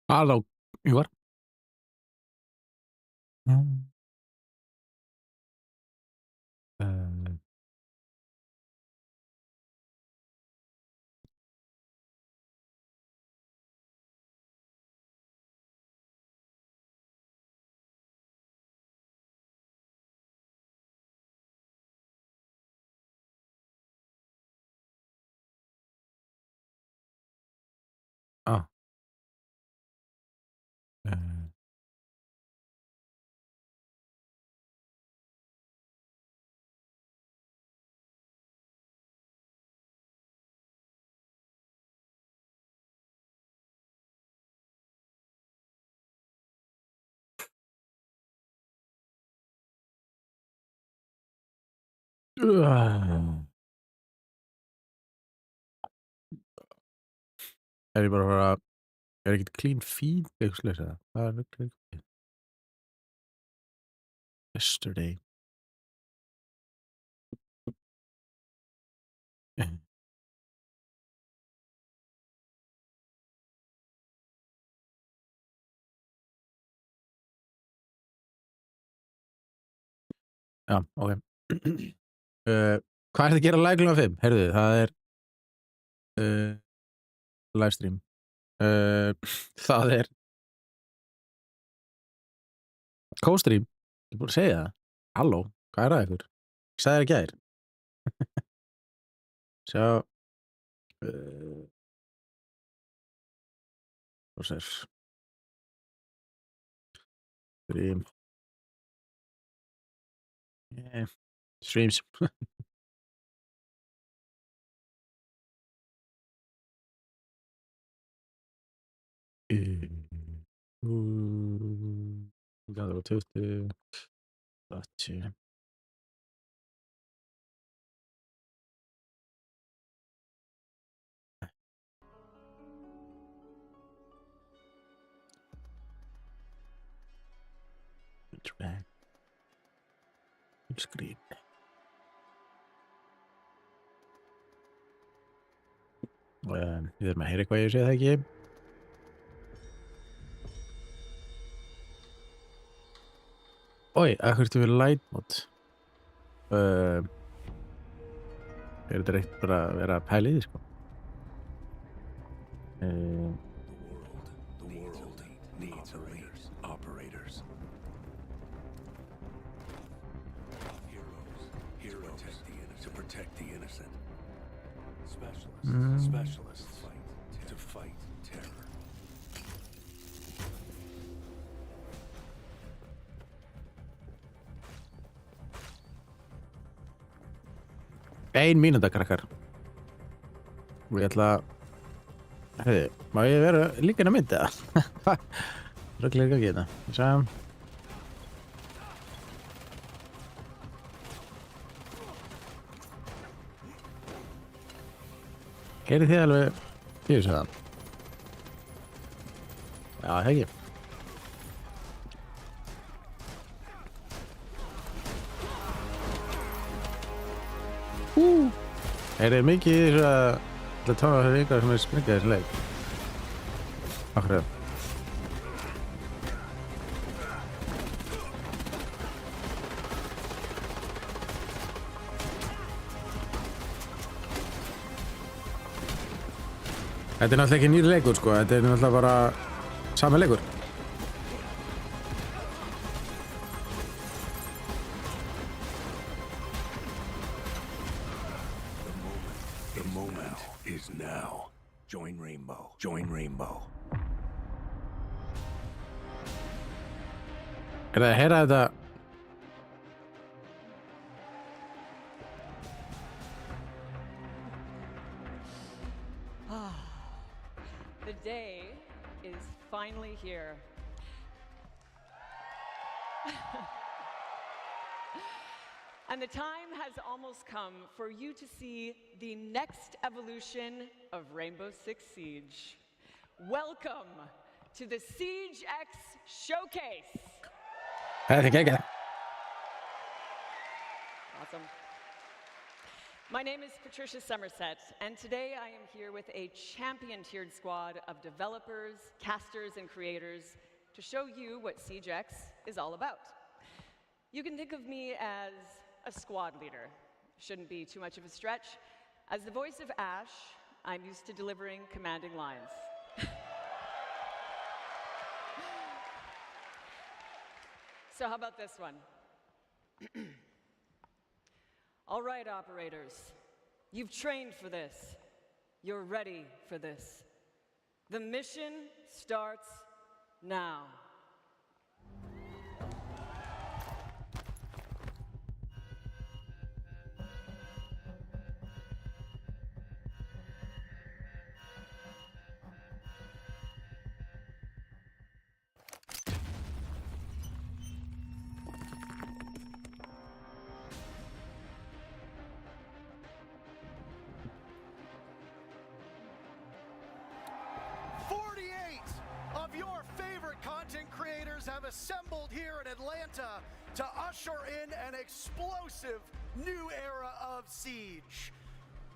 Halló, Ívar. Mm. Eh, ah, eh, uh, er ég bara að fara er ekkert clean feed eitthvað svoleiðis eða? Hvað er rugl í gangi? Yesterday. Eh, Já, ok. Hvað ertu að gera live klukkan 5? Heyrðu, það er uh, livestream. Það er co-stream. Ég er búin að segja það. Halló, hvað er það ykkur? Ég sagði þér í gær. Sjá, hvað sér? Stream. Streams. Það var 20. 80. Track. Screen. Við erum að heyra eitthvað ég sé það ekki. Oj, akkur til við light mode. Er þetta reynt bara að vera að pæla í því, sko? The world needs elite operators. Heroes to protect the innocent. Specialists to fight terror. Ein mínúta, krakkar. Og ég ætla að... Heiði, má ég vera líka inn að mynda það? Hvað? Rögglega ekki hérna. Sjá. Heyrið þið alveg fyrir sig það? Já, það ekki. Er þið mikið í þessu að tóna fyrir ykkur sem er springað þessu leik? Akkur. Þetta er náttúrulega ekki nýr leikur, sko. Þetta er náttúrulega bara sami leikur. The moment is now. Join Rainbow. Join Rainbow. Er það að heyra þetta? And the time has almost come for you to see the next evolution of Rainbow Six Siege. Welcome to the Siege X Showcase. Þetta er geggjað. Awesome. My name is Patricia Somerset, and today I am here with a champion-tiered squad of developers, casters, and creators to show you what Siege X is all about. You can think of me as a squad leader. Shouldn't be too much of a stretch. As the voice of Ash, I'm used to delivering commanding lines. So how about this one? All right, operators, you've trained for this. You're ready for this. The mission starts now. Have assembled here in Atlanta to usher in an explosive new era of Siege.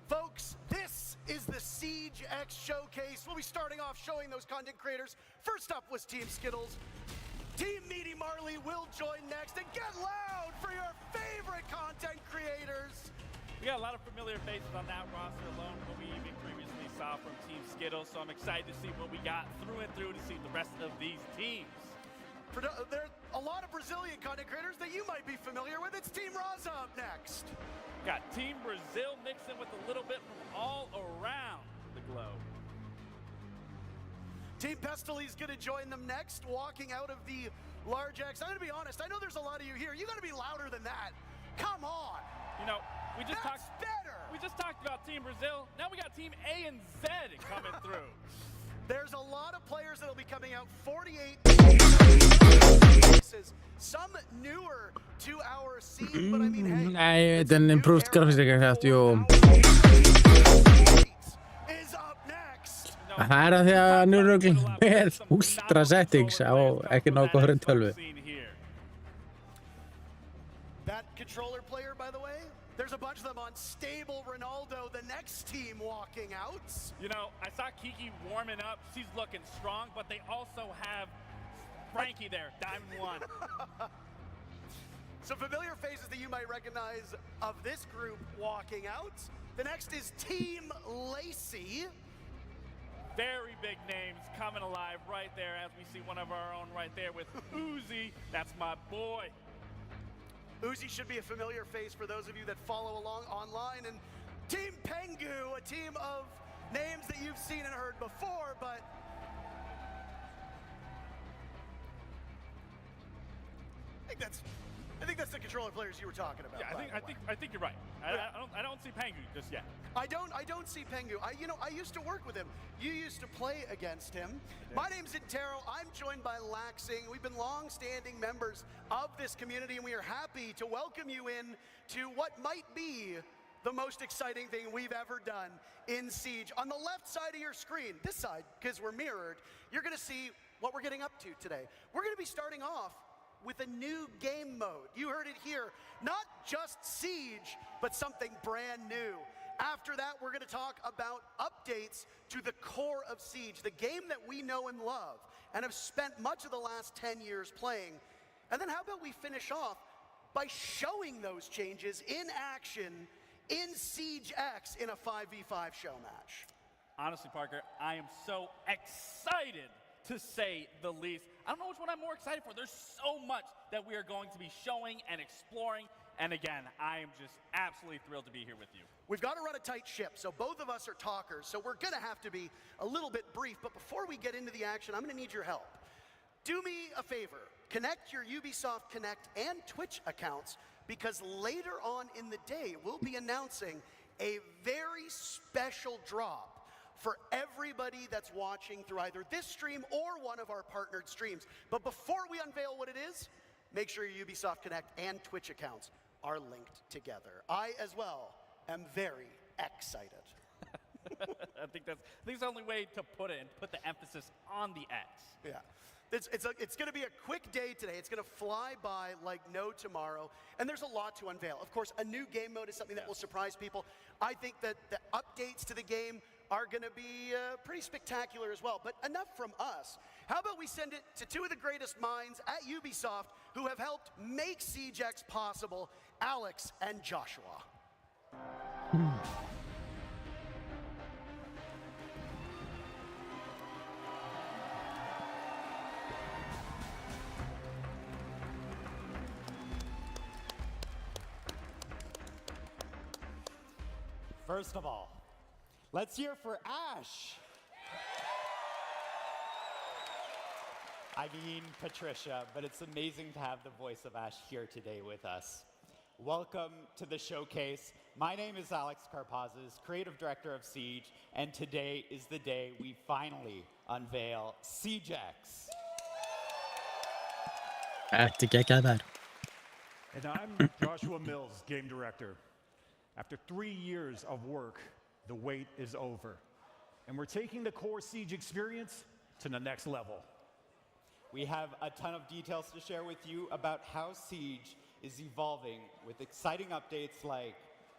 Folks, this is the Siege X Showcase. We'll be starting off showing those content creators. First up was Team Skittles. Team Meaty Marley will join next, and get loud for your favorite content creators. We got a lot of familiar faces on that roster alone, what we even previously saw from Team Skittles, so I'm excited to see what we got through and through to see the rest of these teams. There are a lot of Brazilian content creators that you might be familiar with. It's Team Raza up next. Got Team Brazil mixing with a little bit from all around the globe. Team Pestily is going to join them next, walking out of the large X. I'm going to be honest, I know there's a lot of you here. You got to be louder than that. Come on. You know, we just That's better. We just talked about Team Brazil. Now we got Team A and Z coming through. There's a lot of players that'll be coming out. 48 some newer to our scene, but I mean, hey, Nej, den improved grafíkkraft, jú. is up next. Það er að því að nú röglum með ultra settings á ekki nógu góðri tölvu. That controller player, by the way, there's a bunch of them on stable Ronaldo, the next team walking out. You know, I saw Kiki warming up. She's looking strong, but they also have Frankie there, Diamond 1. Some familiar faces that you might recognize of this group walking out. The next is Team Lacey. Very big names coming alive right there as we see one of our own right there with Uzi. That's my boy. Uzi should be a familiar face for those of you that follow along online. And Team Pengu, a team of names that you've seen and heard before, but I think that's the controller players you were talking about. Yeah, I think you're right. I don't see Pengu just yet. I don't see Pengu. I used to work with him. You used to play against him. My name's Intero. I'm joined by Laxing. We've been long-standing members of this community, and we are happy to welcome you in to what might be the most exciting thing we've ever done in Siege. On the left side of your screen, this side, because we're mirrored, you're going to see what we're getting up to today. We're going to be starting off with a new game mode. You heard it here. Not just Siege, but something brand new. After that, we're going to talk about updates to the core of Siege, the game that we know and love and have spent much of the last 10 years playing. And then how about we finish off by showing those changes in action in Siege X in a 5v5 show match. Honestly, Parker, I am so excited to say the least. I don't know which one I'm more excited for. There's so much that we are going to be showing and exploring. And again, I am just absolutely thrilled to be here with you. We've got to run a tight ship, so both of us are talkers, so we're going to have to be a little bit brief. But before we get into the action, I'm going to need your help. Do me a favor. Connect your Ubisoft Connect and Twitch accounts, because later on in the day, we'll be announcing a very special drop for everybody that's watching through either this stream or one of our partnered streams. But before we unveil what it is, make sure your Ubisoft Connect and Twitch accounts are linked together. I, as well, am very excited. I think that's the only way to put it and put the emphasis on the X. Yeah. It's going to be a quick day today. It's going to fly by like no tomorrow. And there's a lot to unveil. Of course, a new game mode is something that will surprise people. I think that the updates to the game are going to be pretty spectacular as well. But enough from us. How about we send it to two of the greatest minds at Ubisoft who have helped make Siege X possible, Alex and Joshua. First of all, let's hear for Ash. I mean Patricia, but it's amazing to have the voice of Ash here today with us. Welcome to the showcase. My name is Alex Karpazis, creative director of Siege, and today is the day we finally unveil Siege X. kadar. And I'm Joshua Mills, game director. After 3 years of work, the wait is over. And we're taking the core Siege experience to the next level. We have a ton of details to share with you about how Siege is evolving with exciting updates like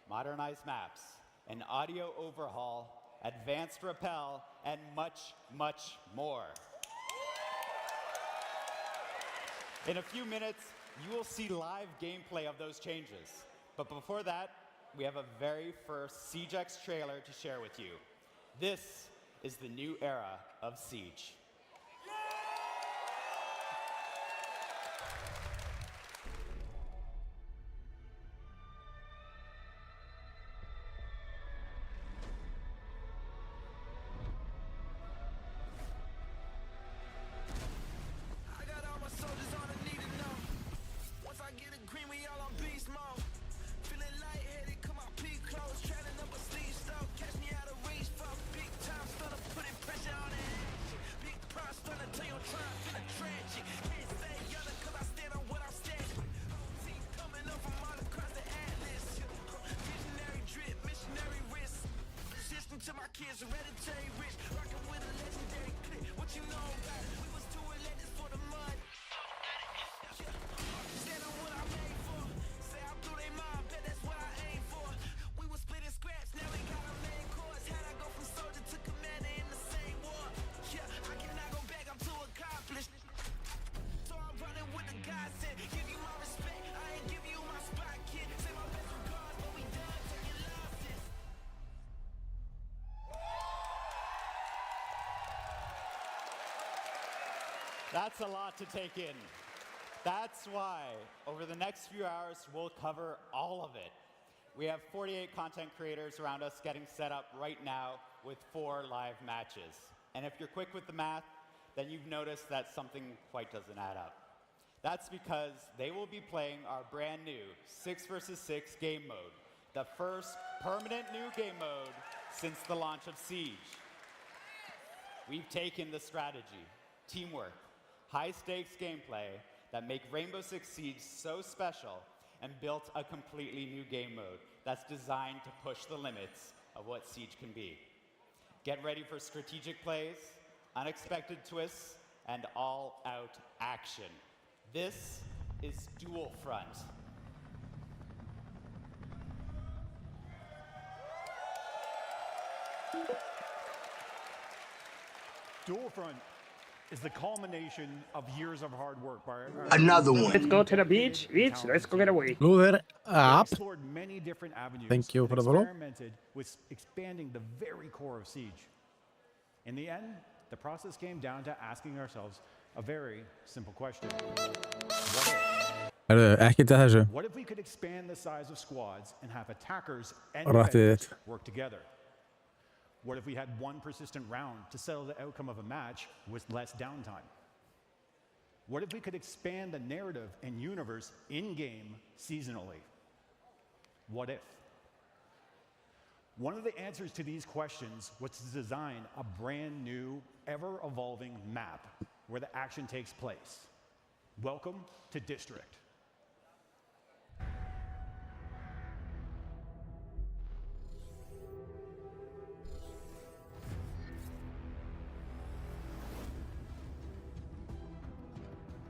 modernized maps, an audio overhaul, advanced rappel, and much, much more. In a few minutes, you will see live gameplay of those changes. But before that, we have a very first Siege X trailer to share with you. This is the new era of Siege. I got all my soldiers on a need to know. Once I get a green, we all on beast mode. Feeling lightheaded, come on, peak close. Trailing up a sleeve stuff, catch me out of reach. Fuck big time, stunner, putting pressure on the action. Big price, stunner, tell you I'm trying, feeling tragic. Can't stay younger, cause I stand on what I'm standing. Team coming up from all across the atlas. Visionary drip, missionary wrist. System to my kids, hereditary rich. Rocking with a legendary clip. What you know about it? We was two legends for the mud. Stand on what I made for. Say I'm through they mind, bet that's what I aim for. We was splitting scraps, now we got our main course. How'd I go from soldier to commander in the same war? Yeah, I cannot go back, I'm too accomplished. So I'm running with the God said, give you my respect, I ain't give you my spot, kid. Say my best regards, but we done taking losses. That's a lot to take in. That's why, over the next few hours, we'll cover all of it. We have 48 content creators around us getting set up right now with 4 live matches. And if you're quick with the math, then you've noticed that something quite doesn't add up. That's because they will be playing our brand new 6 vs 6 game mode, the first permanent new game mode since the launch of Siege. We've taken the strategy, teamwork, high-stakes gameplay that make Rainbow Six Siege so special and built a completely new game mode that's designed to push the limits of what Siege can be. Get ready for strategic plays, unexpected twists, and all-out action. This is Dual Front. Dual Front is the culmination of years of hard work by our Another one. Let's go to the beach. Let's go get away. Loader We up. explored many different avenues. Thank you and for the follow. experimented with expanding the very core of Siege. In the end, the process came down to asking ourselves a very simple question. Ekki þetta þessu. What if we could expand the size of squads and have attackers and Rættið defenders þitt. work together? What if we had one persistent round to settle the outcome of a match with less downtime? What if we could expand the narrative and universe in-game seasonally? What if? One of the answers to these questions was to design a brand new, ever-evolving map where the action takes place. Welcome to District.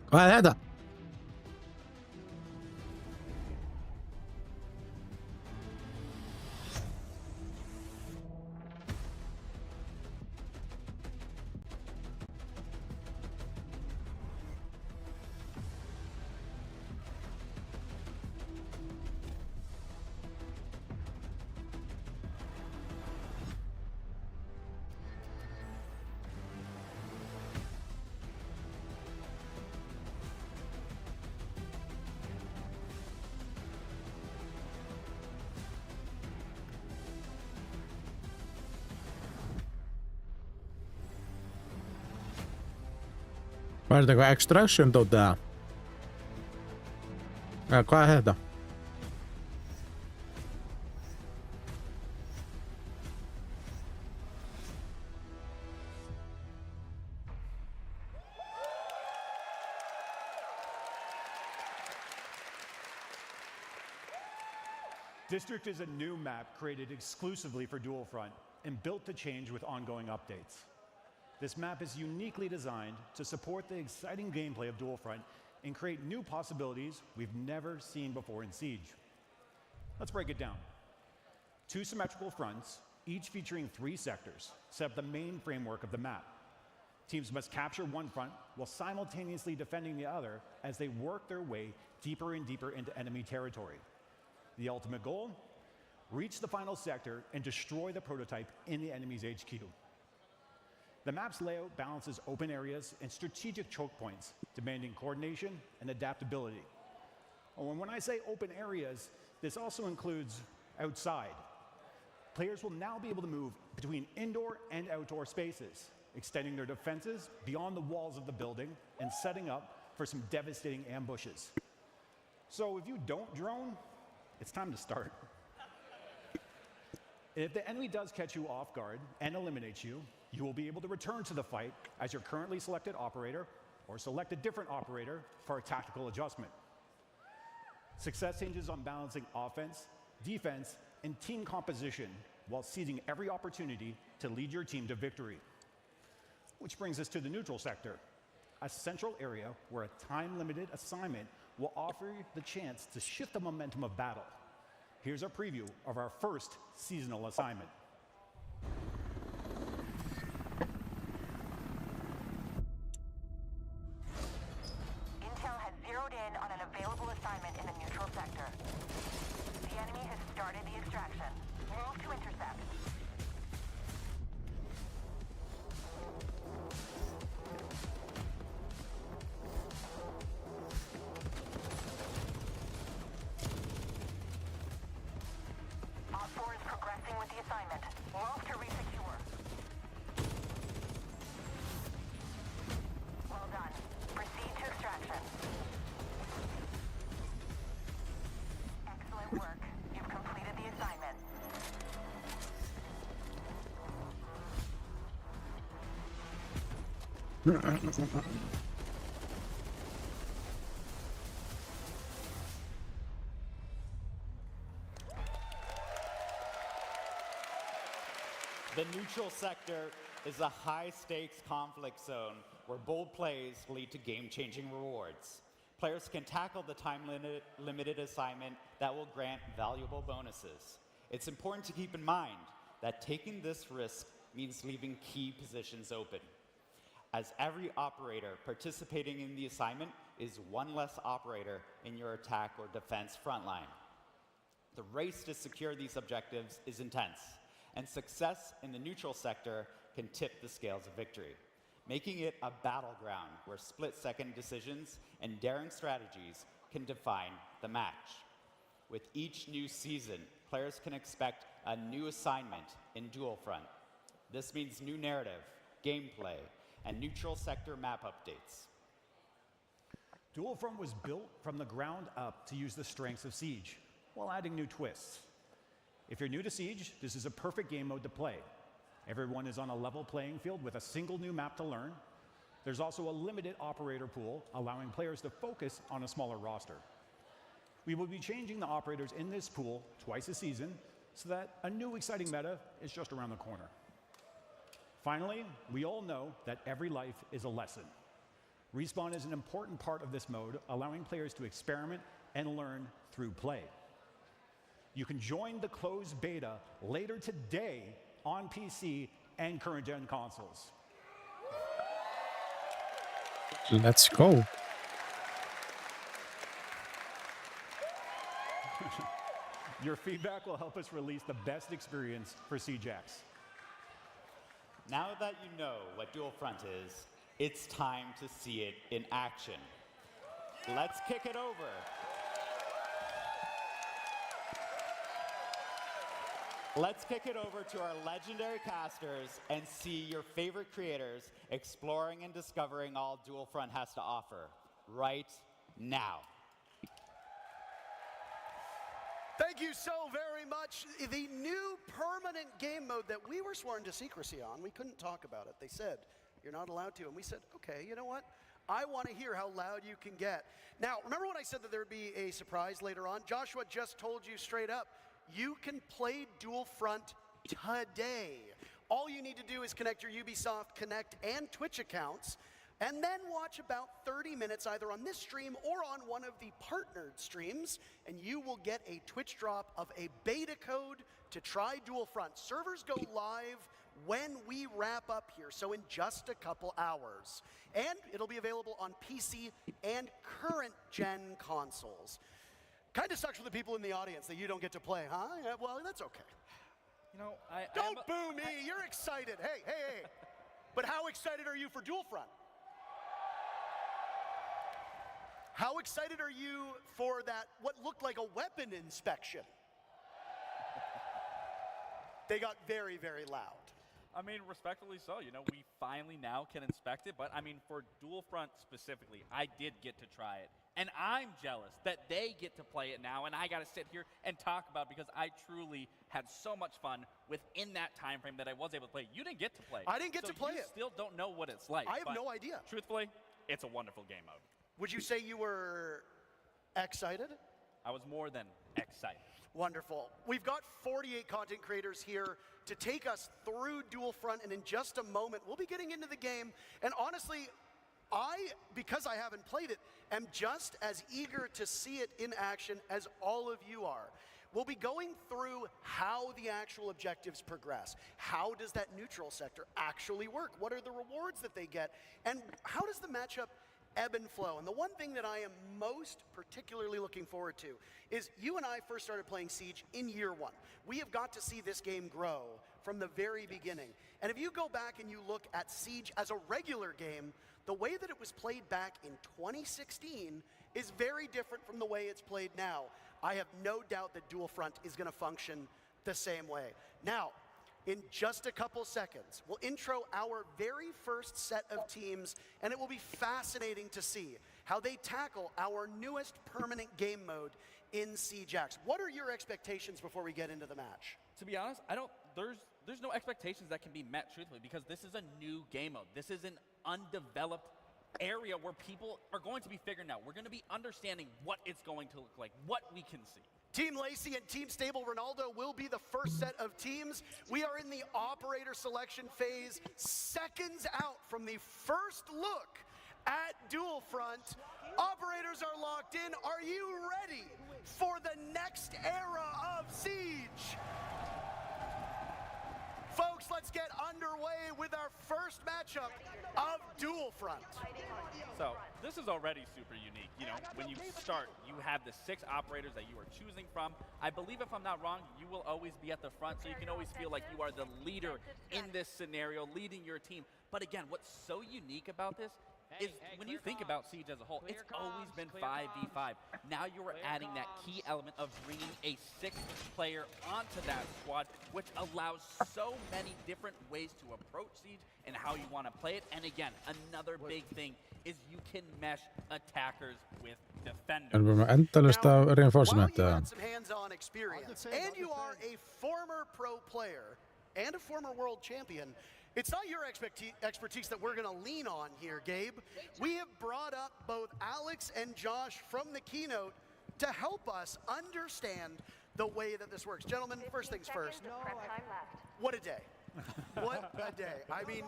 Vad är det? Vaaditaanko extraction tää? Hvað er þetta? District is a new map created exclusively for Dual Front and built to change with ongoing updates. This map is uniquely designed to support the exciting gameplay of Dual Front and create new possibilities we've never seen before in Siege. Let's break it down. 2 symmetrical fronts, each featuring 3 sectors, set up the main framework of the map. Teams must capture one front while simultaneously defending the other as they work their way deeper and deeper into enemy territory. The ultimate goal? Reach the final sector and destroy the prototype in the enemy's HQ. The map's layout balances open areas and strategic choke points, demanding coordination and adaptability. And when I say open areas, this also includes outside. Players will now be able to move between indoor and outdoor spaces, extending their defenses beyond the walls of the building and setting up for some devastating ambushes. So if you don't drone, it's time to start. If the enemy does catch you off guard and eliminates you, you will be able to return to the fight as your currently selected operator or select a different operator for a tactical adjustment. Success hinges on balancing offense, defense, and team composition while seizing every opportunity to lead your team to victory. Which brings us to the neutral sector, a central area where a time-limited assignment will offer you the chance to shift the momentum of battle. Here's a preview of our first seasonal assignment. Intel has zeroed in on an available assignment in the neutral sector. The enemy has started the extraction. Move to intercept. Op 4 is progressing with the assignment. Move to resecure. Well done. Proceed to extraction. Excellent work. You've completed the assignment. The neutral sector is a high-stakes conflict zone where bold plays lead to game-changing rewards. Players can tackle the time-limited assignment that will grant valuable bonuses. It's important to keep in mind that taking this risk means leaving key positions open, as every operator participating in the assignment is one less operator in your attack or defense frontline. The race to secure these objectives is intense, and success in the neutral sector can tip the scales of victory, making it a battleground where split-second decisions and daring strategies can define the match. With each new season, players can expect a new assignment in Dual Front. This means new narrative, gameplay, and neutral sector map updates. Dual Front was built from the ground up to use the strengths of Siege, while adding new twists. If you're new to Siege, this is a perfect game mode to play. Everyone is on a level playing field with a single new map to learn. There's also a limited operator pool, allowing players to focus on a smaller roster. We will be changing the operators in this pool twice a season so that a new exciting meta is just around the corner. Finally, we all know that every life is a lesson. Respawn is an important part of this mode, allowing players to experiment and learn through play. You can join the closed beta later today on PC and current-gen consoles. Let's go. Your feedback will help us release the best experience for Siegex. Now that you know what Dual Front is, it's time to see it in action. Let's kick it over. Let's kick it over to our legendary casters and see your favorite creators exploring and discovering all Dual Front has to offer right now. Thank you so very much. The new permanent game mode that we were sworn to secrecy on, we couldn't talk about it. They said, you're not allowed to. And we said, okay, you know what? I want to hear how loud you can get. Now, remember when I said that there would be a surprise later on? Joshua just told you straight up, you can play Dual Front today. All you need to do is connect your Ubisoft Connect and Twitch accounts, and then watch about 30 minutes either on this stream or on one of the partnered streams, and you will get a Twitch drop of a beta code to try Dual Front. Servers go live when we wrap up here, so in just a couple hours. And it'll be available on PC and current-gen consoles. Kind of sucks for the people in the audience that you don't get to play, huh? Yeah, well, that's okay. You know, Don't boo me, you're excited. Hey. But how excited are you for Dual Front? How excited are you for that, what looked like a weapon inspection? They got very, very loud. I mean, respectfully so. You know, we finally now can inspect it. But, I mean, for Dual Front specifically, I did get to try it. And I'm jealous that they get to play it now, and I got to sit here and talk about it because I truly had so much fun within that time frame that I was able to play. You didn't get to play it. I didn't get to play it. You still don't know what it's like. I have but no idea. Truthfully, it's a wonderful game mode. Would you say you were excited? I was more than excited. Wonderful. We've got 48 content creators here to take us through Dual Front, and in just a moment, we'll be getting into the game. And honestly, because I haven't played it, am just as eager to see it in action as all of you are. We'll be going through how the actual objectives progress. How does that neutral sector actually work? What are the rewards that they get? And how does the matchup ebb and flow? And the one thing that I am most particularly looking forward to is you and I first started playing Siege in year one. We have got to see this game grow from the very beginning. And if you go back and you look at Siege as a regular game, the way that it was played back in 2016 is very different from the way it's played now. I have no doubt that Dual Front is going to function the same way. Now, in just a couple seconds, we'll intro our very first set of teams, and it will be fascinating to see how they tackle our newest permanent game mode in Siegex. What are your expectations before we get into the match? To be honest, there's no expectations that can be met truthfully because this is a new game mode. This is an undeveloped area where people are going to be figuring out. We're going to be understanding what it's going to look like, what we can see. Team Lacey and Team Stable Ronaldo will be the first set of teams. We are in the operator selection phase, seconds out from the first look at Dual Front. Operators are locked in. Are you ready for the next era of Siege? Folks, let's get underway with our first matchup of Dual Front. So this is already super unique. You know, when you start, you have the 6 operators that you are choosing from. I believe if I'm not wrong, you will always be at the front, so you can always feel like you are the leader in this scenario, leading your team. But again, what's so unique about this is when you think about Siege as a whole, it's always been 5v5. Now you are adding that key element of bringing a 6th player onto that squad, which allows so many different ways to approach Siege and how you want to play it. And again, another big thing is you can mesh attackers with defenders. Endalaista While reinforcement. you had some hands-on experience, and you are a former pro player and a former world champion, It's not your expertise that we're going to lean on here, Gabe. We have brought up both Alex and Josh from the keynote to help us understand the way that this works. Gentlemen, first things first. What a day. What a day. I mean,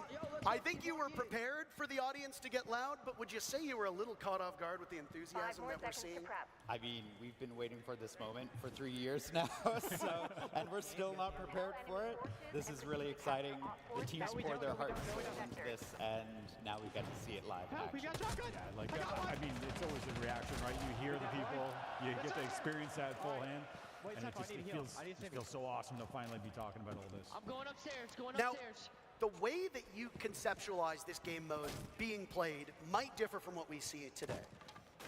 I think you were prepared for the audience to get loud, but would you say you were a little caught off guard with the enthusiasm that we're seeing? I mean, we've been waiting for this moment for 3 years now, and we're still not prepared for it. This is really exciting. The teams poured their heart and soul into this, and now we get to see it live in action. Yeah, like, I mean, it's always a reaction, right? You hear the people, you get to experience that full hand. And it feels so awesome to finally be talking about all this. I'm going upstairs, Now, the way that you conceptualize this game mode being played might differ from what we see today.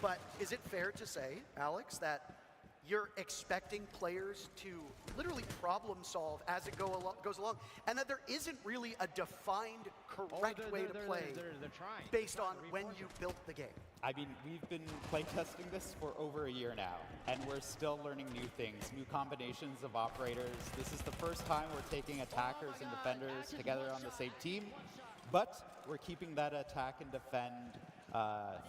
But is it fair to say, Alex, that you're expecting players to literally problem solve as it goes along, and that there isn't really a defined correct way to play based on when you built the game? I mean, we've been playtesting this for over a year now, and we're still learning new things, new combinations of operators. This is the first time we're taking attackers and defenders together on the same team, but we're keeping that attack and defend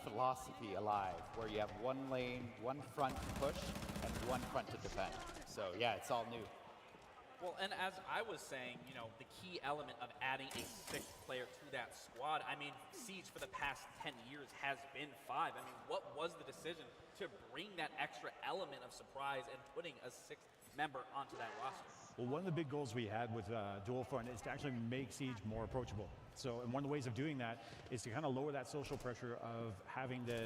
philosophy alive, where you have one lane, one front to push, and one front to defend. So yeah, it's all new. Well, and as I was saying, you know, the key element of adding a 6th player to that squad, I mean, Siege for the past 10 years has been 5. I mean, what was the decision to bring that extra element of surprise and putting a 6th member onto that roster? Well, one of the big goals we had with Dual Front is to actually make Siege more approachable. So, and one of the ways of doing that is to kind of lower that social pressure of having to,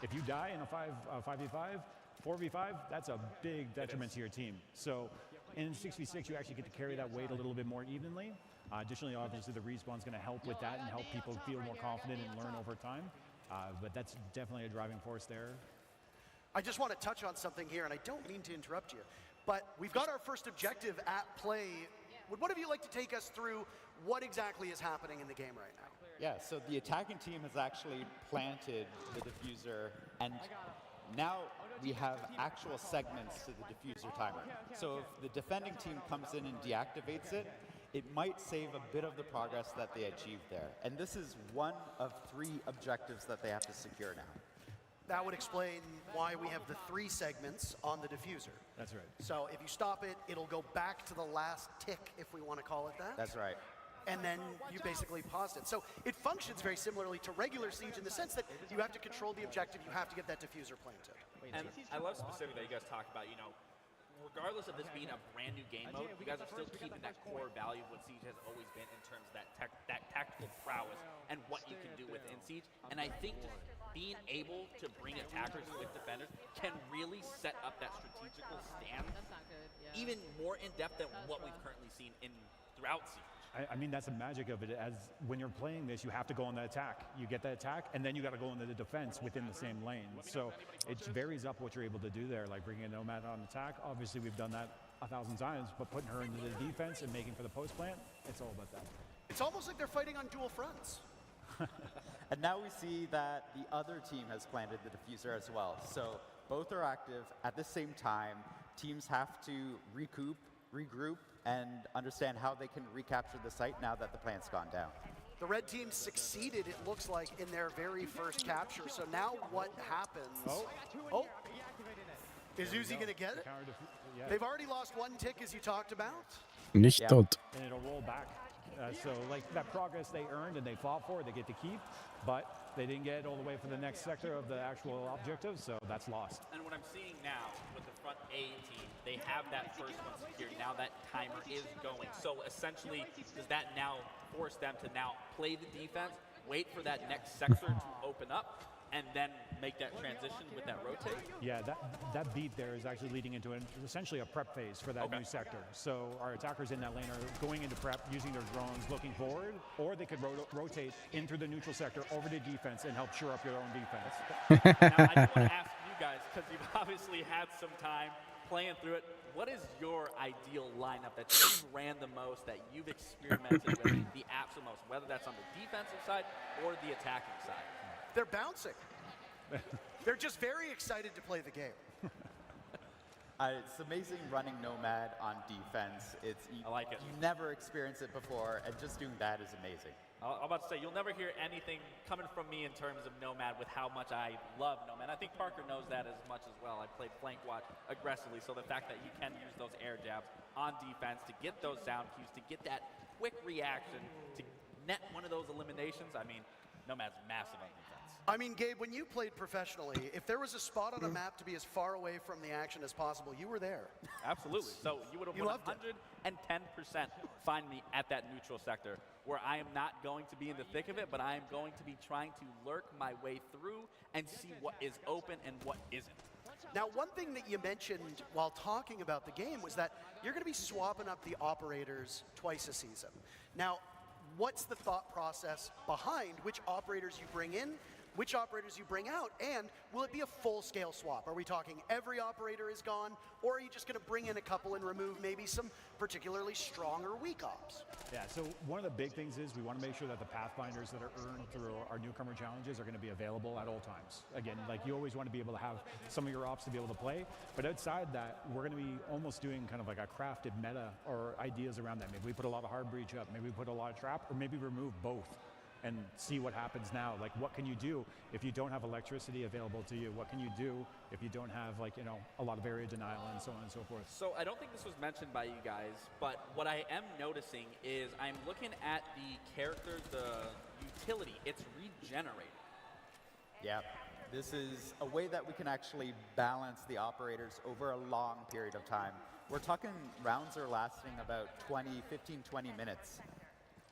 if you die in a 5v5, 4v5, that's a big detriment to your team. So in 6v6, you actually get to carry that weight a little bit more evenly. Additionally, obviously, the respawn's going to help with that and help people feel more confident and learn over time. But that's definitely a driving force there. I just want to touch on something here, and I don't mean to interrupt you, but we've got our first objective at play. Would one of you like to take us through what exactly is happening in the game right now? Yeah, so the attacking team has actually planted the diffuser, and now we have actual segments to the diffuser timer. So if the defending team comes in and deactivates it, it might save a bit of the progress that they achieved there. And this is one of 3 objectives that they have to secure now. That would explain why we have the 3 segments on the diffuser. That's right. So if you stop it, it'll go back to the last tick, if we want to call it that. That's right. And then you basically paused it. So it functions very similarly to regular Siege in the sense that you have to control the objective, you have to get that diffuser planted. And I love specifically that you guys talk about, you know, regardless of this being a brand new game mode, you guys are still keeping that core value of what Siege has always been in terms of that tactical prowess and what you can do within Siege. And I think just being able to bring attackers with defenders can really set up that strategical stand even more in depth than what we've currently seen throughout Siege. I mean, that's the magic of it. As when you're playing this, you have to go on the attack. You get the attack, and then you got to go into the defense within the same lane. So it varies up what you're able to do there, like bringing a Nomad on attack. Obviously, we've done that 1,000 times, but putting her into the defense and making for the post plant, it's all about that. It's almost like they're fighting on dual fronts. And now we see that the other team has planted the diffuser as well. So both are active at the same time. Teams have to recoup, regroup, and understand how they can recapture the site now that the plant's gone down. The red team succeeded, it looks like, in their very first capture. So now what happens? Oh. Is Uzi going to get it? Yeah. They've already lost 1 tick, as you talked about. Nicht tot. And it'll roll back. So like that progress they earned and they fought for, they get to keep, but they didn't get all the way for the next sector of the actual objective, so that's lost. And what I'm seeing now with the front A team, they have that first one secured. Now that timer is going. So essentially, does that now force them to now play the defense, wait for that next sector to open up, and then make that transition with that rotate? Yeah, that beat there is actually leading into essentially a prep phase for that new sector. So our attackers in that lane are going into prep, using their drones, looking forward, or they could rotate in through the neutral sector over to defense and help shore up your own defense. Now, I do want to ask you guys, because you've obviously had some time playing through it, what is your ideal lineup that you've ran the most, that you've experimented with the absolute most, whether that's on the defensive side or the attacking side? They're bouncing. They're just very excited to play the game. It's amazing running Nomad on defense. I like it. You never experienced it before, and just doing that is amazing. I'm about to say, you'll never hear anything coming from me in terms of Nomad with how much I love Nomad. I think Parker knows that as much as well. I played flank watch aggressively, so the fact that you can use those air jabs on defense to get those sound cues, to get that quick reaction, to net one of those eliminations, I mean, Nomad's massive on defense. I mean, Gabe, when you played professionally, if there was a spot on a map to be as far away from the action as possible, you were there. Absolutely. So you would have 110% find me at that neutral sector, where I am not going to be in the thick of it, but I am going to be trying to lurk my way through and see what is open and what isn't. Now, one thing that you mentioned while talking about the game was that you're going to be swapping up the operators twice a season. Now, what's the thought process behind which operators you bring in, which operators you bring out, and will it be a full-scale swap? Are we talking every operator is gone, or are you just going to bring in a couple and remove maybe some particularly strong or weak ops? Yeah, so one of the big things is we want to make sure that the Pathfinders that are earned through our newcomer challenges are going to be available at all times. Again, like you always want to be able to have some of your ops to be able to play, but outside that, we're going to be almost doing kind of like a crafted meta or ideas around that. Maybe we put a lot of hard breach up, maybe we put a lot of trap, or maybe remove both and see what happens now. Like, what can you do if you don't have electricity available to you? What can you do if you don't have, like, you know, a lot of area denial and so on and so forth? So I don't think this was mentioned by you guys, but what I am noticing is I'm looking at the character, the utility, it's regenerating. Yeah, this is a way that we can actually balance the operators over a long period of time. We're talking rounds are lasting about 15, 20 minutes.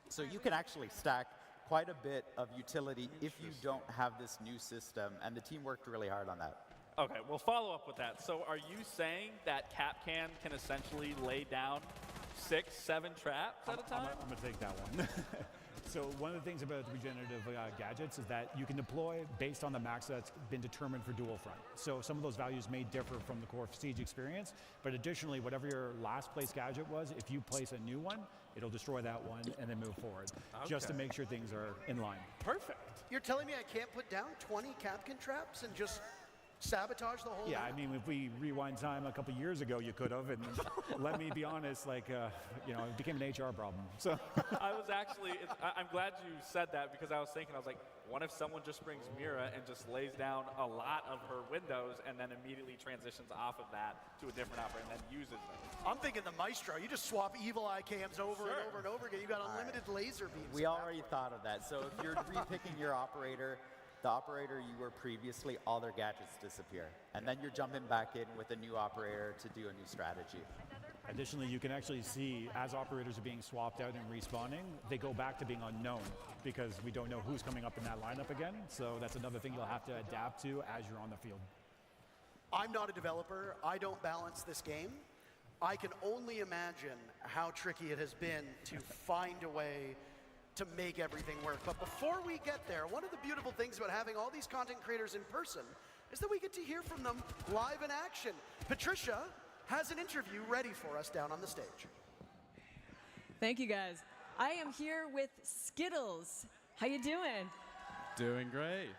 So you can actually stack quite a bit of utility if you don't have this new system, and the team worked really hard on that. Okay, we'll follow up with that. So are you saying that Kapkan can essentially lay down 6, 7 traps at a time? I'm gonna take that one. So one of the things about regenerative gadgets is that you can deploy based on the max that's been determined for dual front. So some of those values may differ from the core Siege experience, but additionally, whatever your last place gadget was, if you place a new one, it'll destroy that one and then move forward, just to make sure things are in line. Perfect. You're telling me I can't put down 20 Kapkan traps and just sabotage the whole Yeah, map? I mean, if we rewind time a couple years ago, you could have, and let me be honest, like, you know, it became an HR problem. So I was actually, I'm glad you said that, because I was thinking, I was like, what if someone just brings Mira and just lays down a lot of her windows and then immediately transitions off of that to a different operator and then uses them? I'm thinking the Maestro. You just swap evil eye cams over Sure. and over and over again. You got unlimited laser beams. We already thought of that. So if you're repicking your operator, the operator you were previously, all their gadgets disappear. And then you're jumping back in with a new operator to do a new strategy. additionally, you can actually see as operators are being swapped out and respawning, they go back to being unknown because we don't know who's coming up in that lineup again. So that's another thing you'll have to adapt to as you're on the field. I'm not a developer. I don't balance this game. I can only imagine how tricky it has been to find a way to make everything work. But before we get there, one of the beautiful things about having all these content creators in person is that we get to hear from them live in action. Patricia has an interview ready for us down on the stage. Thank you, guys. I am here with Skittles. How you doing? Doing great.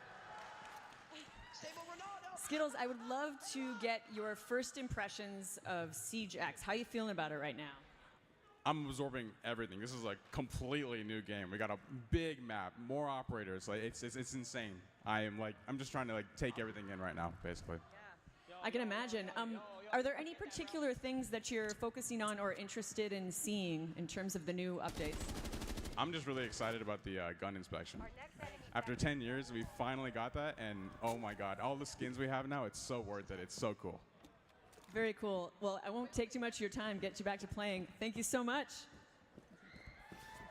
Skittles, I would love to get your first impressions of Siege X. How you feeling about it right now? I'm absorbing everything. This is a completely new game. We got a big map, more operators. Like it's insane. I'm just trying to take everything in right now, basically. I can imagine. Are there any particular things that you're focusing on or interested in seeing in terms of the new updates? I'm just really excited about the gun inspection. After 10 years, we finally got that, and oh my God, all the skins we have now, it's so worth it. It's so cool. Very cool. Well, I won't take too much of your time, get you back to playing. Thank you so much.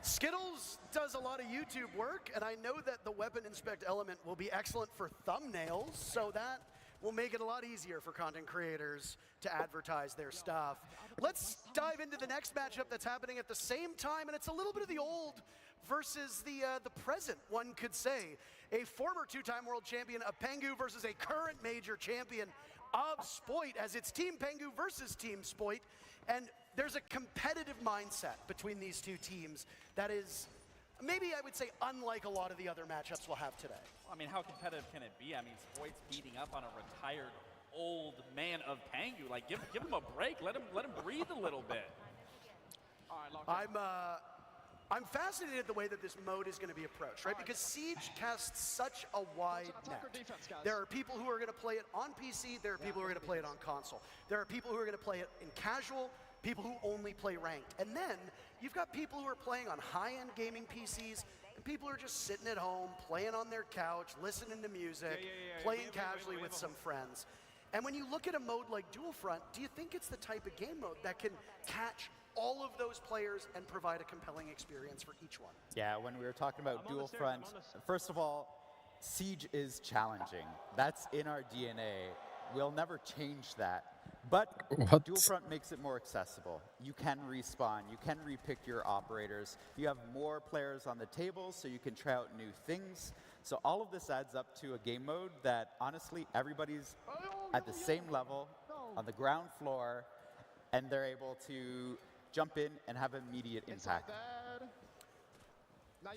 Skittles does a lot of YouTube work, and I know that the weapon inspect element will be excellent for thumbnails, so that will make it a lot easier for content creators to advertise their stuff. Let's dive into the next matchup that's happening at the same time, and it's a little bit of the old versus the present, one could say. A former two-time world champion of Pengu versus a current major champion of Spoit, as it's Team Pengu versus Team Spoit, and there's a competitive mindset between these two teams that is, maybe I would say, unlike a lot of the other matchups we'll have today. I mean, how competitive can it be? I mean, Spoit's beating up on a retired old man of Pengu Like, give him a break. Let him breathe a little bit. I'm fascinated the way that this mode is going to be approached, right? Because Siege casts such a wide net. There are people who are going to play it on PC. There are people who are going to play it on console. There are people who are going to play it in casual, people who only play ranked. And then you've got people who are playing on high-end gaming PCs, and people who are just sitting at home, playing on their couch, listening to music, playing casually with some friends. And when you look at a mode like Dual Front, do you think it's the type of game mode that can catch all of those players and provide a compelling experience for each one? Yeah, when we were talking about Dual Front, first of all, Siege is challenging. That's in our DNA. We'll never change that. But Dual Front makes it more accessible. You can respawn, you can repick your operators, you have more players on the table so you can try out new things. So all of this adds up to a game mode that honestly everybody's at the same level on the ground floor, and they're able to jump in and have immediate impact.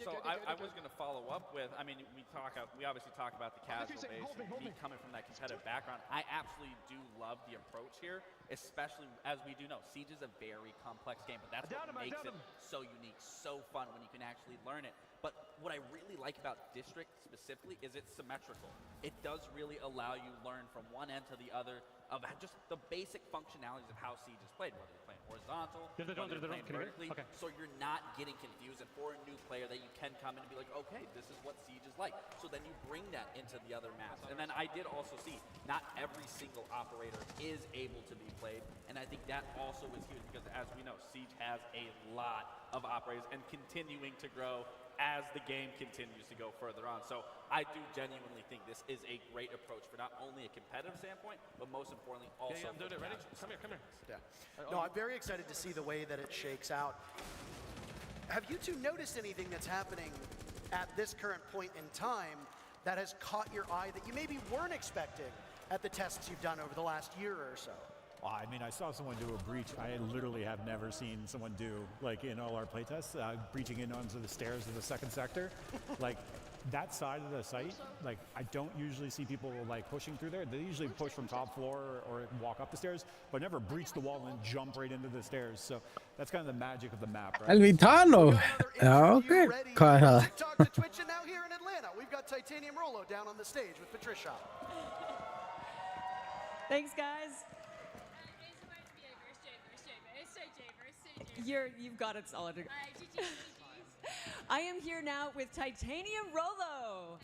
So I was going to follow up with, I mean, we obviously talk about the casual base, and me coming from that competitive background. I absolutely do love the approach here, especially as we do know, Siege is a very complex game, but that's what makes it so unique, so fun when you can actually learn it. But what I really like about District specifically is it's symmetrical. It does really allow you to learn from one end to the other of just the basic functionalities of how Siege is played, whether you're playing horizontal, whether you're playing vertically, so you're not getting confused. And for a new player that you can come in and be like, okay, this is what Siege is like. So then you bring that into the other maps. And then I did also see not every single operator is able to be played. And I think that also is huge because as we know, Siege has a lot of operators and continuing to grow as the game continues to go further on. So I do genuinely think this is a great approach for not only a competitive standpoint, but most importantly also I'm doing it. Ready? Come here. Yeah. No, I'm very excited to see the way that it shakes out. Have you two noticed anything that's happening at this current point in time that has caught your eye that you maybe weren't expecting at the tests you've done over the last year or so? Well, I mean, I saw someone do a breach I literally have never seen someone do, like in all our playtests, breaching in onto the stairs of the second sector. Like, that side of the site, like, I don't usually see people like pushing through there. They usually push from top floor or walk up the stairs, but never breach the wall and jump right into the stairs. So that's kind of the magic of the map, right? Alvitano. Ja, okej. Kolla. Talk to Twitch, and now here in Atlanta, we've got Titanium Rolo down on the stage with Patricia. Thanks, guys. You've got it solid. I am here now with Titanium Rolo.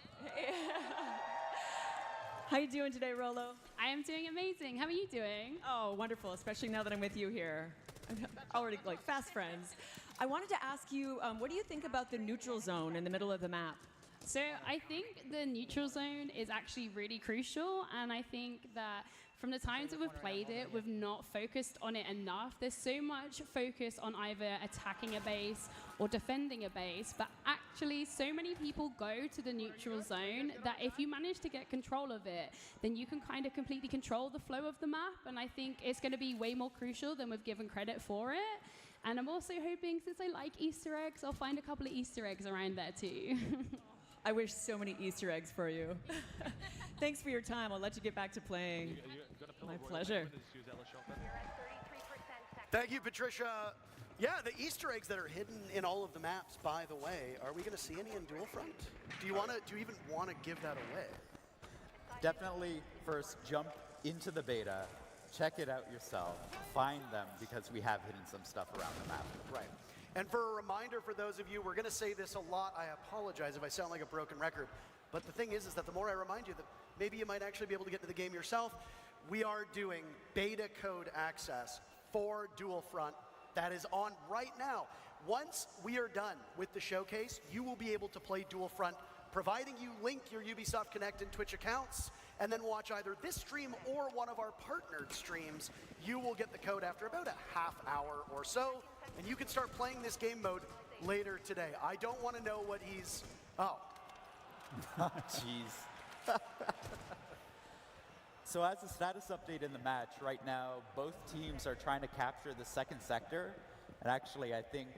How you doing today, Rolo? I am doing amazing. How are you doing? Oh, wonderful, especially now that I'm with you here. I'm already like fast friends. I wanted to ask you, what do you think about the neutral zone in the middle of the map? So I think the neutral zone is actually really crucial, and I think that from the times that we've played it, we've not focused on it enough. There's so much focus on either attacking a base or defending a base, but actually so many people go to the neutral zone that if you manage to get control of it, then you can kind of completely control the flow of the map, and I think it's going to be way more crucial than we've given credit for it. And I'm also hoping, since I like Easter eggs, I'll find a couple of Easter eggs around there too. I wish so many Easter eggs for you. Thanks for your time. I'll let you get back to playing. My pleasure. Thank you, Patricia. Yeah, the Easter eggs that are hidden in all of the maps, by the way, are we going to see any in Dual Front? Do you even want to give that away? Definitely first jump into the beta, check it out yourself, find them, because we have hidden some stuff around the map. Right. And for a reminder for those of you, we're going to say this a lot. I apologize if I sound like a broken record. But the thing is that the more I remind you that maybe you might actually be able to get into the game yourself, we are doing beta code access for Dual Front that is on right now. Once we are done with the showcase, you will be able to play Dual Front, providing you link your Ubisoft Connect and Twitch accounts, and then watch either this stream or one of our partnered streams. You will get the code after about a half hour or so, and you can start playing this game mode later today. I don't want to know what he's... Oh. Jeez. So as a status update in the match, right now, both teams are trying to capture the second sector. And actually, I think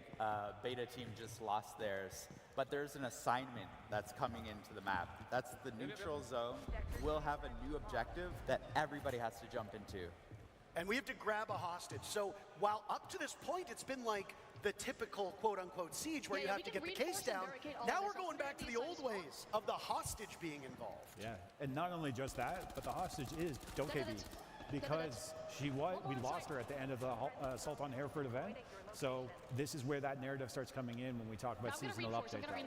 Beta team just lost theirs. But there's an assignment that's coming into the map. That's the neutral zone. We'll have a new objective that everybody has to jump into. And we have to grab a hostage. So while up to this point, it's been like the typical quote-unquote siege where you have to get the case down, now we're going back to the old ways of the hostage being involved. Yeah, and not only just that, but the hostage is Dokkaebi, because we lost her at the end of the Assault on Hereford event. So this is where that narrative starts coming in when we talk about seasonal update that way.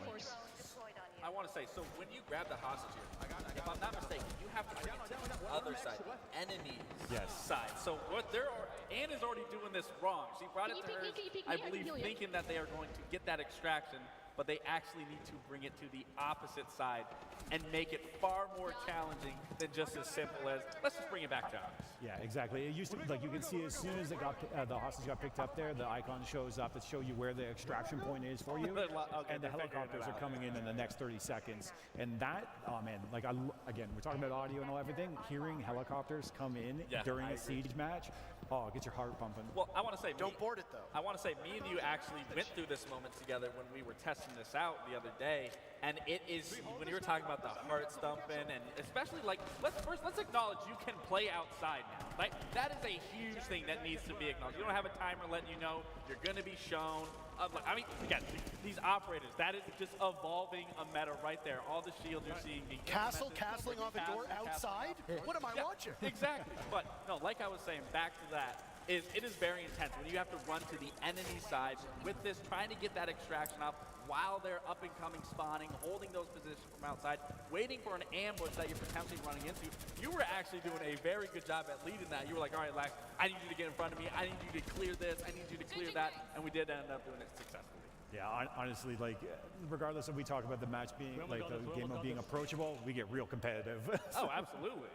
I want to say, so when you grab the hostage here, if I'm not mistaken, you have to bring it to the other side, the enemy's side. So what Anne is already doing this wrong. She brought it to her, I believe, thinking that they are going to get that extraction, but they actually need to bring it to the opposite side and make it far more challenging than just as simple as, let's just bring it back to us. Yeah, exactly. It used to be, like, you can see as soon as it got the hostage got picked up there, the icon shows up to show you where the extraction point is for you, and the helicopters are coming in the next 30 seconds. And that, oh man, like, again, we're talking about audio and all everything, hearing helicopters come in during a siege match, oh, it gets your heart pumping. Well, I want to say, don't board it though. I want to say, me and you actually went through this moment together when we were testing this out the other day, and it is, when you were talking about the heart stumping, and especially, like, let's acknowledge you can play outside now. Like, that is a huge thing that needs to be acknowledged. You don't have a timer letting you know you're going to be shown. I mean, again, these operators, that is just evolving a meta right there. All the shields you're seeing being castling off a door outside? What am I watching? Exactly. But no, like I was saying, back to that, it is very intense when you have to run to the enemy side with this, trying to get that extraction up while they're up and coming, spawning, holding those positions from outside, waiting for an ambush that you're potentially running into. You were actually doing a very good job at leading that. You were like, all right, Lax, I need you to get in front of me. I need you to clear this. I need you to clear that. And we did end up doing it successfully. Yeah, honestly, like, regardless if we talk about the match being, like, the game mode being approachable, we get real competitive. Oh, absolutely.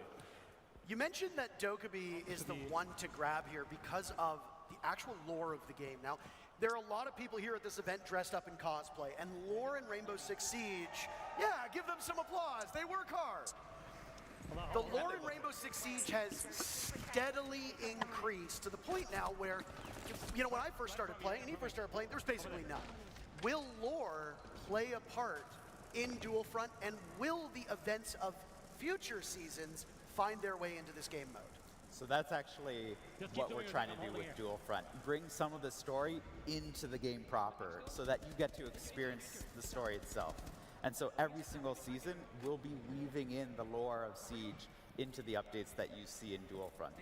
You mentioned that Dokkaebi is the one to grab here because of the actual lore of the game. Now, there are a lot of people here at this event dressed up in cosplay, and lore in Rainbow Six Siege, yeah, give them some applause. They work hard. The lore in Rainbow Six Siege has steadily increased to the point now where, you know, when I first started playing, and he first started playing, there was basically none. Will lore play a part in Dual Front, and will the events of future seasons find their way into this game mode? So that's actually what we're trying to do with Dual Front. Bring some of the story into the game proper so that you get to experience the story itself. And so every single season, we'll be weaving in the lore of Siege into the updates that you see in Dual Front.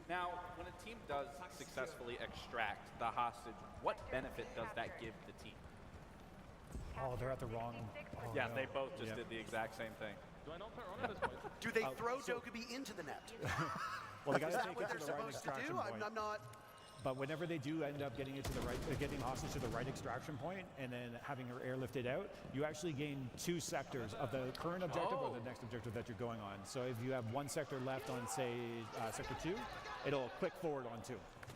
Now, when a team does successfully extract the hostage, what benefit does that give the team? Oh, they're at the wrong... Oh, yeah, no. they both just did the exact same thing. Do they throw Dokkaebi into the net? Well, they got Is to that take what it to they're the right supposed to extraction do? point. I'm not... But whenever they do end up getting it to the right, getting hostage to the right extraction point, and then having her airlifted out, you actually gain 2 sectors of the current objective or the next objective that you're going on. So if you have 1 sector left on, say, sector 2, it'll click forward on 2.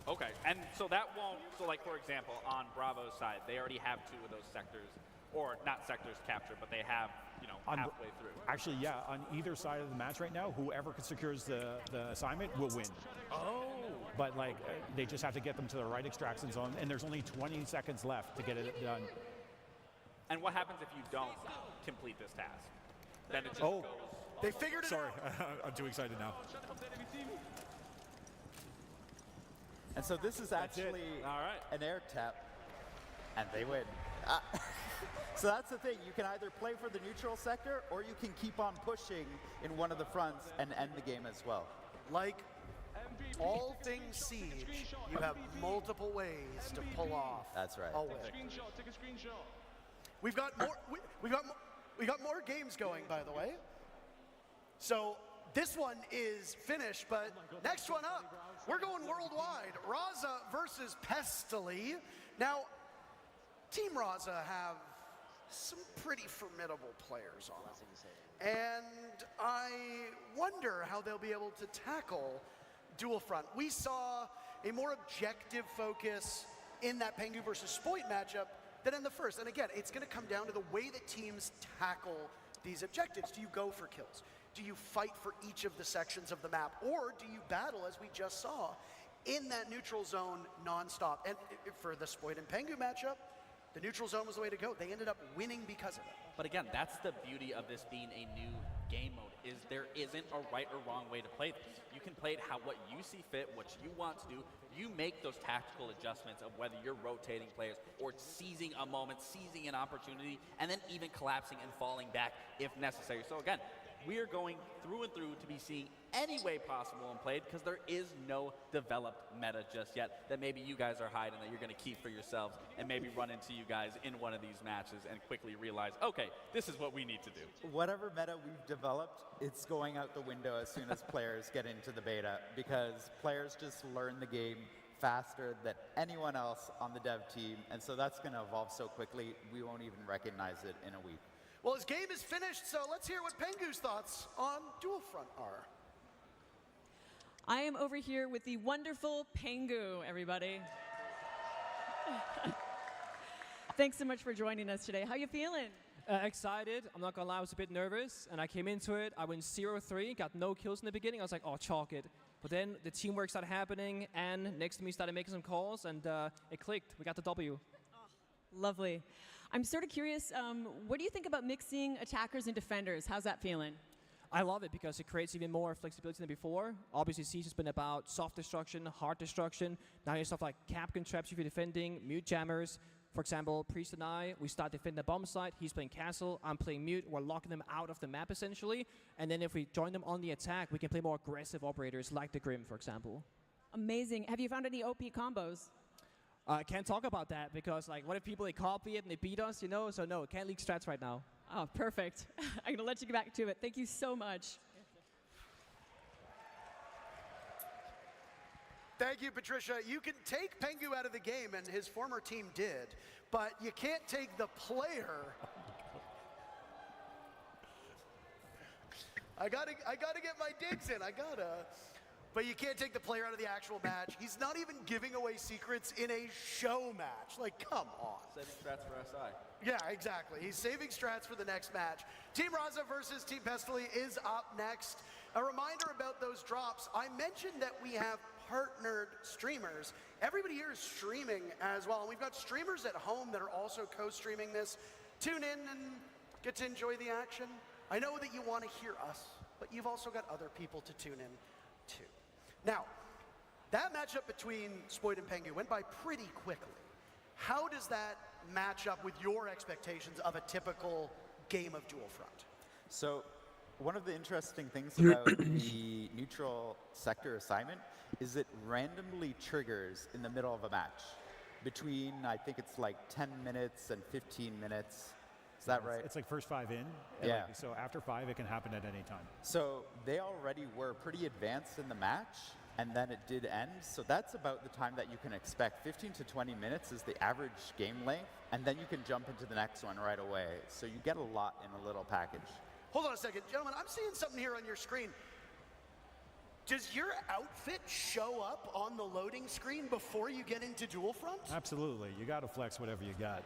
Okay, and so that won't, so like for example, on Bravo's side, they already have 2 of those sectors, or not sectors captured, but they have, you know, halfway through. Actually, yeah, on either side of the match right now, whoever secures the assignment will win. Oh. But like, they just have to get them to the right extraction zone, and there's only 20 seconds left to get it done. And what happens if you don't complete this task? Then it just goes. They figured it Sorry, out. I'm too excited now. And so this is actually an air tap, and they win. So that's the thing. You can either play for the neutral sector, or you can keep on pushing in one of the fronts and end the game as well. Like all things Siege, you have multiple ways to pull off. That's right. A win. We've got more. We got more games going, by the way. So this one is finished, but next one up, we're going worldwide. Raza versus Pestily. Now, Team Raza have some pretty formidable players on them, and I wonder how they'll be able to tackle Dual Front. We saw a more objective focus in that Pengu versus Spoit matchup than in the first. And again, it's going to come down to the way that teams tackle these objectives. Do you go for kills? Do you fight for each of the sections of the map? Or do you battle, as we just saw, in that neutral zone nonstop? And for the Spoit and Pengu matchup, the neutral zone was the way to go. They ended up winning because of it. But again, that's the beauty of this being a new game mode, is there isn't a right or wrong way to play this. You can play it what you see fit, what you want to do. You make those tactical adjustments of whether you're rotating players or seizing a moment, seizing an opportunity, and then even collapsing and falling back if necessary. So again, we are going through and through to be seeing any way possible and played because there is no developed meta just yet that maybe you guys are hiding that you're going to keep for yourselves and maybe run into you guys in one of these matches and quickly realize, okay, this is what we need to do. Whatever meta we've developed, it's going out the window as soon as players get into the beta because players just learn the game faster than anyone else on the dev team, and so that's going to evolve so quickly we won't even recognize it in a week. Well, his game is finished, so let's hear what Pengu's thoughts on Dual Front are. I am over here with the wonderful Pengu, everybody. Thanks so much for joining us today. How you feeling? Excited. I'm not gonna lie, I was a bit nervous, and I came into it. I went 0-3, got no kills in the beginning. I was like, oh, chalk it. But then the teamwork started happening, and next to me started making some calls, and it clicked. We got the W. Lovely. I'm sort of curious, what do you think about mixing attackers and defenders? How's that feeling? I love it because it creates even more flexibility than before. Obviously, Siege has been about soft destruction, hard destruction. Now you have stuff like Capcan traps if you're defending, mute jammers. For example, Priest and I, we start defending the bomb site. He's playing castle, I'm playing mute. We're locking them out of the map, essentially. And then if we join them on the attack, we can play more aggressive operators like the Grim, for example. Amazing. Have you found any OP combos? I can't talk about that because, like, what if people, they copy it and they beat us, you know? So no, can't leak strats right now. Oh, perfect. I'm going to let you get back to it. Thank you so much. Thank you, Patricia. You can take Pengu out of the game, and his former team did, but you can't take the player. I gotta get my digs in. But you can't take the player out of the actual match. He's not even giving away secrets in a show match. Like, come on. Saving strats for SI. Yeah, exactly. He's saving strats for the next match. Team Raza versus Team Pestily is up next. A reminder about those drops. I mentioned that we have partnered streamers. Everybody here is streaming as well. And we've got streamers at home that are also co-streaming this. Tune in and get to enjoy the action. I know that you want to hear us, but you've also got other people to tune in too. Now, that matchup between Spoid and Pengu went by pretty quickly. How does that match up with your expectations of a typical game of Dual Front? So, one of the interesting things about the neutral sector assignment is it randomly triggers in the middle of a match. Between, I think it's like 10 minutes and 15 minutes. Is that right? It's like first 5 in. Yeah. Like, so after 5, it can happen at any time. So they already were pretty advanced in the match, and then it did end. So that's about the time that you can expect. 15 to 20 minutes is the average game length, and then you can jump into the next one right away. So you get a lot in a little package. Hold on a second. Gentlemen, I'm seeing something here on your screen. Does your outfit show up on the loading screen before you get into Dual Front? Absolutely. You got to flex whatever you got.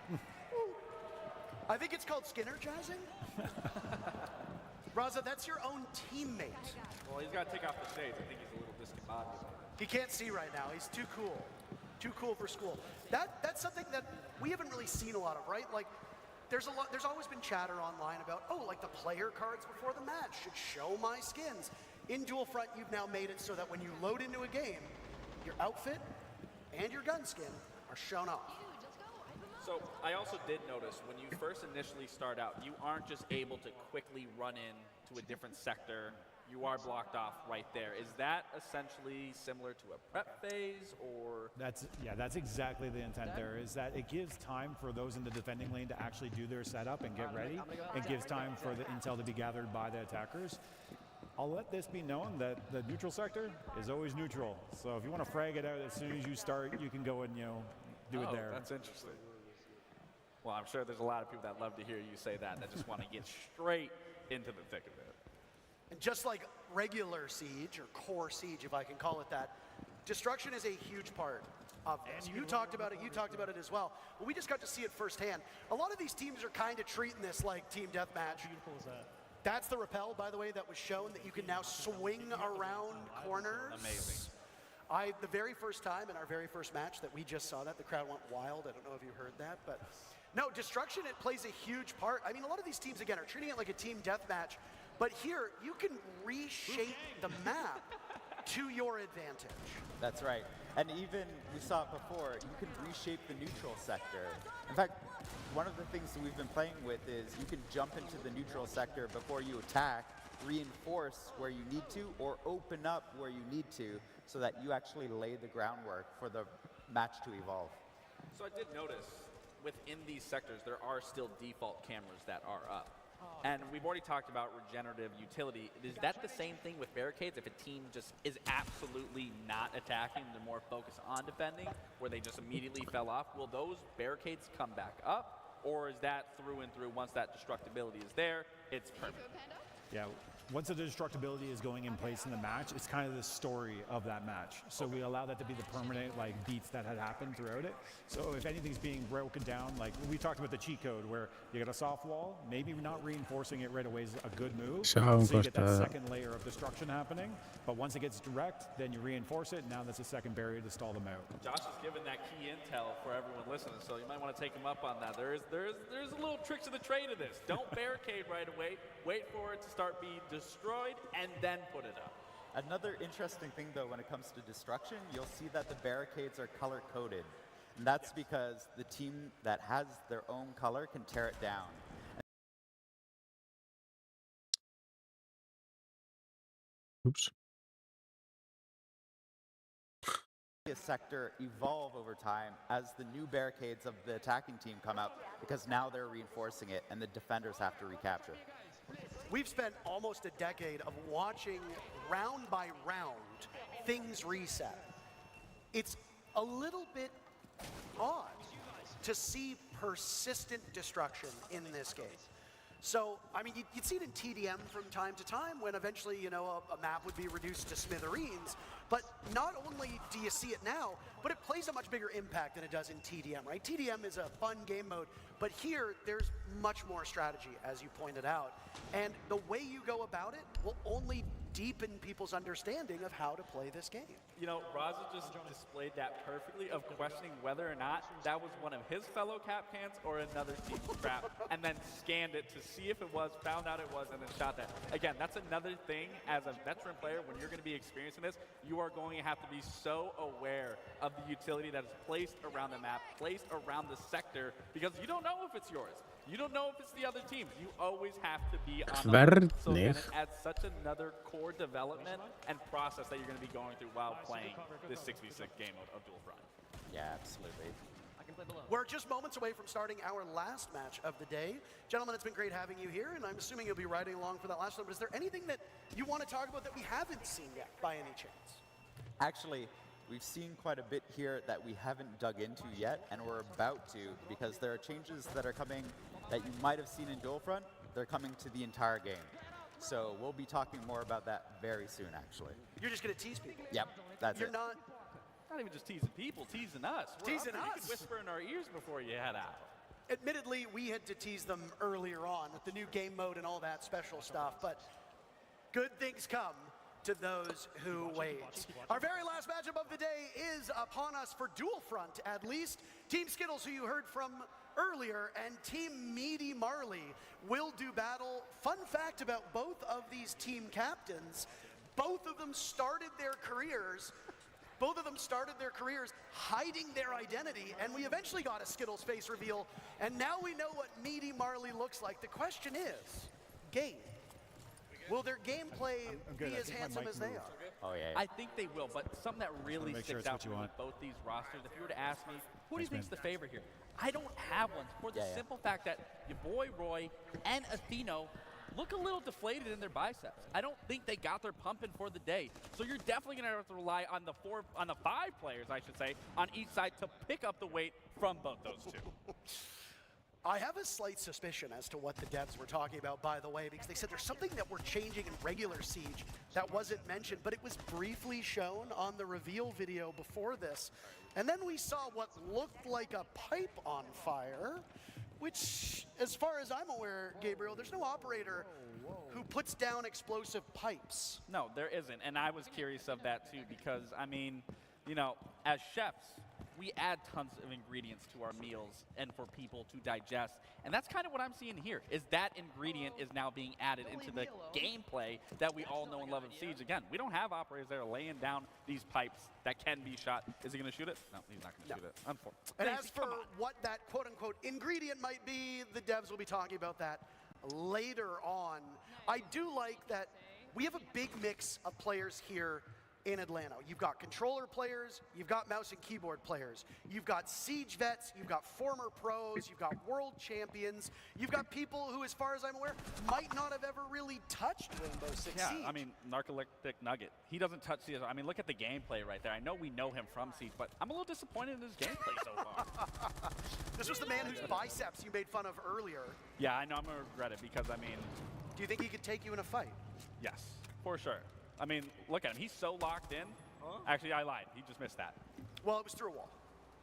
I think it's called Skinner jazzing. Raza, that's your own teammate. Well, he's got to take off the shades. I think he's a little discombobulated. He can't see right now. He's too cool. Too cool for school. That's something that we haven't really seen a lot of, right? Like, there's always been chatter online about, oh, like the player cards before the match should show my skins. In Dual Front, you've now made it so that when you load into a game, your outfit and your gun skin are shown off. So I also did notice when you first initially start out, you aren't just able to quickly run in to a different sector. You are blocked off right there. Is that essentially similar to a prep phase, or? That's exactly the intent there, is that it gives time for those in the defending lane to actually do their setup and get ready. It gives time for the intel to be gathered by the attackers. I'll let this be known that the neutral sector is always neutral. So if you want to frag it out as soon as you start, you can go and, do it there. That's interesting. Well, I'm sure there's a lot of people that love to hear you say that just want to get straight into the thick of it. And just like regular Siege, or core Siege, if I can call it that, destruction is a huge part of this. You talked about it as well. Well, we just got to see it firsthand. A lot of these teams are kind of treating this like team deathmatch. Beautiful is that? That's the rappel, by the way, that was shown, that you can now swing around corners. Amazing. The very first time in our very first match that we just saw that, the crowd went wild. I don't know if you heard that, but no, destruction, it plays a huge part. I mean, a lot of these teams, again, are treating it like a team deathmatch, but here, you can reshape the map to your advantage. That's right. And even, we saw it before, you can reshape the neutral sector. In fact, one of the things that we've been playing with is you can jump into the neutral sector before you attack, reinforce where you need to, or open up where you need to, so that you actually lay the groundwork for the match to evolve. So I did notice within these sectors there are still default cameras that are up. And we've already talked about regenerative utility. Is that the same thing with barricades? If a team just is absolutely not attacking, they're more focused on defending, where they just immediately fell off, will those barricades come back up? Or is that through and through, once that destructibility is there, it's permanent? Yeah, once the destructibility is going in place in the match, it's kind of the story of that match. So we allow that to be the permanent beats that had happened throughout it. So if anything's being broken down, like we talked about the cheat code where you get a soft wall, maybe not reinforcing it right away is a good move. So you get that second layer of destruction happening. But once it gets direct, then you reinforce it. Now that's a second barrier to stall them out. Josh has given that key intel for everyone listening, so you might want to take him up on that. There's a little tricks of the trade of this. Don't barricade right away. Wait for it to start being destroyed and then put it up. Another interesting thing, though, when it comes to destruction, you'll see that the barricades are color-coded. And that's because the team that has their own color can tear it down. Oops. A sector evolve over time as the new barricades of the attacking team come out, because now they're reinforcing it and the defenders have to recapture. We've spent almost a decade of watching round by round things reset. It's a little bit odd to see persistent destruction in this game. So, I mean, you'd see it in TDM from time to time when eventually, you know, a map would be reduced to smithereens. But not only do you see it now, but it plays a much bigger impact than it does in TDM, right? TDM is a fun game mode, but here there's much more strategy, as you pointed out. And the way you go about it will only deepen people's understanding of how to play this game. You know, Raza just displayed that perfectly of questioning whether or not that was one of his fellow Capcans or another team's trap, and then scanned it to see if it was, found out it was, and then shot that. Again, that's another thing as a veteran player, when you're going to be experiencing this, you are going to have to be so aware of the utility that is placed around the map, placed around the sector, because you don't know if it's yours. You don't know if it's the other team. You always have to be on alert. So again, it adds such another core development and process that you're going to be going through while playing this 6v6 game of Dual Front. Yeah, absolutely. We're just moments away from starting our last match of the day. Gentlemen, it's been great having you here, and I'm assuming you'll be riding along for that last one. But is there anything that you want to talk about that we haven't seen yet, by any chance? Actually, we've seen quite a bit here that we haven't dug into yet, and we're about to, because there are changes that are coming that you might have seen in Dual Front. They're coming to the entire game. So we'll be talking more about that very soon, actually. You're just going to tease people? Yep, that's You're it. not even just teasing people, teasing us. Teasing us. You can whisper in our ears before you head out. Admittedly, we had to tease them earlier on with the new game mode and all that special stuff, but good things come to those who wait. Our very last matchup of the day is upon us for Dual Front, at least. Team Skittles, who you heard from earlier, and Team Meaty Marley will do battle. Fun fact about both of these team captains, both of them started their careers hiding their identity, and we eventually got a Skittles face reveal, and now we know what Meaty Marley looks like. The question is, game. Will their gameplay be as handsome as they are? Oh, yeah. I think they will, but something that really sticks out for me with both these rosters, if you were to ask me, who do you think's the favorite here? I don't have one, for the simple fact that your boy Roy and Atheno look a little deflated in their biceps. I don't think they got their pumping for the day. So you're definitely going to have to rely on the five players, I should say, on each side to pick up the weight from both those two. I have a slight suspicion as to what the devs were talking about, by the way, because they said there's something that we're changing in regular Siege that wasn't mentioned, but it was briefly shown on the reveal video before this. And then we saw what looked like a pipe on fire, which, as far as I'm aware, Gabriel, there's no operator who puts down explosive pipes. No, there isn't, and I was curious of that too, because, I mean, you know, as chefs, we add tons of ingredients to our meals and for people to digest. And that's kind of what I'm seeing here, is that ingredient is now being added into the gameplay that we all know and love in Siege. Again, we don't have operators that are laying down these pipes that can be shot. Is he going to shoot it? No, he's not going to shoot it. And as for what that quote-unquote ingredient might be, the devs will be talking about that later on. I do like that we have a big mix of players here in Atlanta. You've got controller players, you've got mouse and keyboard players, you've got Siege vets, you've got former pros, you've got world champions, you've got people who, as far as I'm aware, might not have ever really touched Rainbow Six Siege. I mean, Narcoleptic Nugget, he doesn't touch Siege. I mean, look at the gameplay right there. I know we know him from Siege, but I'm a little disappointed in his gameplay so far. This was the man whose biceps you made fun of earlier. Yeah, I know, I'm going to regret it because, I mean... Do you think he could take you in a fight? Yes, for sure. I mean, look at him. He's so locked in. Actually, I lied. He just missed that. Well, it was through a wall.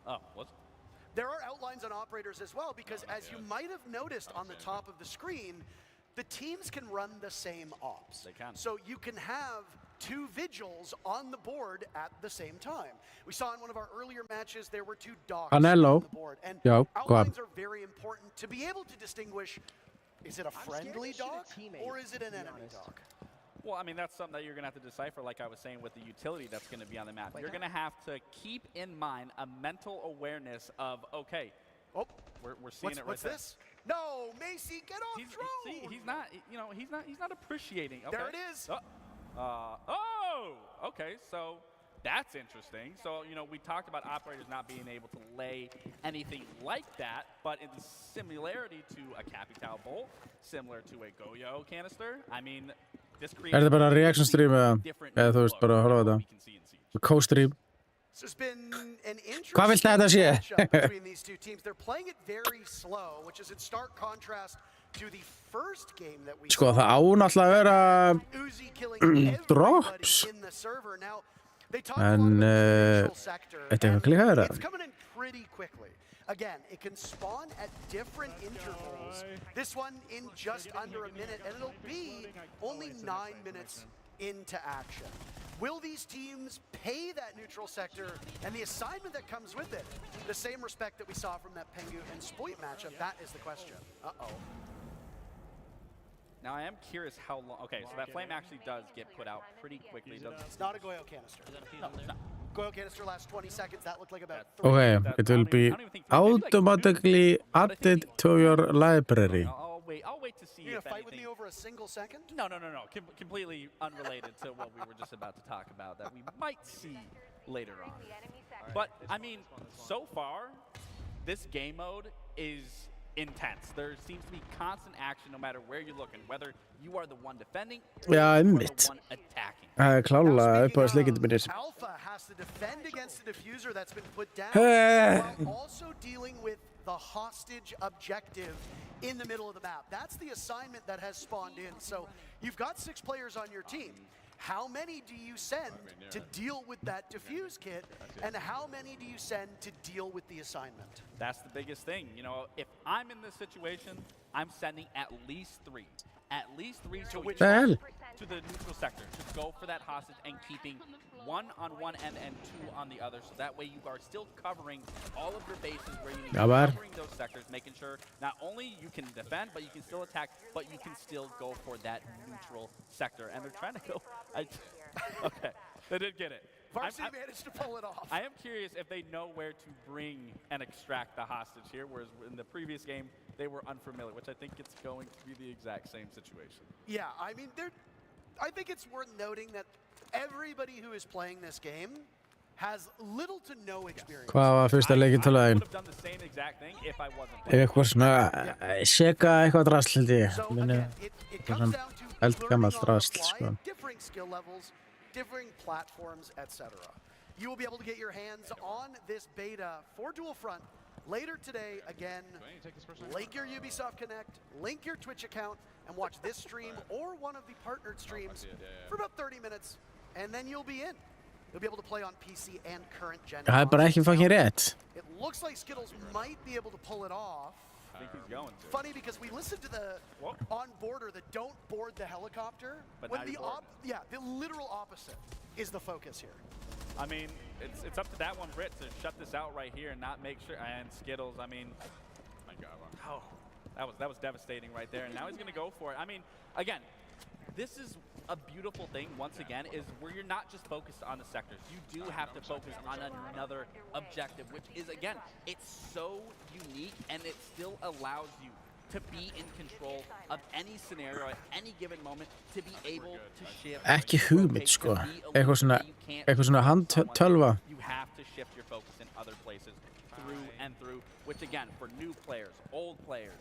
Oh, was it? There are outlines on operators as well, because as you might have noticed on the top of the screen, the teams can run the same ops. They can. So you can have two vigils on the board at the same time. We saw in one of our earlier matches, there were two dogs on the board. And outlines are very important to be able to distinguish, is it a friendly dog or is it an enemy dog? Well, I mean, that's something that you're going to have to decipher, like I was saying, with the utility that's going to be on the map. You're going to have to keep in mind a mental awareness of, okay, we're seeing it right what's there. this? No, Macy, get off drone! See, he's not, you know, he's not appreciating. Okay. There it is. Okay, so that's interesting. So, you know, we talked about operators not being able to lay anything like that, but in similarity to a Capital Bolt, similar to a Goyo canister, I mean, þetta bara reaction stream eða þú veist bara að horfa á þetta co-stream hvað vilt þetta sé? Between these two teams, they're playing it very slow, which is in stark contrast to the first game that we sko það á náttúrulega að vera drops en þetta eitthvað klikkað it's coming in pretty quickly. Again, it can spawn at different intervals. This one in just under a minute, and it'll be only 9 minutes into action. Will these teams pay that neutral sector and the assignment that comes with it the same respect that we saw from that Pengu and Spoit matchup? That is the question. Now, I am curious how long... Okay, so that flame actually does get put out pretty quickly. It's not a Goyo canister. No, it's not. Goyo canister lasts 20 seconds. That looked like about 3. Okay, it will be automatically added to your library. I'll wait to see. You're gonna fight with me over a single second? No. Completely unrelated to what we were just about to talk about that we might see later on. But, I mean, so far, this game mode is intense. There seems to be constant action no matter where you're looking, whether you are the one defending or you are the one attacking. Klálega upp á sleikindi mínir. Alpha has to defend against the diffuser that's been put down while also dealing with the hostage objective in the middle of the map. That's the assignment that has spawned in. So you've got 6 players on your team. How many do you send to deal with that diffuse kit, and how many do you send to deal with the assignment? That's the biggest thing. You know, if I'm in this situation, I'm sending at least 3. At least 3 to which to the neutral sector to go for that hostage and keeping 1 on one end and 2 on the other. So that way you are still covering all of your bases where you need to be covering those sectors, making sure not only you can defend, but you can still attack, but you can still go for that neutral sector. And they're trying to go... okay, they did get it. Varsity managed to pull it off. I am curious if they know where to bring and extract the hostage here, whereas in the previous game, they were unfamiliar, which I think it's going to be the exact same situation. Yeah, I mean, I think it's worth noting that everybody who is playing this game has little to no experience. Hvað var fyrsta leikinn til I aðeins? would have done the same exact thing if I wasn't Ef eitthvað svona seka eitthvað drasl held ég. So again, it comes down to Eldgamalt drasl sko. differing skill levels, differing platforms, etc. You will be able to get your hands on this beta for Dual Front later today. Again, link your Ubisoft Connect, link your Twitch account, and watch this stream or one of the partnered streams for about 30 minutes, and then you'll be in. You'll be able to play on PC and current gen. Það bara ekki fucking rétt. It looks like Skittles might be able to pull it off. I think he's going to. Funny because we listened to the on-boarder that don't board the helicopter. But when now the you board. the literal opposite is the focus here. I mean, it's up to that one Brit to shut this out right here and not make sure. And Skittles, I mean, my God, oh, that was devastating right there. And now he's gonna go for it. I mean, again, this is a beautiful thing. Once again, is where you're not just focused on the sectors. You do have to focus on another objective, which is again, it's so unique and it still allows you to be in control of any scenario at any given moment, to be able to shift. Ekki hugmynd, sko. Eitthvað svona handtölva. You have to shift your focus in other places through and through, which again, for new players, old players,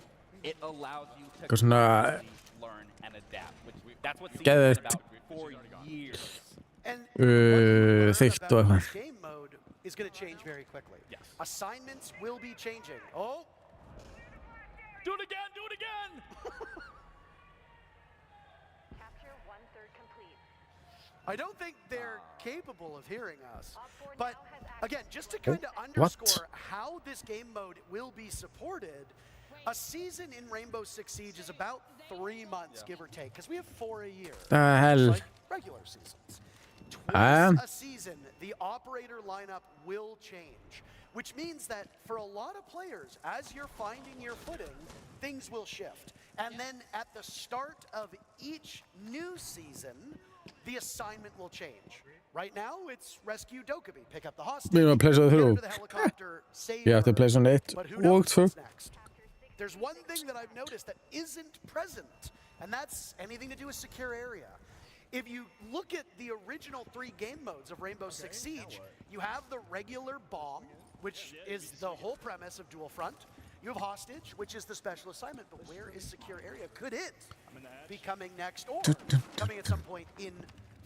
it allows you to constantly learn and adapt, which that's what Siege has been about for years. And Þykkt og eitthvað. game mode is going to change very quickly. Yes. Assignments will be changing. Oh. Do it again, do it again! Capture 1/3 complete. I don't think they're capable of hearing us. But again, just to kind of underscore how this game mode will be supported, a season in Rainbow Six Siege is about 3 months, give or take, because we have 4 a year. Hell. Like regular seasons. Twice a season, the operator lineup will change, which means that for a lot of players, as you're finding your footing, things will shift. And then at the start of each new season, the assignment will change. Right now, it's rescue Dokkaebi, pick up the hostage, Við erum að pleysa það get þrjú. into the helicopter, save Ég ætti að pleysa hann 1 but who og knows 2. what's next? There's one thing that I've noticed that isn't present, and that's anything to do with secure area. If you look at the original 3 game modes of Rainbow Six Siege, you have the regular bomb, which is the whole premise of Dual Front. You have hostage, which is the special assignment, but where is secure area? Could it be coming next or coming at some point in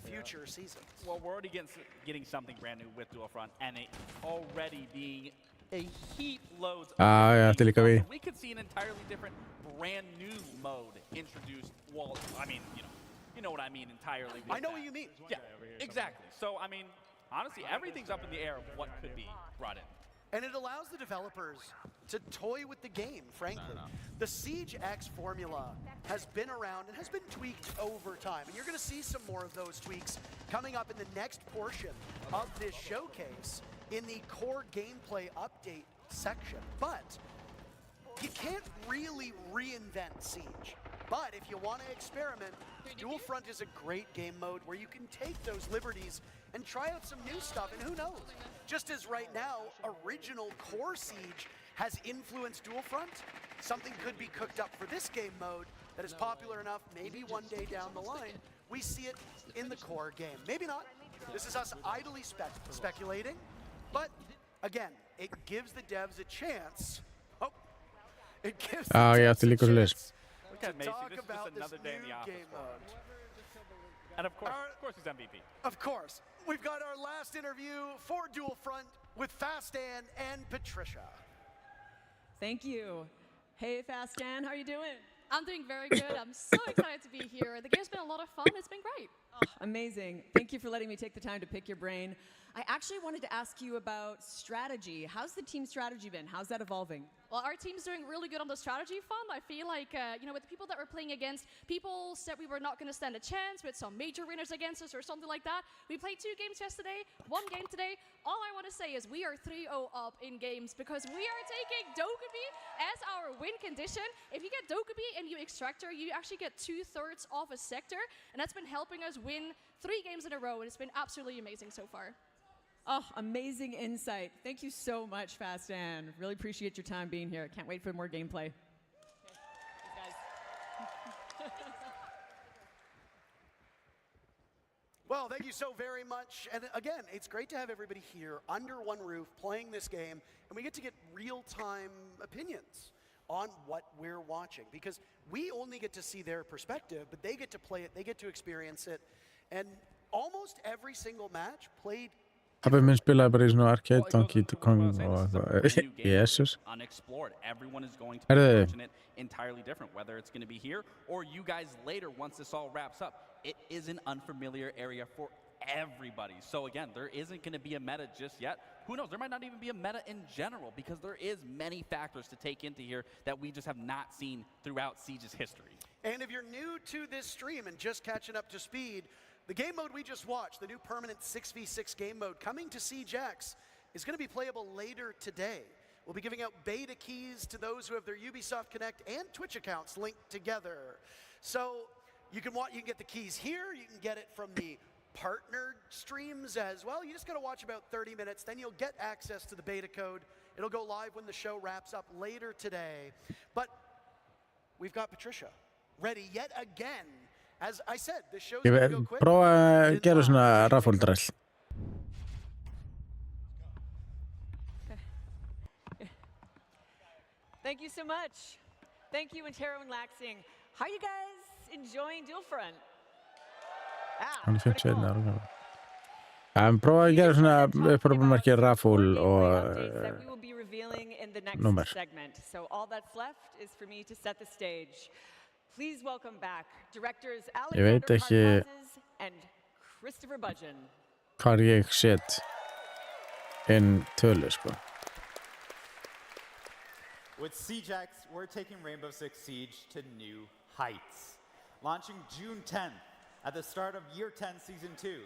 future seasons? Well, we're already getting something brand new with Dual Front, and it already being a heap loads of Já, þetta er líka við. we could see an entirely different brand new mode introduced. Well, I mean, you know what I mean entirely. I know what you mean. Yeah, exactly. So, I mean, honestly, everything's up in the air of what could be brought in. And it allows the developers to toy with the game, frankly. The Siege X formula has been around and has been tweaked over time. And you're going to see some more of those tweaks coming up in the next portion of this showcase in the core gameplay update section. But you can't really reinvent Siege. But if you want to experiment, Dual Front is a great game mode where you can take those liberties and try out some new stuff, and who knows? Just as right now, original core Siege has influenced Dual Front, something could be cooked up for this game mode that is popular enough, maybe one day down the line, we see it in the core game. Maybe not. This is us idly speculating, but again, it gives the devs a chance. Oh, it gives the Ég devs ætti a líka svoleiðis. chance Look at to Macy, talk this is just about this another day in new the office game for him. mode. And of course he's MVP. Of course, we've got our last interview for Dual Front with Fastan and Patricia. Thank you. Hey, Fastan, how are you doing? I'm doing very good. I'm so excited to be here. The game's been a lot of fun. It's been great. Oh, amazing. Thank you for letting me take the time to pick your brain. I actually wanted to ask you about strategy. How's the team strategy been? How's that evolving? Well, our team's doing really good on the strategy front. I feel like, with the people that we're playing against, people said we were not going to stand a chance with some major winners against us or something like that. We played 2 games yesterday, 1 game today. All I want to say is we are 3-0 up in games because we are taking Dokkaebi as our win condition. If you get Dokkaebi and you extract her, you actually get 2/3 of a sector, and that's been helping us win 3 games in a row, and it's been absolutely amazing so far. Oh, amazing insight. Thank you so much, Fastan. Really appreciate your time being here. Can't wait for more gameplay. Well, thank you so very much. And again, it's great to have everybody here under one roof playing this game, and we get to get real-time opinions on what we're watching, because we only get to see their perspective, but they get to play it, they get to experience it, and almost every single match played. Pabbi minn spilaði bara í svona arcade, Donkey Kong og eitthvað. Jesus. Unexplored. Everyone is going to be Herðu. approaching it entirely different, whether it's going to be here or you guys later once this all wraps up. It is an unfamiliar area for everybody. So again, there isn't going to be a meta just yet. Who knows? There might not even be a meta in general because there is many factors to take into here that we just have not seen throughout Siege's history. And if you're new to this stream and just catching up to speed, The game mode we just watched, the new permanent 6v6 game mode coming to Siege X, is going to be playable later today. We'll be giving out beta keys to those who have their Ubisoft Connect and Twitch accounts linked together. So you can get the keys here, you can get it from the partnered streams as well. You just got to watch about 30 minutes, then you'll get access to the beta code. It'll go live when the show wraps up later today. But we've got Patricia ready yet again. As I said, the show's going to go quick. Prófa að gera svona raffle-drall. Thank you so much. Thank you, Intero and Laxing. How are you guys enjoying Duelfront? Hann finnst hérna. Hann prófa að gera svona upprunamerki raffle og that we will be revealing in the next númer. segment. So all that's left is for me to set the stage. Please welcome back directors Alexander Karkazes and Christopher Budgeon. Hvað ég set inn tölu, sko. With Siege X, we're taking Rainbow Six Siege to new heights. Launching June 10th at the start of Year 10 Season 2,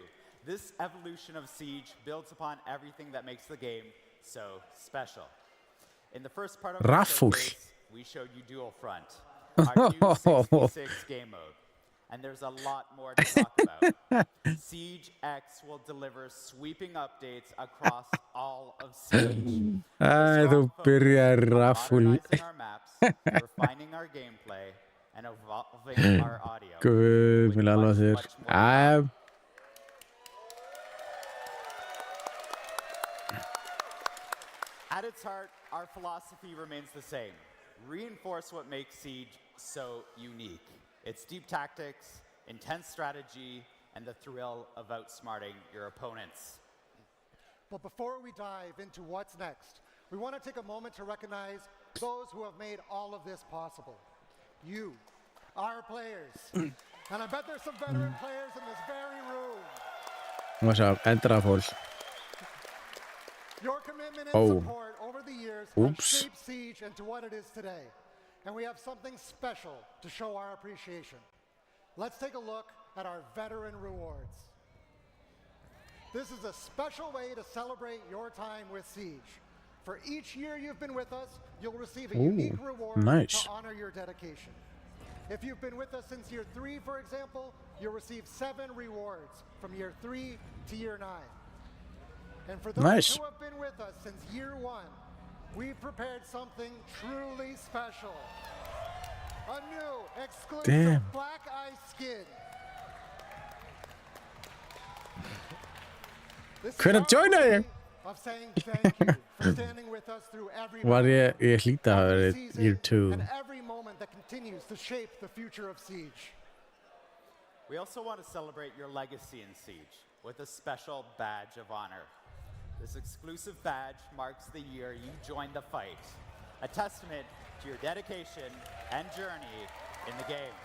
this evolution of Siege builds upon everything that makes the game so special. In the first part of our showcase, we showed you Duelfront, our new 6v6 game mode. And there's a lot more to talk about. Siege X will deliver sweeping updates across all of Siege. Þú byrjar raffle. Modernizing our maps, refining our gameplay, and evolving our audio. Guð, mér alveg þér. At its heart, our philosophy remains the same. Reinforce what makes Siege so unique. Its deep tactics, intense strategy, and the thrill of outsmarting your opponents. But before we dive into what's next, we want to take a moment to recognize those who have made all of this possible. You, our players. And I bet there's some veteran players in this very room. What's up? Enter raffle. Your commitment and support over the years has shaped Siege into what it is today. And we have something special to show our appreciation. Let's take a look at our veteran rewards. This is a special way to celebrate your time with Siege. For each year you've been with us, you'll receive a unique reward to honor your dedication. If you've been with us since year 3, for example, you'll receive 7 rewards from year 3 to year 9. And for those who have been with us since year 1, we've prepared something truly special. A new exclusive Black Ice skin. This is our way of saying thank you for standing with us through every Ég hlýta að hafa verið year 2. and every moment that continues to shape the future of Siege. We also want to celebrate your legacy in Siege with a special badge of honor. This exclusive badge marks the year you joined the fight, a testament to your dedication and journey in the game.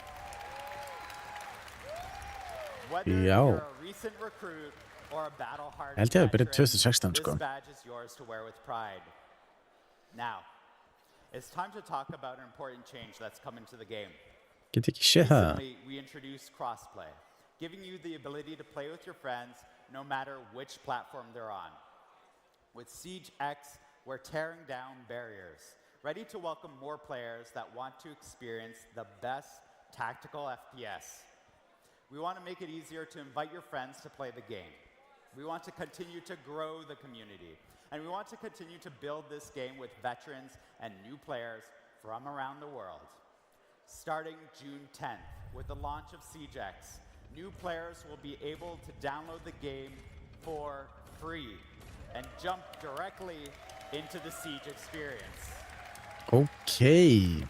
Whether you're a recent recruit or a battle-hardened veteran, this badge is yours to wear with pride. Now, it's time to talk about an important change that's come into the game. Recently, we introduced crossplay, giving you the ability to play with your friends no matter which platform they're on. With Siege X, we're tearing down barriers, ready to welcome more players that want to experience the best tactical FPS. We want to make it easier to invite your friends to play the game. We want to continue to grow the community, and we want to continue to build this game with veterans and new players from around the world. Starting June 10th, with the launch of Siege X, new players will be able to download the game for free and jump directly into the Siege experience. Okay.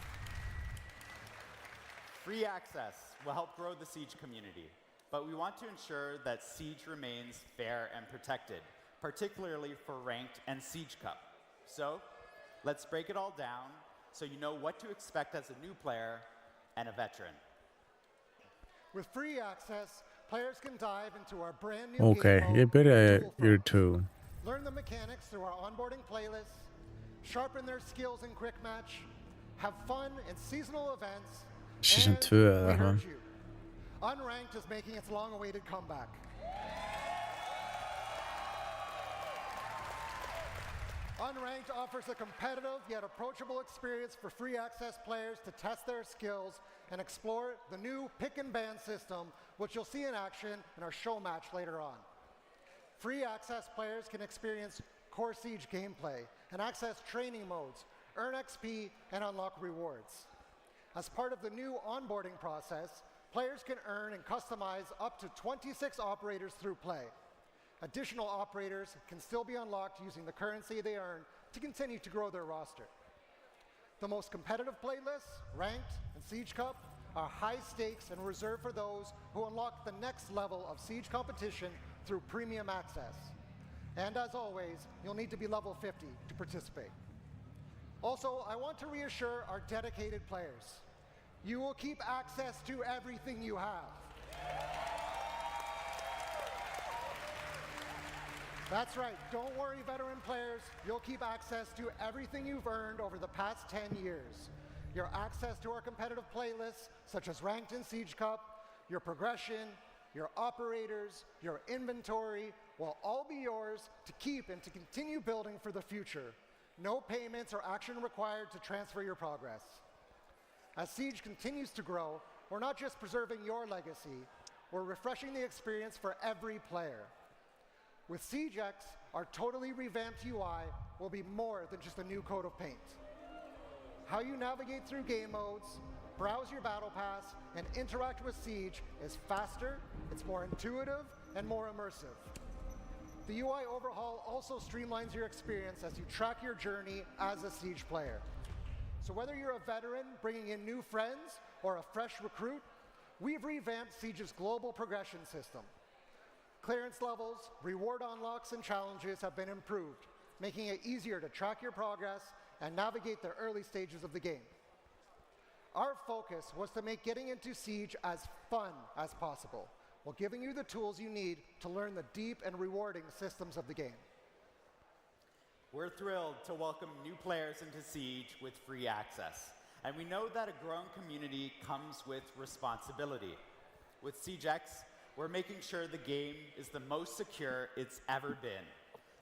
Free access will help grow the Siege community, but we want to ensure that Siege remains fair and protected, particularly for Ranked and Siege Cup. So, let's break it all down so you know what to expect as a new player and a veteran. With free access, players can dive into our brand new Okay, game ég mode, byrjaði Duelfront. year 2. Learn the mechanics through our onboarding playlists, sharpen their skills in quick match, have fun in seasonal events, Season and 2 eða we eitthvað. urge you, Unranked is making its long-awaited comeback. Unranked offers a competitive yet approachable experience for free access players to test their skills and explore the new pick and ban system, which you'll see in action in our show match later on. Free access players can experience Core Siege gameplay and access training modes, earn XP, and unlock rewards. As part of the new onboarding process, players can earn and customize up to 26 operators through play. Additional operators can still be unlocked using the currency they earn to continue to grow their roster. The most competitive playlists, Ranked and Siege Cup, are high stakes and reserved for those who unlock the next level of Siege competition through premium access. And as always, you'll need to be level 50 to participate. Also, I want to reassure our dedicated players. You will keep access to everything you have. That's right, don't worry, veteran players. You'll keep access to everything you've earned over the past 10 years. Your access to our competitive playlists, such as Ranked and Siege Cup, your progression, your operators, your inventory, will all be yours to keep and to continue building for the future. No payments or action required to transfer your progress. As Siege continues to grow, we're not just preserving your legacy, we're refreshing the experience for every player. With SiegeX, our totally revamped UI will be more than just a new coat of paint. How you navigate through game modes, browse your battle pass, and interact with Siege is faster, it's more intuitive, and more immersive. The UI overhaul also streamlines your experience as you track your journey as a Siege player. So whether you're a veteran bringing in new friends or a fresh recruit, we've revamped Siege's global progression system. Clearance levels, reward unlocks, and challenges have been improved, making it easier to track your progress and navigate the early stages of the game. Our focus was to make getting into Siege as fun as possible, while giving you the tools you need to learn the deep and rewarding systems of the game. We're thrilled to welcome new players into Siege with free access. And we know that a growing community comes with responsibility. With SiegeX, we're making sure the game is the most secure it's ever been.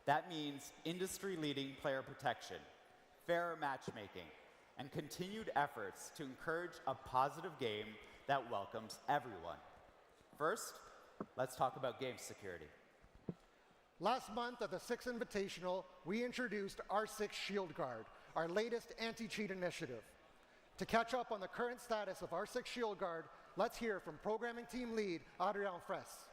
That means industry-leading player protection, fairer matchmaking, and continued efforts to encourage a positive game that welcomes everyone. First, let's talk about game security. Last month at the Six Invitational, we introduced R6 Shield Guard, our latest anti-cheat initiative. To catch up on the current status of R6 Shield Guard, let's hear from programming team lead Adrien Fraisse.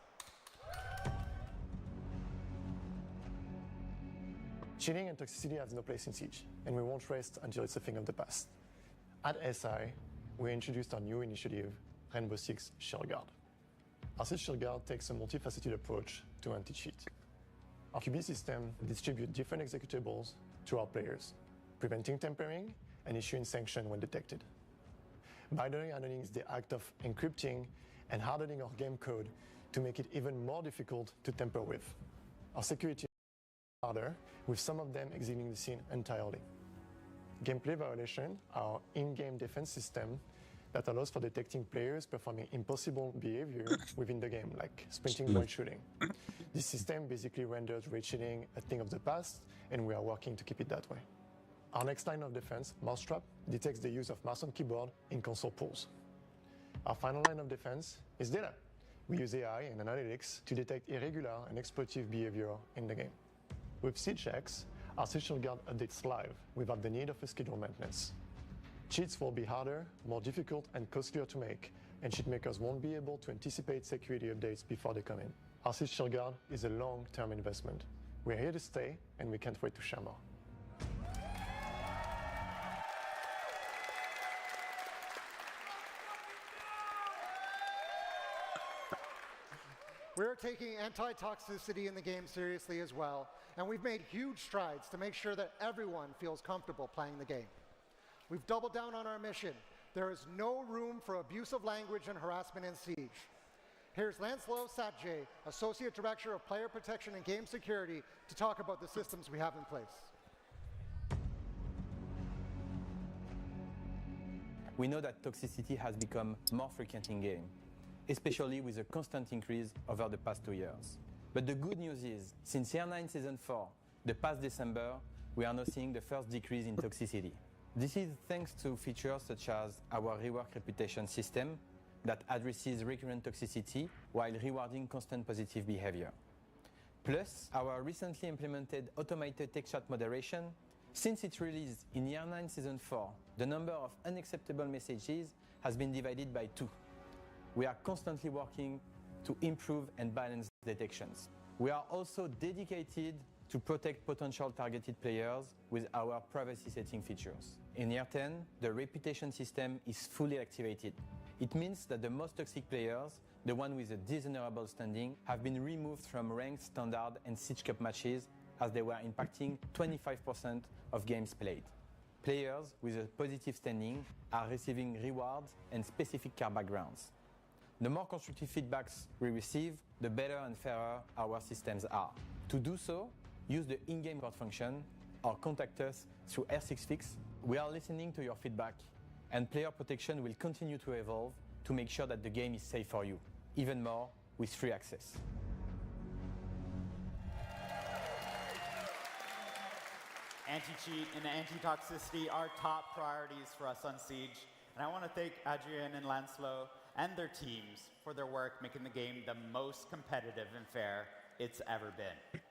Cheating and toxicity have no place in Siege, and we won't rest until it's a thing of the past. At SI, we introduced our new initiative, Rainbow Six Shield Guard. Our Siege Shield Guard takes a multifaceted approach to anti-cheat. Our QB system distributes different executables to our players, preventing tampering and issuing sanctions when detected. Binary hardening is the act of encrypting and hardening our game code to make it even more difficult to tamper with. Our security is harder, with some of them exiting the scene entirely. Gameplay violation, our in-game defense system that allows for detecting players performing impossible behavior within the game, like sprinting while shooting. This system basically renders raid cheating a thing of the past, and we are working to keep it that way. Our next line of defense, Mousetrap, detects the use of mouse and keyboard in console pools. Our final line of defense is data. We use AI and analytics to detect irregular and exploitative behavior in the game. With SiegeX, our Siege Shield Guard updates live without the need of a scheduled maintenance. Cheats will be harder, more difficult, and costlier to make, and cheat makers won't be able to anticipate security updates before they come in. Our Siege Shield Guard is a long-term investment. We're here to stay, and we can't wait to share more. We're taking anti-toxicity in the game seriously as well, and we've made huge strides to make sure that everyone feels comfortable playing the game. We've doubled down on our mission. There is no room for abusive language and harassment in Siege. Here's Lancelot Satjay, Associate Director of Player Protection and Game Security, to talk about the systems we have in place. We know that toxicity has become more frequent in-game. especially with a constant increase over the past 2 years. But the good news is, since Year 9 Season 4, the past December, we are now seeing the first decrease in toxicity. This is thanks to features such as our rework reputation system that addresses recurrent toxicity while rewarding constant positive behavior. Plus, our recently implemented automated text chat moderation. Since its release in Year 9 Season 4, the number of unacceptable messages has been divided by 2. We are constantly working to improve and balance detections. We are also dedicated to protect potential targeted players with our privacy setting features. In Year 10, the reputation system is fully activated. It means that the most toxic players, the one with a dishonorable standing, have been removed from ranked, standard, and Siege Cup matches as they were impacting 25% of games played. Players with a positive standing are receiving rewards and specific car backgrounds. The more constructive feedbacks we receive, the better and fairer our systems are. To do so, use the in-game report function or contact us through R6Fix. We are listening to your feedback, and player protection will continue to evolve to make sure that the game is safe for you, even more with free access. Anti-cheat and anti-toxicity are top priorities for us on Siege, and I want to thank Adrien and Lancelot and their teams for their work making the game the most competitive and fair it's ever been.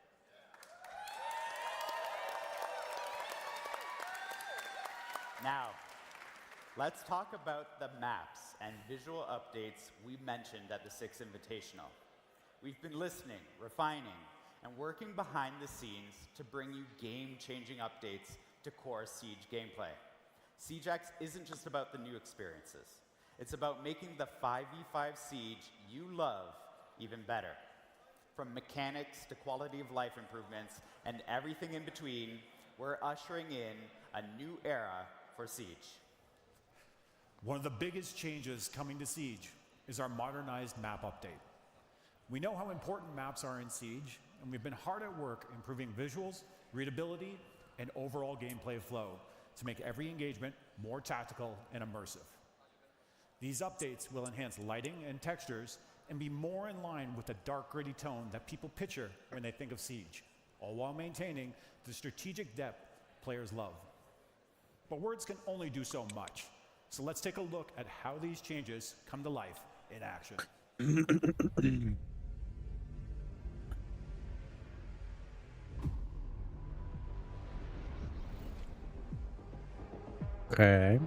Now, let's talk about the maps and visual updates we mentioned at the 6th Invitational. We've been listening, refining, and working behind the scenes to bring you game-changing updates to core Siege gameplay. SiegeX isn't just about the new experiences. It's about making the 5v5 Siege you love even better. From mechanics to quality of life improvements and everything in between, we're ushering in a new era for Siege. One of the biggest changes coming to Siege is our modernized map update. We know how important maps are in Siege, and we've been hard at work improving visuals, readability, and overall gameplay flow to make every engagement more tactical and immersive. These updates will enhance lighting and textures and be more in line with the dark, gritty tone that people picture when they think of Siege, all while maintaining the strategic depth players love. But words can only do so much. So let's take a look at how these changes come to life in action. Okay.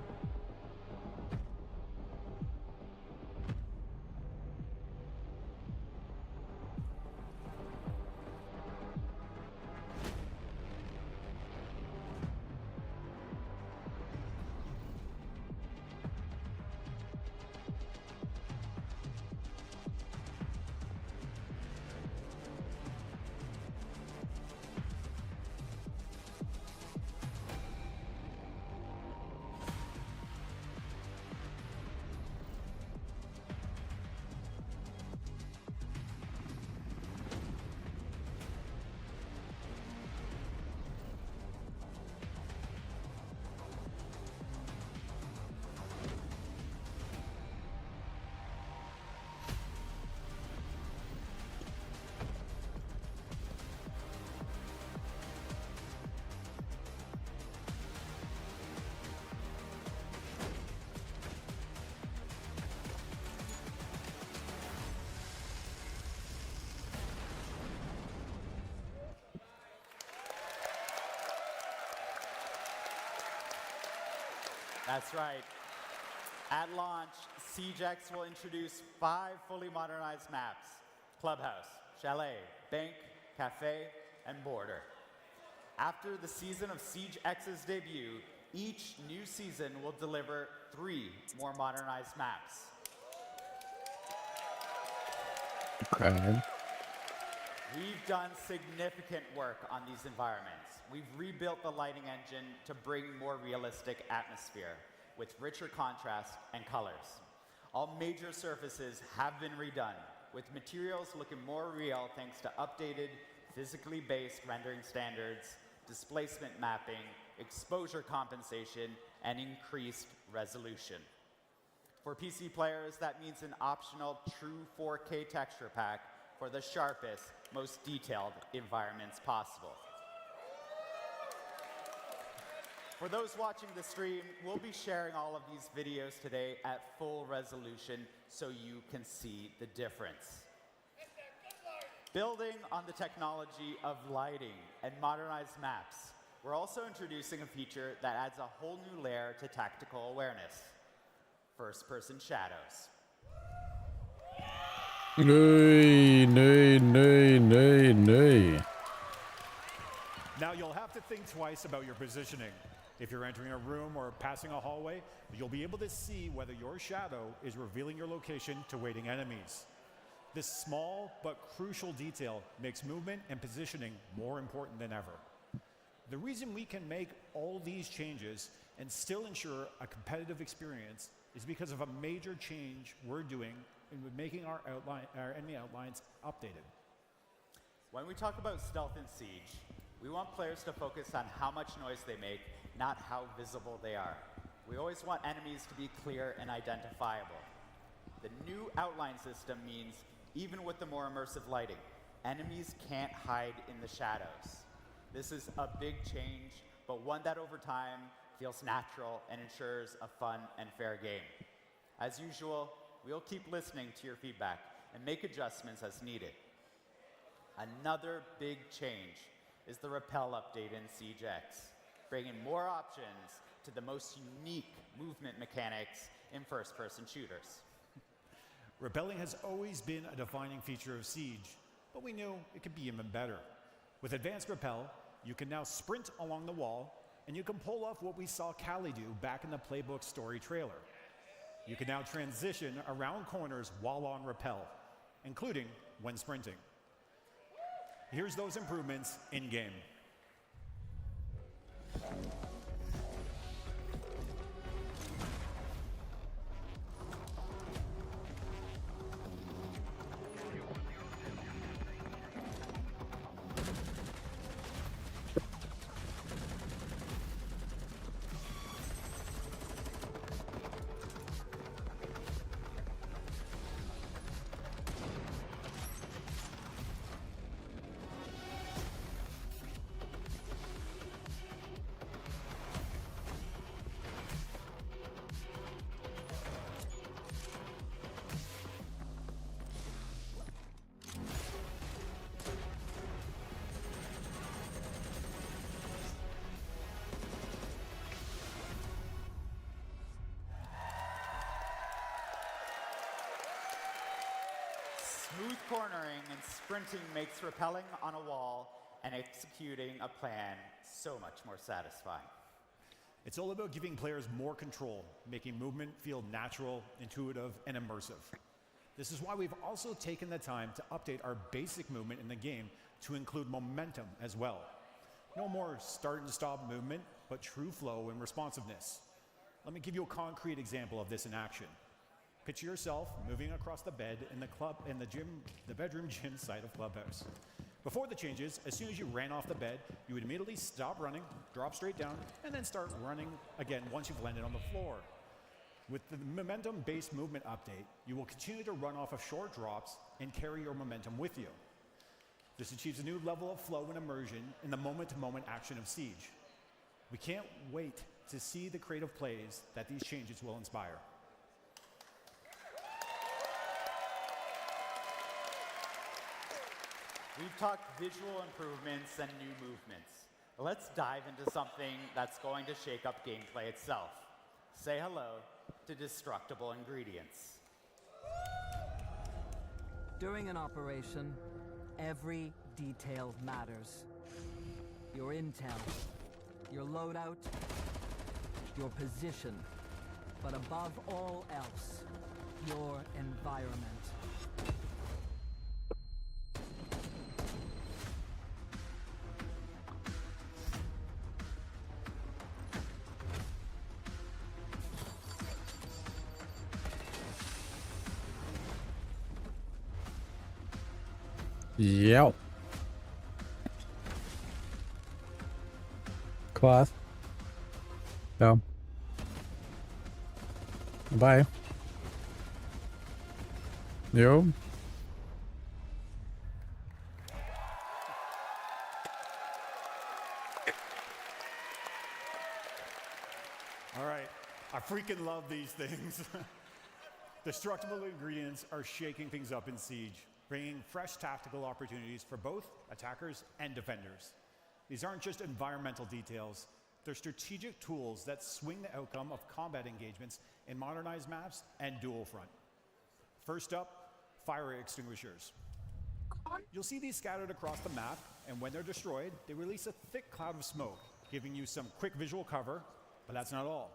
That's right. At launch, SiegeX will introduce 5 fully modernized maps: Clubhouse, Chalet, Bank, Cafe, and Border. After the season of SiegeX's debut, each new season will deliver 3 more modernized maps. Okay. We've done significant work on these environments. We've rebuilt the lighting engine to bring more realistic atmosphere with richer contrast and colors. All major surfaces have been redone, with materials looking more real thanks to updated, physically based rendering standards, displacement mapping, exposure compensation, and increased resolution. For PC players, that means an optional true 4K texture pack for the sharpest, most detailed environments possible. For those watching the stream, we'll be sharing all of these videos today at full resolution so you can see the difference. Building on the technology of lighting and modernized maps, we're also introducing a feature that adds a whole new layer to tactical awareness: first-person shadows. Nej, nej, nej, nej, nej. Now you'll have to think twice about your positioning. If you're entering a room or passing a hallway, you'll be able to see whether your shadow is revealing your location to waiting enemies. This small but crucial detail makes movement and positioning more important than ever. The reason we can make all these changes and still ensure a competitive experience is because of a major change we're doing in making our enemy outlines updated. When we talk about stealth in Siege, we want players to focus on how much noise they make, not how visible they are. We always want enemies to be clear and identifiable. The new outline system means even with the more immersive lighting, enemies can't hide in the shadows. This is a big change, but one that over time feels natural and ensures a fun and fair game. As usual, we'll keep listening to your feedback and make adjustments as needed. Another big change is the Repel update in Siege X, bringing more options to the most unique movement mechanics in first-person shooters. Rappelling has always been a defining feature of Siege, but we knew it could be even better. With Advanced Rappel, you can now sprint along the wall, and you can pull off what we saw Callie do back in the Playbook story trailer. You can now transition around corners while on Rappel, including when sprinting. Here's those improvements in-game. Smooth cornering and sprinting makes rappelling on a wall and executing a plan so much more satisfying. It's all about giving players more control, making movement feel natural, intuitive, and immersive. This is why we've also taken the time to update our basic movement in the game to include momentum as well. No more start and stop movement, but true flow and responsiveness. Let me give you a concrete example of this in action. Picture yourself moving across the bed in the bedroom gym side of Clubhouse. Before the changes, as soon as you ran off the bed, you would immediately stop running, drop straight down, and then start running again once you've landed on the floor. With the momentum-based movement update, you will continue to run off of short drops and carry your momentum with you. This achieves a new level of flow and immersion in the moment-to-moment action of Siege. We can't wait to see the creative plays that these changes will inspire. We've talked visual improvements and new movements. Let's dive into something that's going to shake up gameplay itself. Say hello to destructible ingredients. During an operation, every detail matters. Your intel, your loadout, your position, but above all else, your environment. Ja. Klar. Ja. Bye. Jo. All right, I freaking love these things. Destructible ingredients are shaking things up in Siege, bringing fresh tactical opportunities for both attackers and defenders. These aren't just environmental details, they're strategic tools that swing the outcome of combat engagements in modernized maps and dual front. First up, fire extinguishers. You'll see these scattered across the map, and when they're destroyed, they release a thick cloud of smoke, giving you some quick visual cover, but that's not all.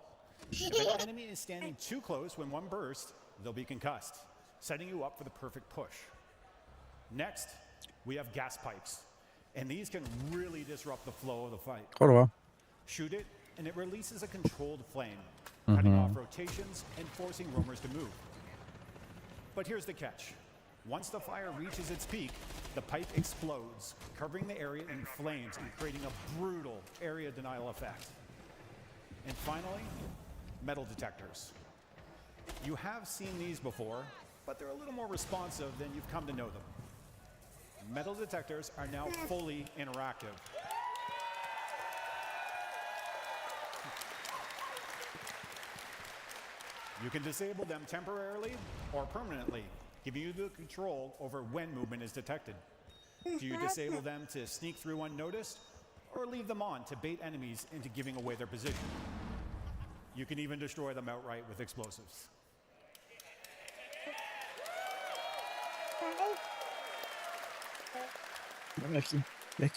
If an enemy is standing too close when one bursts, they'll be concussed, setting you up for the perfect push. Next, we have gas pipes, and these can really disrupt the flow of the fight. Kurwa. Shoot it, and it releases a controlled flame, cutting off rotations and forcing roamers to move. But here's the catch. Once the fire reaches its peak, the pipe explodes, covering the area in flames and creating a brutal area denial effect. And finally, metal detectors. You have seen these before, but they're a little more responsive than you've come to know them. Metal detectors are now fully interactive. You can disable them temporarily or permanently, giving you the control over when movement is detected. Do you disable them to sneak through unnoticed, or leave them on to bait enemies into giving away their position? You can even destroy them outright with explosives.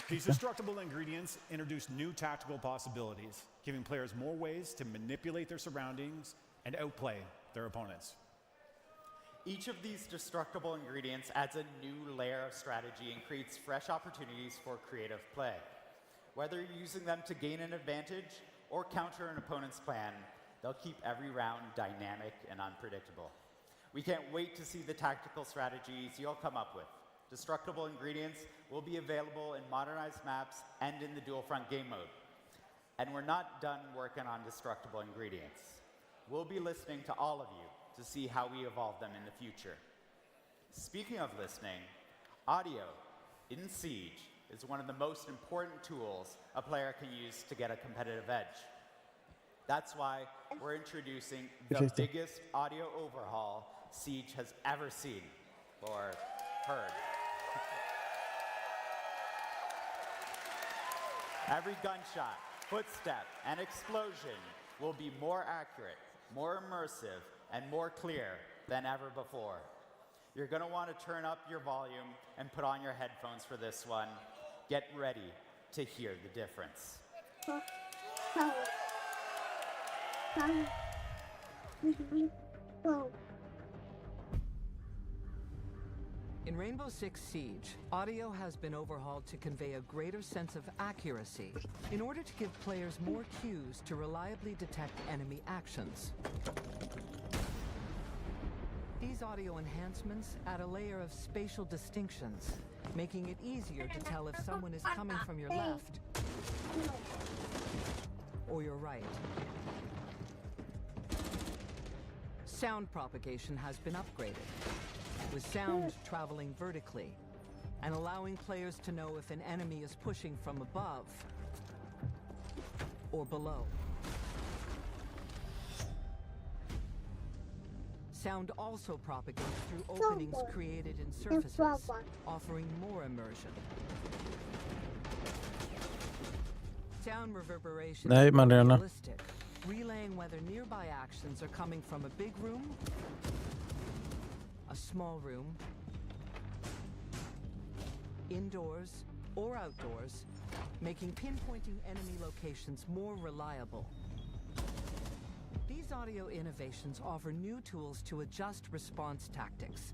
These destructible ingredients introduce new tactical possibilities, giving players more ways to manipulate their surroundings and outplay their opponents. Each of these destructible ingredients adds a new layer of strategy and creates fresh opportunities for creative play. Whether you're using them to gain an advantage or counter an opponent's plan, they'll keep every round dynamic and unpredictable. We can't wait to see the tactical strategies you'll come up with. Destructible ingredients will be available in modernized maps and in the dual front game mode. And we're not done working on destructible ingredients. We'll be listening to all of you to see how we evolve them in the future. Speaking of listening, audio in Siege is one of the most important tools a player can use to get a competitive edge. That's why we're introducing the biggest audio overhaul Siege has ever seen or heard. Every gunshot, footstep, and explosion will be more accurate, more immersive, and more clear than ever before. You're going to want to turn up your volume and put on your headphones for this one. Get ready to hear the difference. In Rainbow Six Siege, audio has been overhauled to convey a greater sense of accuracy in order to give players more cues to reliably detect enemy actions. These audio enhancements add a layer of spatial distinctions, making it easier to tell if someone is coming from your left or your right. Sound propagation has been upgraded, with sound traveling vertically and allowing players to know if an enemy is pushing from above or below. Sound also propagates through openings created in surfaces, offering more immersion. Sound reverberation Nej, is Mariana. realistic, relaying whether nearby actions are coming from a big room, a small room, indoors, or outdoors, making pinpointing enemy locations more reliable. These audio innovations offer new tools to adjust response tactics,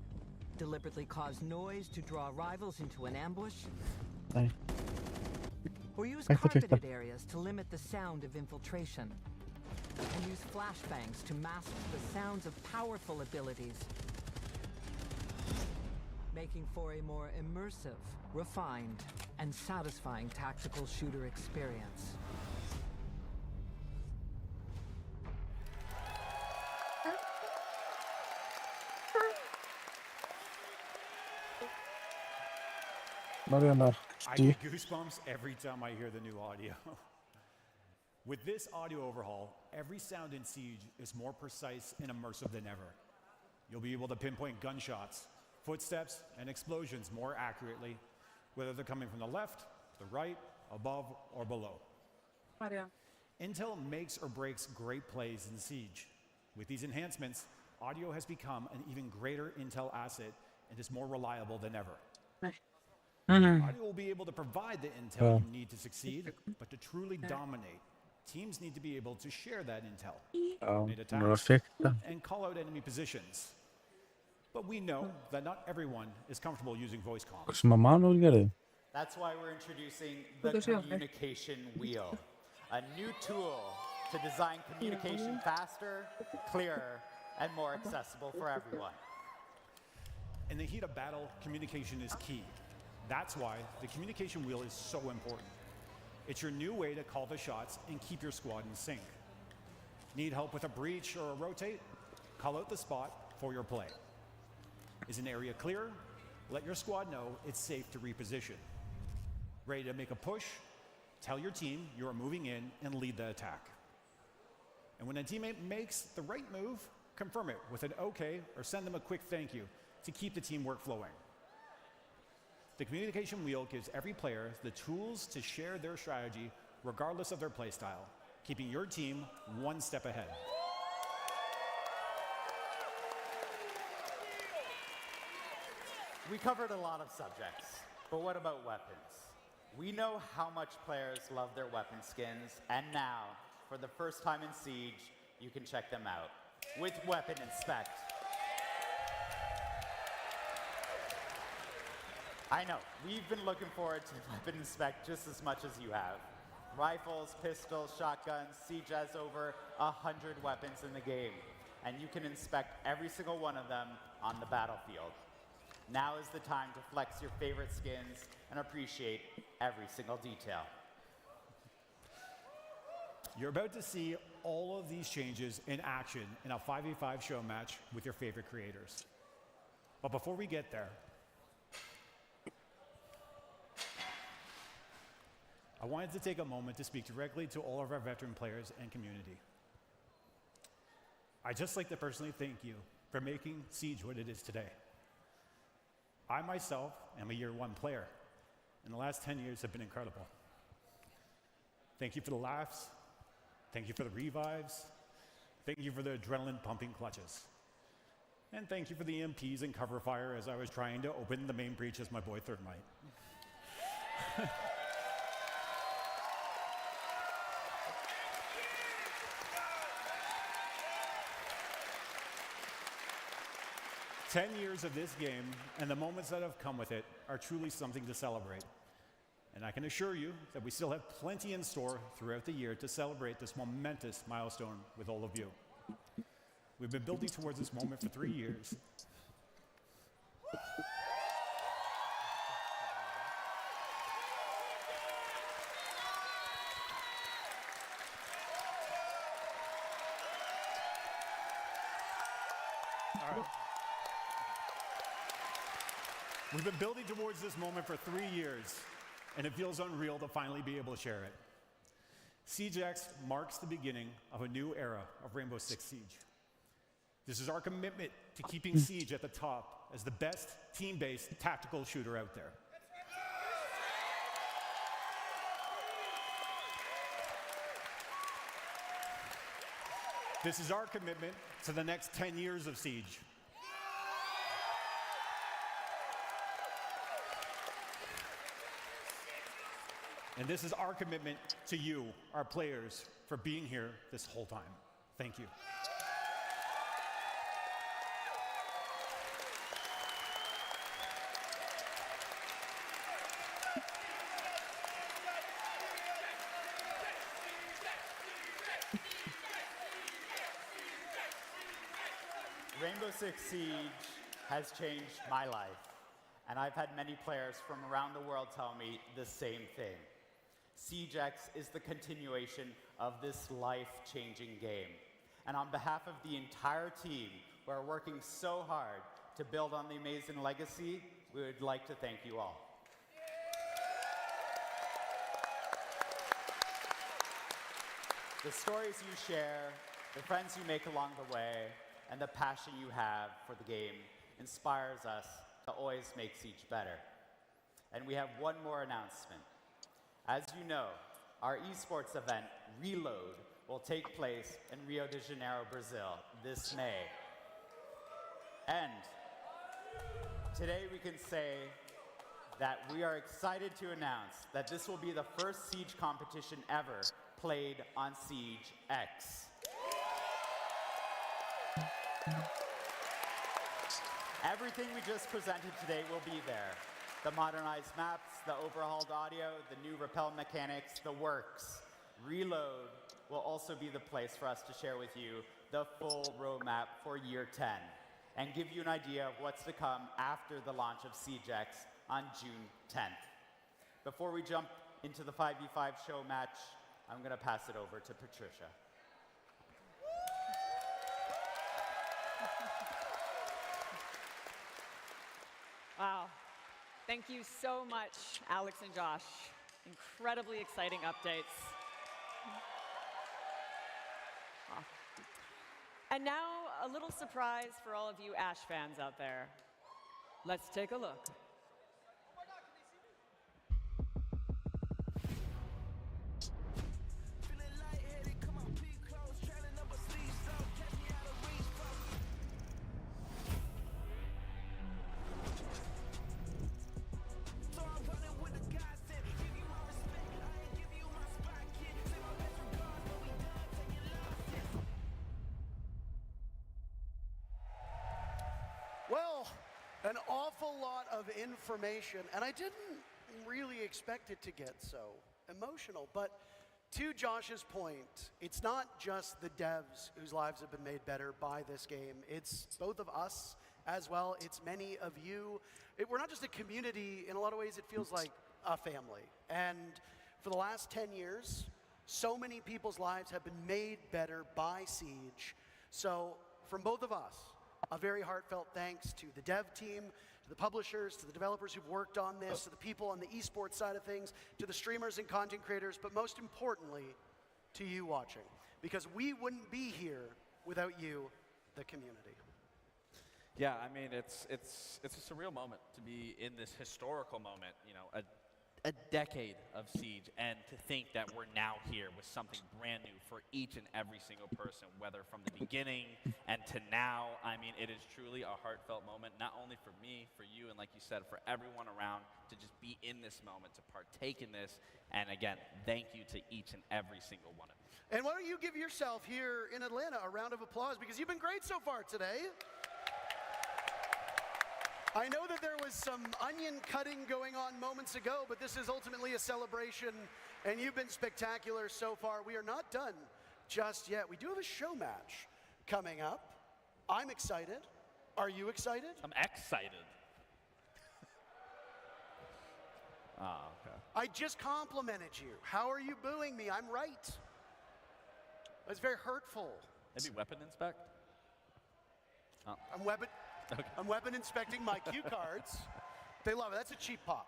deliberately cause noise to draw rivals into an ambush, Nej. or use Nej, fortsätt. carpeted areas to limit the sound of infiltration, and use flashbangs to mask the sounds of powerful abilities, making for a more immersive, refined, and satisfying tactical shooter experience. Mariana. I get goosebumps every time I hear the new audio. With this audio overhaul, every sound in Siege is more precise and immersive than ever. You'll be able to pinpoint gunshots, footsteps, and explosions more accurately, whether they're coming from the left, the right, above, or below. Intel makes or breaks great plays in Siege. With these enhancements, audio has become an even greater Intel asset and is more reliable than ever. Audio will be able to provide the intel you need to succeed, but to truly dominate, teams need to be able to share that intel, coordinate attacks, and call out enemy positions. But we know that not everyone is comfortable using voice comms. Kus ma Manu käri? That's why we're introducing the Communication Wheel, a new tool to design communication faster, clearer, and more accessible for everyone. In the heat of battle, communication is key. That's why the Communication Wheel is so important. It's your new way to call the shots and keep your squad in sync. Need help with a breach or a rotate? Call out the spot for your play. Is an area clear? Let your squad know it's safe to reposition. Ready to make a push? Tell your team you are moving in and lead the attack. And when a teammate makes the right move, confirm it with an okay or send them a quick thank you to keep the teamwork flowing. The Communication Wheel gives every player the tools to share their strategy regardless of their playstyle, keeping your team one step ahead. We covered a lot of subjects, but what about weapons? We know how much players love their weapon skins, and now, for the first time in Siege, you can check them out with Weapon Inspect. I know, we've been looking forward to Weapon Inspect just as much as you have. Rifles, pistols, shotguns, Siege has over 100 weapons in the game, and you can inspect every single one of them on the battlefield. Now is the time to flex your favorite skins and appreciate every single detail. You're about to see all of these changes in action in a 5v5 show match with your favorite creators. But before we get there, I wanted to take a moment to speak directly to all of our veteran players and community. I'd just like to personally thank you for making Siege what it is today. I myself am a year one player, and the last 10 years have been incredible. Thank you for the laughs, thank you for the revives, thank you for the adrenaline pumping clutches, and thank you for the EMPs and cover fire as I was trying to open the main breach as my boy Thermite. 10 years of this game and the moments that have come with it are truly something to celebrate. And I can assure you that we still have plenty in store throughout the year to celebrate this momentous milestone with all of you. We've been building towards this moment for 3 years. All right. We've been building towards this moment for 3 years, and it feels unreal to finally be able to share it. SiegeX marks the beginning of a new era of Rainbow Six Siege. This is our commitment to keeping Siege at the top as the best team-based tactical shooter out there. This is our commitment to the next 10 years of Siege. And this is our commitment to you, our players, for being here this whole time. Thank you. Rainbow Six Siege has changed my life, and I've had many players from around the world tell me the same thing. SiegeX is the continuation of this life-changing game. And on behalf of the entire team who are working so hard to build on the amazing legacy, we would like to thank you all. The stories you share, the friends you make along the way, and the passion you have for the game inspires us to always make Siege better. And we have one more announcement. As you know, our esports event, Reload, will take place in Rio de Janeiro, Brazil, this May. And today we can say that we are excited to announce that this will be the first Siege competition ever played on Siege X. Everything we just presented today will be there. The modernized maps, the overhauled audio, the new rappel mechanics, the works. Reload will also be the place for us to share with you the full roadmap for year 10 and give you an idea of what's to come after the launch of Siege X on June 10th. Before we jump into the 5v5 show match, I'm going to pass it over to Patricia. Wow. Thank you so much, Alex and Josh. Incredibly exciting updates. Wow. And now, a little surprise for all of you Ash fans out there. Let's take a look. Well, an awful lot of information, and I didn't really expect it to get so emotional. But to Josh's point, it's not just the devs whose lives have been made better by this game. It's both of us as well. It's many of you. We're not just a community. In a lot of ways, it feels like a family. And for the last 10 years, so many people's lives have been made better by Siege. So from both of us, a very heartfelt thanks to the dev team, to the publishers, to the developers who've worked on this, to the people on the esports side of things, to the streamers and content creators, but most importantly, to you watching. Because we wouldn't be here without you, the community. Yeah, I mean, it's a surreal moment to be in this historical moment, you know, a decade of Siege, and to think that we're now here with something brand new for each and every single person, whether from the beginning and to now. I mean, it is truly a heartfelt moment, not only for me, for you, and like you said, for everyone around to just be in this moment, to partake in this. And again, thank you to each and every single one of you. And why don't you give yourself here in Atlanta a round of applause, because you've been great so far today. I know that there was some onion cutting going on moments ago, but this is ultimately a celebration, and you've been spectacular so far. We are not done just yet. We do have a show match coming up. I'm excited. Are you excited? I'm excited. Okay. I just complimented you. How are you booing me? I'm right. That's very hurtful. Maybe weapon inspect? Oh. I'm weapon inspecting my cue cards. They love it. That's a cheap pop.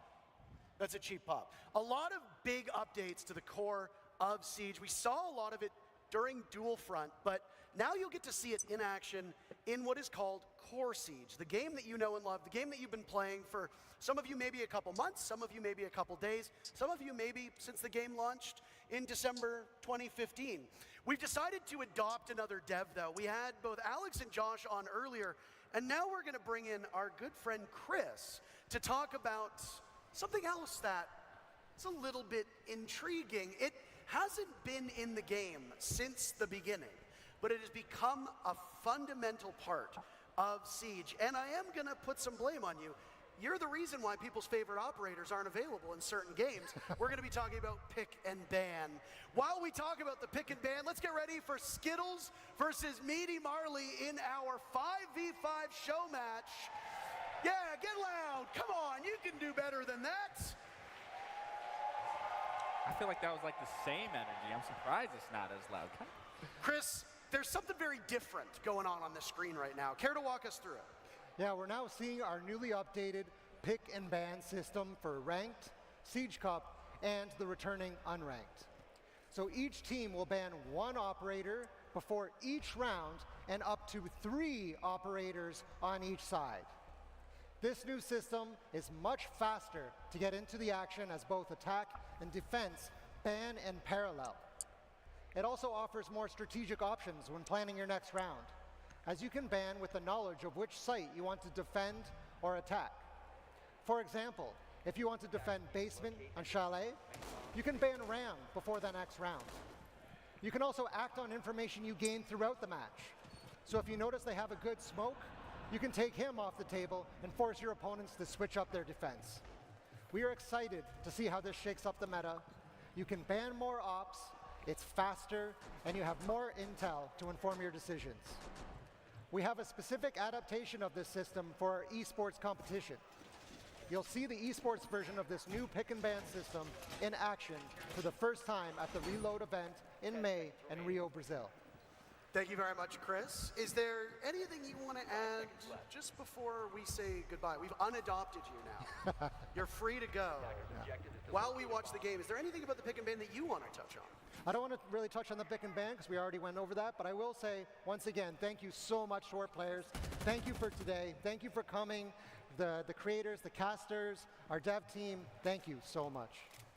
That's a cheap pop. A lot of big updates to the core of Siege. We saw a lot of it during Dual Front, but now you'll get to see it in action in what is called Core Siege, the game that you know and love, the game that you've been playing for some of you maybe a couple months, some of you maybe a couple days, some of you maybe since the game launched in December 2015. We've decided to adopt another dev, though. We had both Alex and Josh on earlier, and now we're going to bring in our good friend Chris to talk about something else that is a little bit intriguing. It hasn't been in the game since the beginning, but it has become a fundamental part of Siege. And I am going to put some blame on you. You're the reason why people's favorite operators aren't available in certain games. We're going to be talking about pick and ban. While we talk about the pick and ban, let's get ready for Skittles versus Meaty Marley in our 5v5 show match. Yeah, get loud. Come on, you can do better than that. I feel like that was like the same energy. I'm surprised it's not as loud. Chris, there's something very different going on the screen right now. Care to walk us through it? Yeah, we're now seeing our newly updated pick and ban system for ranked, Siege Cup, and the returning unranked. So each team will ban one operator before each round and up to 3 operators on each side. This new system is much faster to get into the action as both attack and defense ban in parallel. It also offers more strategic options when planning your next round, as you can ban with the knowledge of which site you want to defend or attack. For example, if you want to defend basement on Chalet, you can ban Ram before the next round. You can also act on information you gain throughout the match. So if you notice they have a good smoke, you can take him off the table and force your opponents to switch up their defense. We are excited to see how this shakes up the meta. You can ban more ops, it's faster, and you have more intel to inform your decisions. We have a specific adaptation of this system for our esports competition. You'll see the esports version of this new pick and ban system in action for the first time at the Reload event in May in Rio, Brazil. Thank you very much, Chris. Is there anything you want to add just before we say goodbye? We've unadopted you now. You're free to go. While we watch the game, is there anything about the pick and ban that you want to touch on? I don't want to really touch on the pick and ban because we already went over that, but I will say, once again, thank you so much to our players. Thank you for today. Thank you for coming. The creators, the casters, our dev team, thank you so much.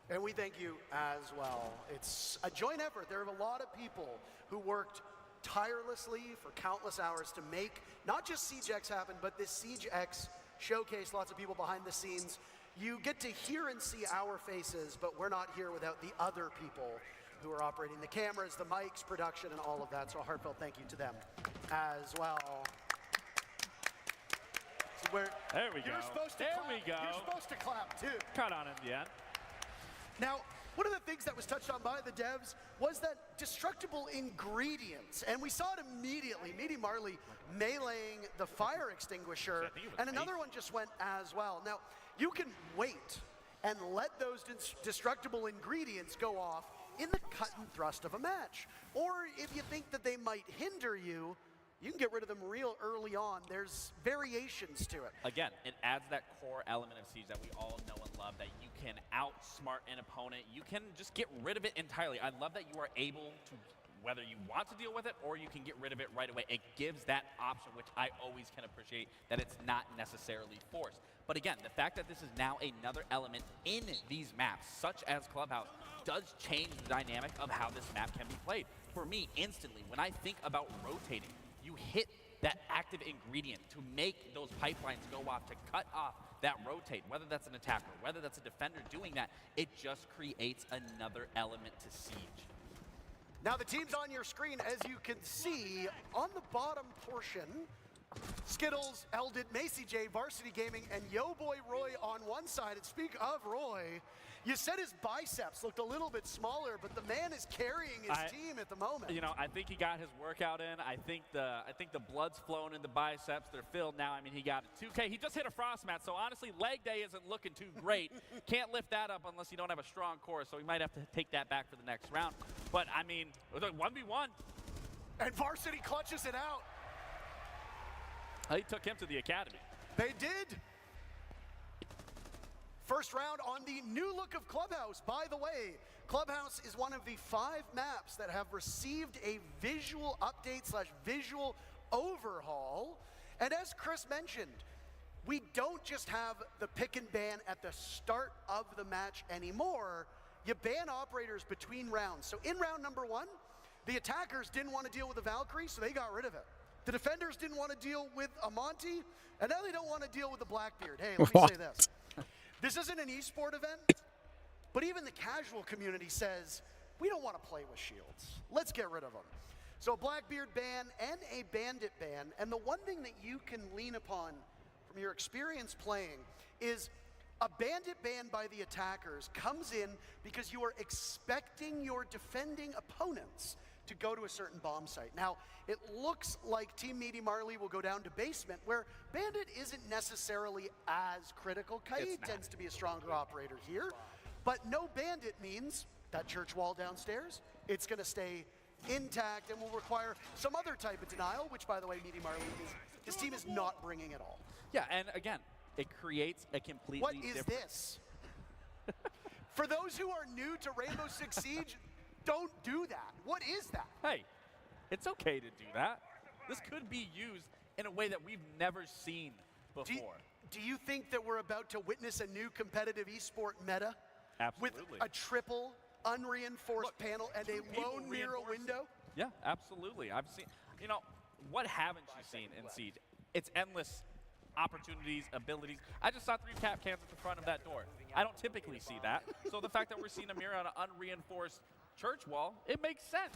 And we thank you as well. It's a joint effort. There are a lot of people who worked tirelessly for countless hours to make not just SiegeX happen, but this SiegeX showcase. Lots of people behind the scenes. You get to hear and see our faces, but we're not here without the other people who are operating the cameras, the mics, production, and all of that. So a heartfelt thank you to them as well. So there we go. You're supposed to there clap. we go. You're supposed to clap too. Caught on in the end. Now, one of the things that was touched on by the devs was that destructible ingredients, and we saw it immediately. Meaty Marley meleeing the fire extinguisher, and another one just went as well. Now, you can wait and let those destructible ingredients go off in the cut and thrust of a match. Or if you think that they might hinder you, you can get rid of them real early on. There's variations to it. Again, it adds that core element of Siege that we all know and love, that you can outsmart an opponent. You can just get rid of it entirely. I love that you are able to, whether you want to deal with it or you can get rid of it right away. It gives that option, which I always can appreciate, that it's not necessarily forced. But again, the fact that this is now another element in these maps, such as Clubhouse, does change the dynamic of how this map can be played. For me, instantly, when I think about rotating, you hit that active ingredient to make those pipelines go off, to cut off that rotate, whether that's an attacker, whether that's a defender doing that, it just creates another element to Siege. Now the teams on your screen, as you can see, on the bottom portion, Skittles, Eldit, Macy J, Varsity Gaming, and Yo Boy Roy on one side. And speak of Roy, you said his biceps looked a little bit smaller, but the man is carrying his team at the moment. You know, I think he got his workout in. I think the blood's flowing in the biceps. They're filled now. I mean, he got a 2K. He just hit a frost mat, so honestly, leg day isn't looking too great. Can't lift that up unless you don't have a strong core, so we might have to take that back for the next round. But I mean, it was like 1v1. And Varsity clutches it out. They took him to the academy. They did. First round on the new look of Clubhouse. By the way, Clubhouse is one of the 5 maps that have received a visual update / visual overhaul. And as Chris mentioned, we don't just have the pick and ban at the start of the match anymore. You ban operators between rounds. So in round number 1, the attackers didn't want to deal with the Valkyrie, so they got rid of it. The defenders didn't want to deal with Amonte, and now they don't want to deal with the Blackbeard. Hey, let me say this. This isn't an esport event, but even the casual community says, we don't want to play with shields. Let's get rid of them. So a Blackbeard ban and a Bandit ban, and the one thing that you can lean upon from your experience playing is a Bandit ban by the attackers comes in because you are expecting your defending opponents to go to a certain bomb site. Now, it looks like Team Meaty Marley will go down to basement, where Bandit isn't necessarily as critical. Kai tends to be a stronger operator here, but no Bandit means that church wall downstairs, it's gonna stay intact and will require some other type of denial, which by the way, Meaty Marley, his team is not bringing at all. Yeah, and again, it creates a completely What is this? For those who are new to Rainbow Six Siege, don't do that. What is that? Hey, it's okay to do that. This could be used in a way that we've never seen before. Do you think that we're about to witness a new competitive esport meta? Absolutely. With a triple unreinforced panel and a lone mirror window? Yeah, absolutely. I've seen, you know, what haven't you seen in Siege? It's endless opportunities, abilities. I just saw 3 cap cans at the front of that door. I don't typically see that. So the fact that we're seeing a mirror on an unreinforced church wall, it makes sense.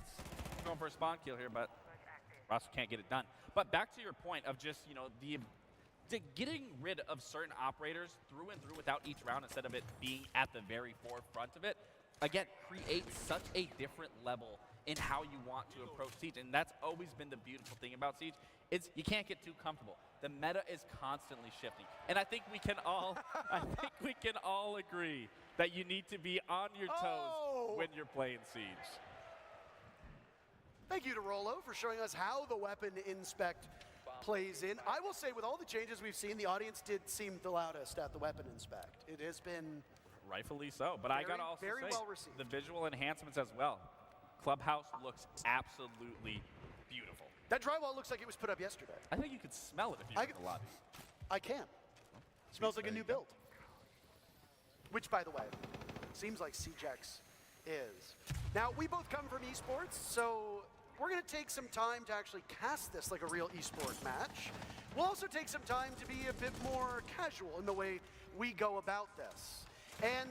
I'm going for a spawn kill here, but Ross can't get it done. But back to your point of just, you know, getting rid of certain operators through and through without each round instead of it being at the very forefront of it, again, creates such a different level in how you want to approach Siege. And that's always been the beautiful thing about Siege, is you can't get too comfortable. The meta is constantly shifting. And I think we can all agree that you need to be on your toes when you're playing Siege. Thank you to Rollo for showing us how the weapon inspect plays in. I will say, with all the changes we've seen, the audience did seem the loudest at the weapon inspect. It has been rightfully so, but I gotta also very say, well received. The visual enhancements as well. Clubhouse looks absolutely beautiful. That drywall looks like it was put up yesterday. I think you could smell it if you were in the lobby. I can. Smells like a new build. Which, by the way, seems like CJX is. Now, we both come from esports, so we're going to take some time to actually cast this like a real esport match. We'll also take some time to be a bit more casual in the way we go about this. And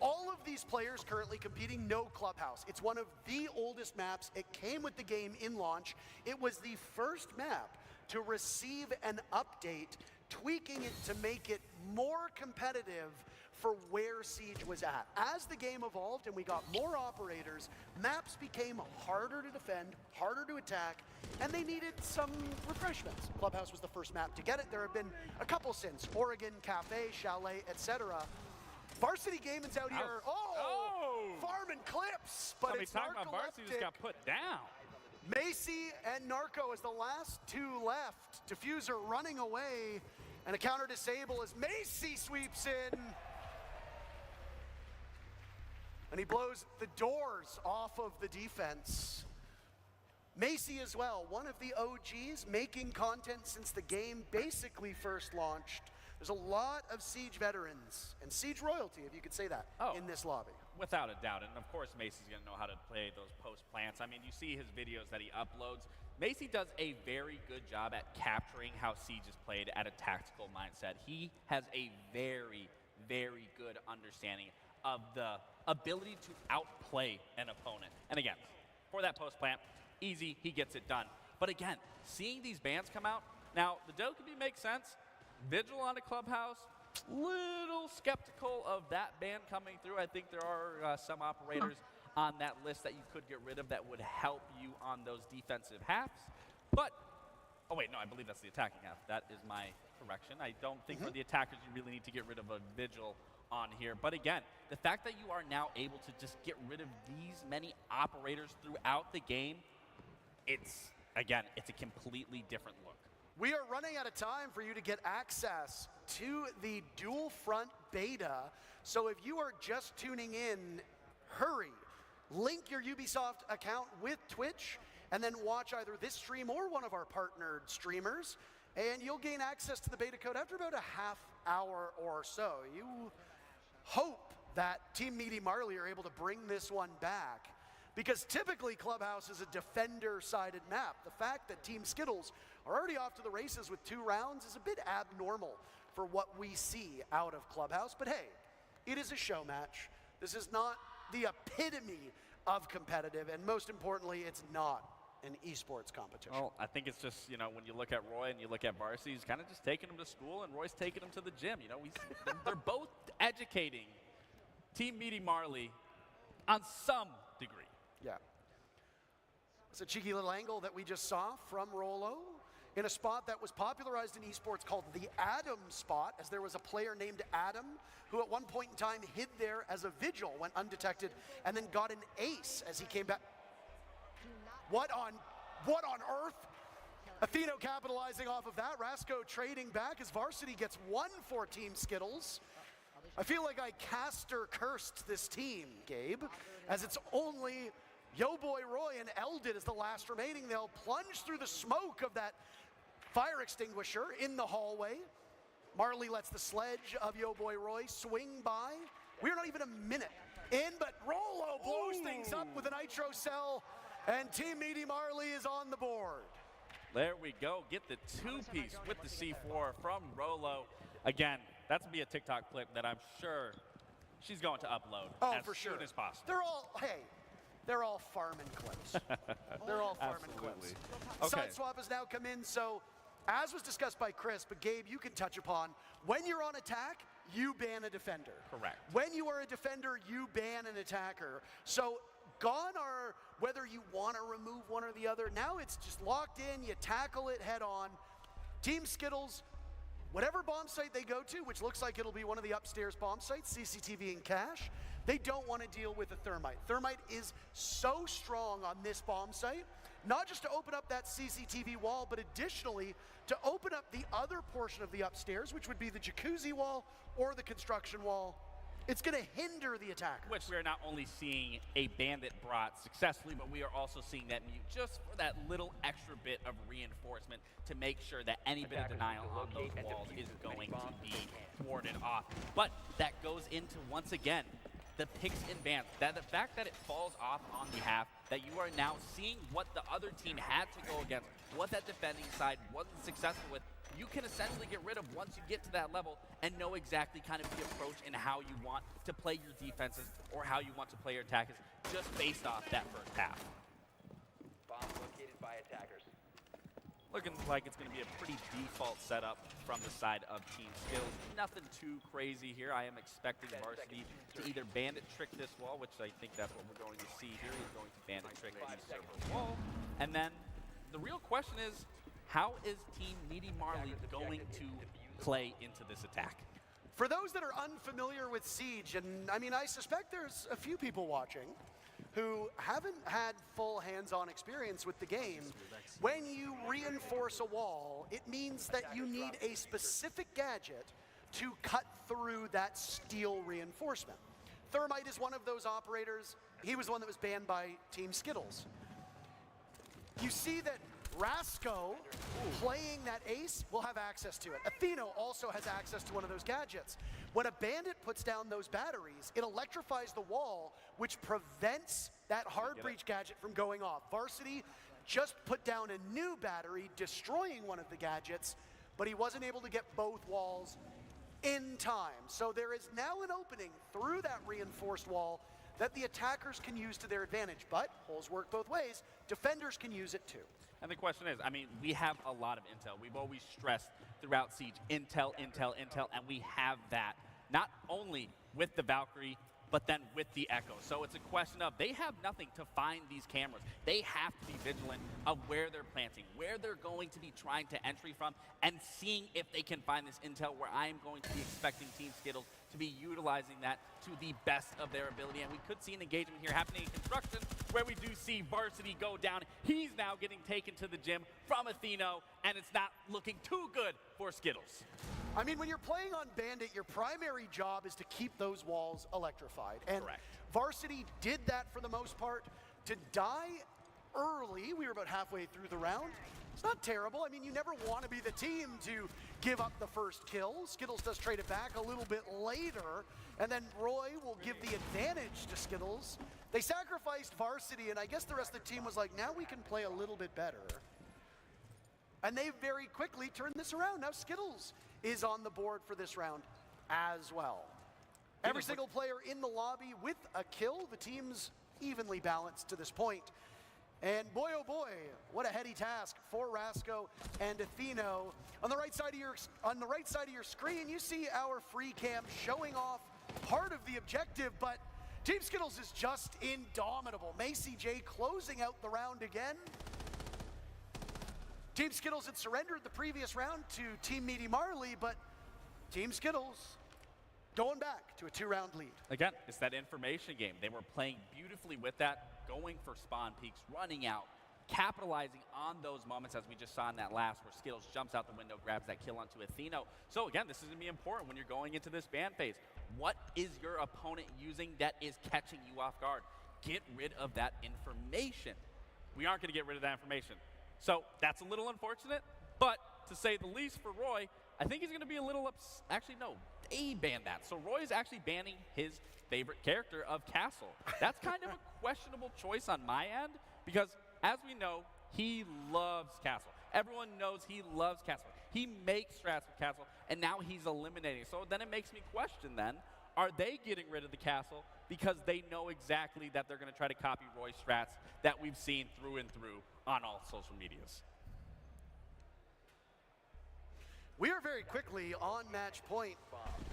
all of these players currently competing know Clubhouse. It's one of the oldest maps. It came with the game in launch. It was the first map to receive an update, tweaking it to make it more competitive for where Siege was at. As the game evolved and we got more operators, maps became harder to defend, harder to attack, and they needed some refreshments. Clubhouse was the first map to get it. There have been a couple since, Oregon, Cafe, Chalet, etc. Varsity Gaming's out here. Farming clips, but it's talking about Varsity just got put down. Macy and Narco as the last 2 left. Diffuser running away, and a counter disable as Macy sweeps in. And he blows the doors off of the defense. Macy as well, one of the OGs, making content since the game basically first launched. There's a lot of Siege veterans and Siege royalty, if you could say that, in this lobby. Without a doubt, and of course Macy's gonna know how to play those post plants. I mean, you see his videos that he uploads. Macy does a very good job at capturing how Siege is played at a tactical mindset. He has a very, very good understanding of the ability to outplay an opponent. And again, for that post plant, easy, he gets it done. But again, seeing these bans come out, now the Dokkaebi makes sense. Vigil on a Clubhouse, little skeptical of that ban coming through. I think there are some operators on that list that you could get rid of that would help you on those defensive halves. But, oh wait, no, I believe that's the attacking half. That is my correction. I don't think for the attackers you really need to get rid of a Vigil on here. But again, the fact that you are now able to just get rid of these many operators throughout the game, it's a completely different look. We are running out of time for you to get access to the dual front beta. So if you are just tuning in, hurry. Link your Ubisoft account with Twitch and then watch either this stream or one of our partnered streamers, and you'll gain access to the beta code after about a half hour or so. You hope that Team Meaty Marley are able to bring this one back, because typically Clubhouse is a defender-sided map. The fact that Team Skittles are already off to the races with 2 rounds is a bit abnormal for what we see out of Clubhouse. But hey, it is a show match. This is not the epitome of competitive, and most importantly, it's not an esports competition. Well, I think it's just, you know, when you look at Roy and you look at Varsity, he's kind of just taking him to school, and Roy's taking him to the gym. You know, they're both educating Team Meaty Marley on some degree. Yeah. It's a cheeky little angle that we just saw from Rollo in a spot that was popularized in esports called the Adam spot, as there was a player named Adam who at one point in time hid there as a Vigil, went undetected, and then got an ace as he came back. What on earth? Atheno capitalizing off of that. Rasco trading back as Varsity gets 1 for Team Skittles. I feel like I caster cursed this team, Gabe, as it's only Yo Boy Roy and Eldid as the last remaining. They'll plunge through the smoke of that fire extinguisher in the hallway. Marley lets the sledge of Yo Boy Roy swing by. We're not even a minute in, but Rolo blows things up with a Nitro Cell, and Team Meaty Marley is on the board. There we go. Get the two-piece with the C4 from Rolo. Again, that's going to be a TikTok clip that I'm sure she's going to upload as soon as possible. They're all farming clips. They're all farming clips. Okay. Side swap has now come in, so as was discussed by Chris, but Gabe, you can touch upon, when you're on attack, you ban a defender. Correct. When you are a defender, you ban an attacker. So gone are whether you want to remove one or the other. Now it's just locked in, you tackle it head on. Team Skittles, whatever bomb site they go to, which looks like it'll be one of the upstairs bomb sites, CCTV and cache, they don't want to deal with the Thermite. Thermite is so strong on this bomb site, not just to open up that CCTV wall, but additionally to open up the other portion of the upstairs, which would be the jacuzzi wall or the construction wall. It's going to hinder the attackers. Which we are not only seeing a bandit brought successfully, but we are also seeing that mute just for that little extra bit of reinforcement to make sure that any bit of denial on those walls is going to be warded off. But that goes into, once again, the picks and bans. That the fact that it falls off on behalf, that you are now seeing what the other team had to go against, what that defending side wasn't successful with, you can essentially get rid of once you get to that level and know exactly kind of the approach and how you want to play your defenses or how you want to play your attackers just based off that first half. Bomb located by attackers. Looking like it's going to be a pretty default setup from the side of Team Skills. Nothing too crazy here. I am expecting Varsity to either bandit trick this wall, which I think that's what we're going to see here. He's going to bandit trick the server wall. And then the real question is, how is Team Meaty Marley going to play into this attack? For those that are unfamiliar with Siege, and I mean, I suspect there's a few people watching who haven't had full hands-on experience with the game, when you reinforce a wall, it means that you need a specific gadget to cut through that steel reinforcement. Thermite is one of those operators. He was the one that was banned by Team Skittles. You see that Rasco, playing that ace, will have access to it. Atheno also has access to one of those gadgets. When a bandit puts down those batteries, it electrifies the wall, which prevents that hard breach gadget from going off. Varsity just put down a new battery, destroying one of the gadgets, but he wasn't able to get both walls in time. So there is now an opening through that reinforced wall that the attackers can use to their advantage, but holes work both ways. Defenders can use it too. And the question is, I mean, we have a lot of intel. We've always stressed throughout Siege, intel, intel, intel, and we have that not only with the Valkyrie, but then with the Echo. So it's a question of they have nothing to find these cameras. They have to be vigilant of where they're planting, where they're going to be trying to entry from, and seeing if they can find this intel where I am going to be expecting Team Skittles to be utilizing that to the best of their ability. And we could see an engagement here happening in construction where we do see Varsity go down. He's now getting taken to the gym from Atheno, and it's not looking too good for Skittles. I mean, when you're playing on Bandit, your primary job is to keep those walls electrified. And Correct. Varsity did that for the most part. To die early, we were about halfway through the round, it's not terrible. I mean, you never want to be the team to give up the first kill. Skittles does trade it back a little bit later, and then Roy will give the advantage to Skittles. They sacrificed Varsity, and I guess the rest of the team was like, now we can play a little bit better. And they very quickly turned this around. Now Skittles is on the board for this round as well. Every single player in the lobby with a kill. The team's evenly balanced to this point. And boy, oh boy, what a heady task for Rasco and Atheno. On the right side of your screen, you see our free cam showing off part of the objective, but Team Skittles is just indomitable. Macy J closing out the round again. Team Skittles had surrendered the previous round to Team Meaty Marley, but Team Skittles going back to a 2-round lead. Again, it's that information game. They were playing beautifully with that, going for spawn peaks, running out, capitalizing on those moments, as we just saw in that last, where Skittles jumps out the window, grabs that kill onto Atheno. So again, this is going to be important when you're going into this ban phase. What is your opponent using that is catching you off guard? Get rid of that information. We aren't going to get rid of that information. So that's a little unfortunate, but to say the least for Roy, I think he's going to be a little actually, no, they banned that. So Roy is actually banning his favorite character of Castle. That's kind of a questionable choice on my end, because as we know, he loves Castle. Everyone knows he loves Castle. He makes strats with Castle, and now he's eliminating. So then it makes me question then, are they getting rid of the Castle because they know exactly that they're going to try to copy Roy's strats that we've seen through and through on all social medias? We are very quickly on match point.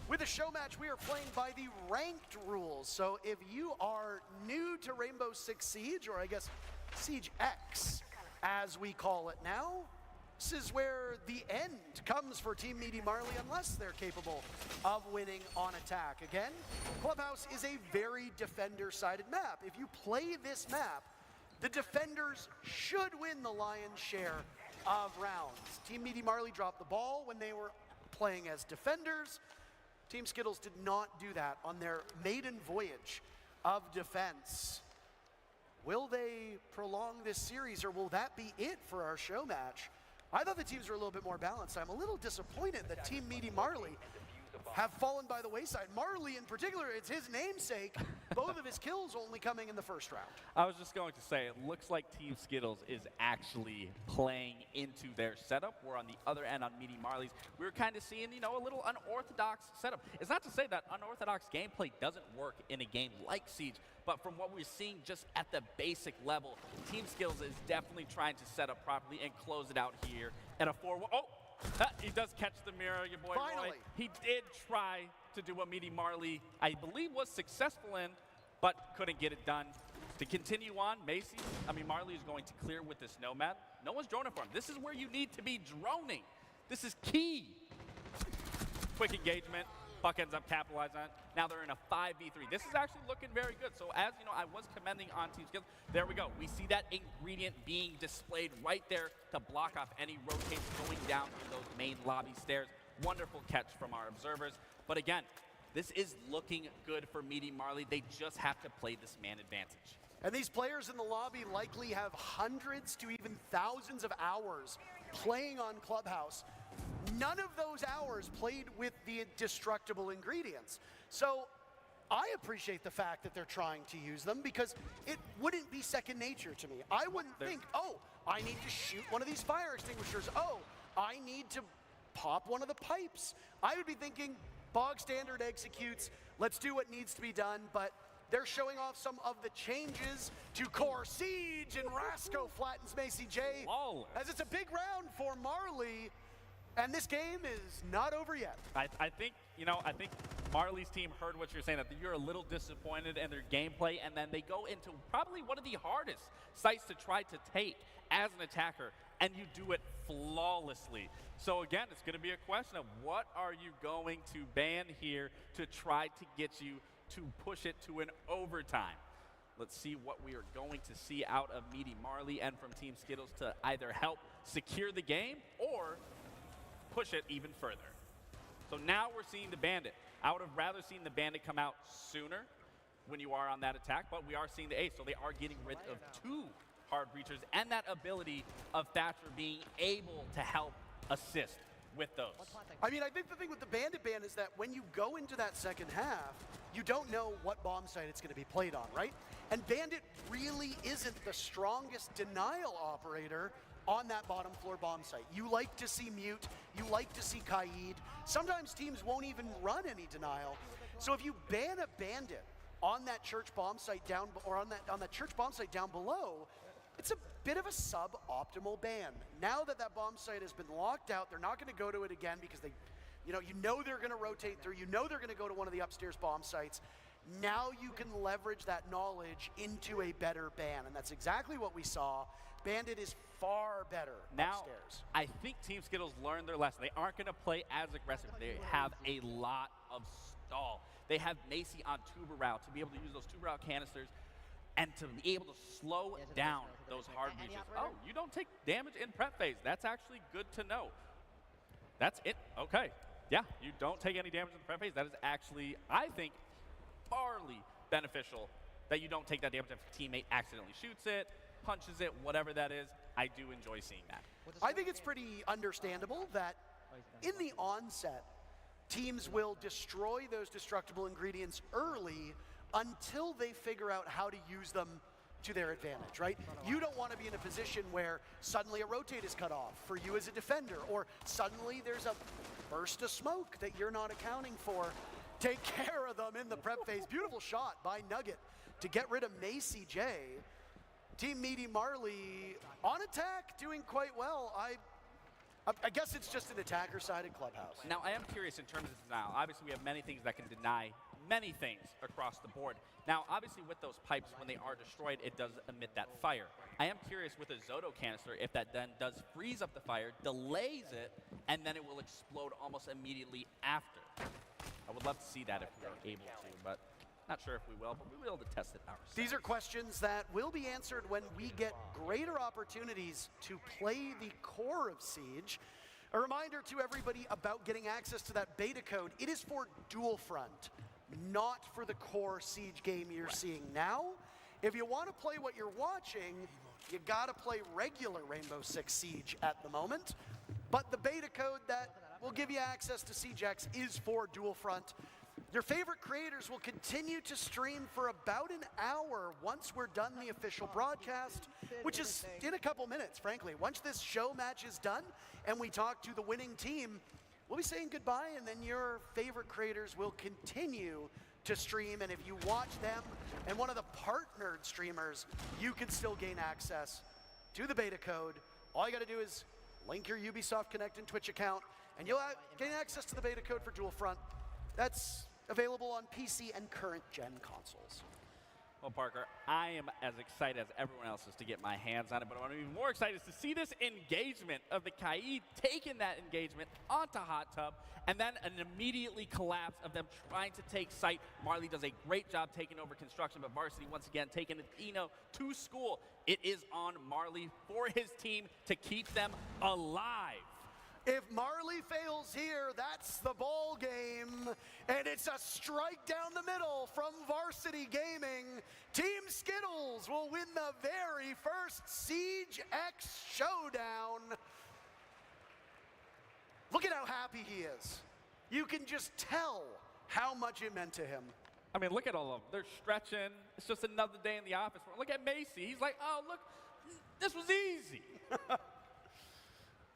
With a show match, we are playing by the ranked rules. So if you are new to Rainbow Six Siege, or I guess Siege X, as we call it now, this is where the end comes for Team Meaty Marley unless they're capable of winning on attack. Again, Clubhouse is a very defender-sided map. If you play this map, the defenders should win the lion's share of rounds. Team Meaty Marley dropped the ball when they were playing as defenders. Team Skittles did not do that on their maiden voyage of defense. Will they prolong this series, or will that be it for our show match? I thought the teams were a little bit more balanced. I'm a little disappointed that Team Meaty Marley have fallen by the wayside. Marley in particular, it's his namesake. Both of his kills only coming in the first round. I was just going to say, it looks like Team Skittles is actually playing into their setup, where on the other end, on Meaty Marley's, we were kind of seeing, you know, a little unorthodox setup. It's not to say that unorthodox gameplay doesn't work in a game like Siege, but from what we're seeing just at the basic level, Team Skittles is definitely trying to set up properly and close it out here at a 4-1. Oh! He does catch the mirror, your boy Finally. Roy. He did try to do what Meaty Marley, I believe, was successful in, but couldn't get it done. To continue on, Marley is going to clear with this Nomad. No one's droning for him. This is where you need to be droning. This is key. Quick engagement. Buck ends up capitalizing on it. Now they're in a 5v3. This is actually looking very good. So as you know, I was commending on Team Skittles. There we go. We see that ingredient being displayed right there to block off any rotates going down in those main lobby stairs. Wonderful catch from our observers. But again, this is looking good for Meaty Marley. They just have to play this man advantage. And these players in the lobby likely have hundreds to even thousands of hours playing on Clubhouse. None of those hours played with the destructible ingredients. So I appreciate the fact that they're trying to use them, because it wouldn't be second nature to me. I wouldn't think, oh, I need to shoot one of these fire extinguishers. Oh, I need to pop one of the pipes. I would be thinking, bog standard executes, let's do what needs to be done, but they're showing off some of the changes to Core Siege, and Rasco flattens Macy J. As it's a big round for Marley. And this game is not over yet. I think Marley's team heard what you're saying, that you're a little disappointed in their gameplay, and then they go into probably one of the hardest sites to try to take as an attacker, and you do it flawlessly. So again, it's going to be a question of what are you going to ban here to try to get you to push it to an overtime. Let's see what we are going to see out of Meaty Marley and from Team Skittles to either help secure the game or push it even further. So now we're seeing the Bandit. I would have rather seen the Bandit come out sooner when you are on that attack, but we are seeing the Ace, so they are getting rid of 2 hard breachers, and that ability of Thatcher being able to help assist with those. I mean, I think the thing with the Bandit ban is that when you go into that second half, you don't know what bomb site it's going to be played on, right? And Bandit really isn't the strongest denial operator on that bottom floor bomb site. You like to see Mute, you like to see Kaid. Sometimes teams won't even run any denial. So if you ban a Bandit on that church bomb site down, or on that church bomb site down below, it's a bit of a suboptimal ban. Now that that bomb site has been locked out, they're not going to go to it again because they, you know they're going to rotate through. You know they're going to go to one of the upstairs bomb sites. Now you can leverage that knowledge into a better ban, and that's exactly what we saw. Bandit is far better upstairs. I think Team Skittles learned their lesson. They aren't going to play as aggressive. They have a lot of stall. They have Macy on Tuber Route to be able to use those Tuber Route canisters and to be able to slow down those hard breaches. Oh, you don't take damage in prep phase. That's actually good to know. That's it. Okay. Yeah, you don't take any damage in the prep phase. That is actually, I think, farly beneficial that you don't take that damage if a teammate accidentally shoots it, punches it, whatever that is. I do enjoy seeing that. I think it's pretty understandable that in the onset, teams will destroy those destructible ingredients early until they figure out how to use them to their advantage, right? You don't want to be in a position where suddenly a rotate is cut off for you as a defender, or suddenly there's a burst of smoke that you're not accounting for. Take care of them in the prep phase. Beautiful shot by Nugget to get rid of Macy J. Team Meaty Marley on attack, doing quite well. I guess it's just an attacker-sided clubhouse. Now, I am curious in terms of denial. Obviously, we have many things that can deny many things across the board. Now, obviously, with those pipes, when they are destroyed, it does emit that fire. I am curious with a Zoto canister if that then does freeze up the fire, delays it, and then it will explode almost immediately after. I would love to see that if we are able to, but not sure if we will, but we will be able to test it ourselves. These are questions that will be answered when we get greater opportunities to play the core of Siege. A reminder to everybody about getting access to that beta code. It is for Dual Front, not for the core Siege game you're seeing now. If you want to play what you're watching, you gotta play regular Rainbow Six Siege at the moment. But the beta code that will give you access to SiegeX is for Dual Front. Your favorite creators will continue to stream for about an hour once we're done the official broadcast, which is in a couple minutes, frankly. Once this show match is done and we talk to the winning team, we'll be saying goodbye, and then your favorite creators will continue to stream. And if you watch them and one of the partnered streamers, you can still gain access to the beta code. All you got to do is link your Ubisoft Connect and Twitch account, and you'll gain access to the beta code for Dual Front. That's available on PC and current gen consoles. Well, Parker, I am as excited as everyone else is to get my hands on it, but what I'm even more excited is to see this engagement of the Kaid taking that engagement onto Hot Tub, and then an immediately collapse of them trying to take site. Marley does a great job taking over construction, but Varsity once again taking Eno to school. It is on Marley for his team to keep them alive. If Marley fails here, that's the ball game. And it's a strike down the middle from Varsity Gaming. Team Skittles will win the very first Siege X showdown. Look at how happy he is. You can just tell how much it meant to him. I mean, look at all of them. They're stretching. It's just another day in the office. Look at Macy. He's like, oh, look, this was easy.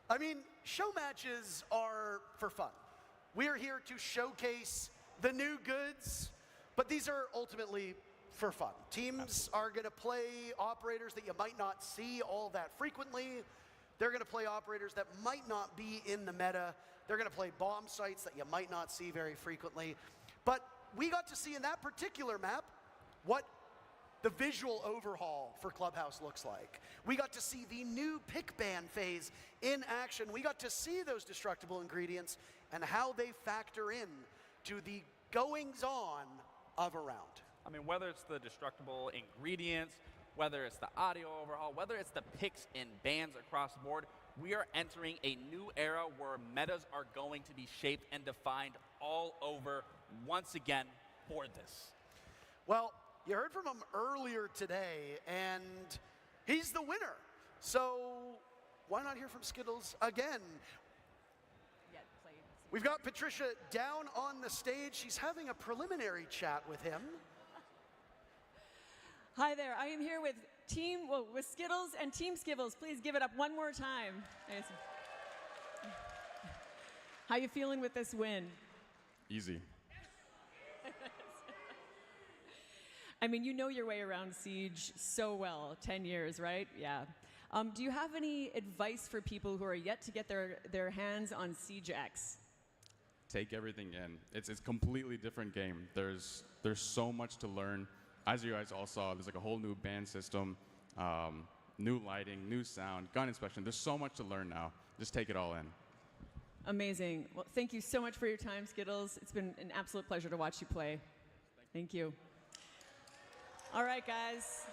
I mean, show matches are for fun. We're here to showcase the new goods, but these are ultimately for fun. Teams are going to play operators that you might not see all that frequently. They're going to play operators that might not be in the meta. They're going to play bomb sites that you might not see very frequently. But we got to see in that particular map what the visual overhaul for Clubhouse looks like. We got to see the new pick ban phase in action. We got to see those destructible ingredients and how they factor in to the goings-on of a round. I mean, whether it's the destructible ingredients, whether it's the audio overhaul, whether it's the picks and bans across the board, we are entering a new era where metas are going to be shaped and defined all over once again for this. Well, you heard from him earlier today, and he's the winner. So why not hear from Skittles again? We've got Patricia down on the stage. She's having a preliminary chat with him. Hi there, I am here with with Skittles and Team Skibbles. Please give it up one more time. How you feeling with this win? Easy. I mean, you know your way around Siege so well, 10 years, right? Yeah. Do you have any advice for people who are yet to get their hands on Siege X? Take everything in. It's a completely different game. There's so much to learn. As you guys all saw, there's like a whole new band system, new lighting, new sound, gun inspection. There's so much to learn now. Just take it all in. Amazing. Well, thank you so much for your time, Skittles. It's been an absolute pleasure to watch you play. Thank you. All right, guys.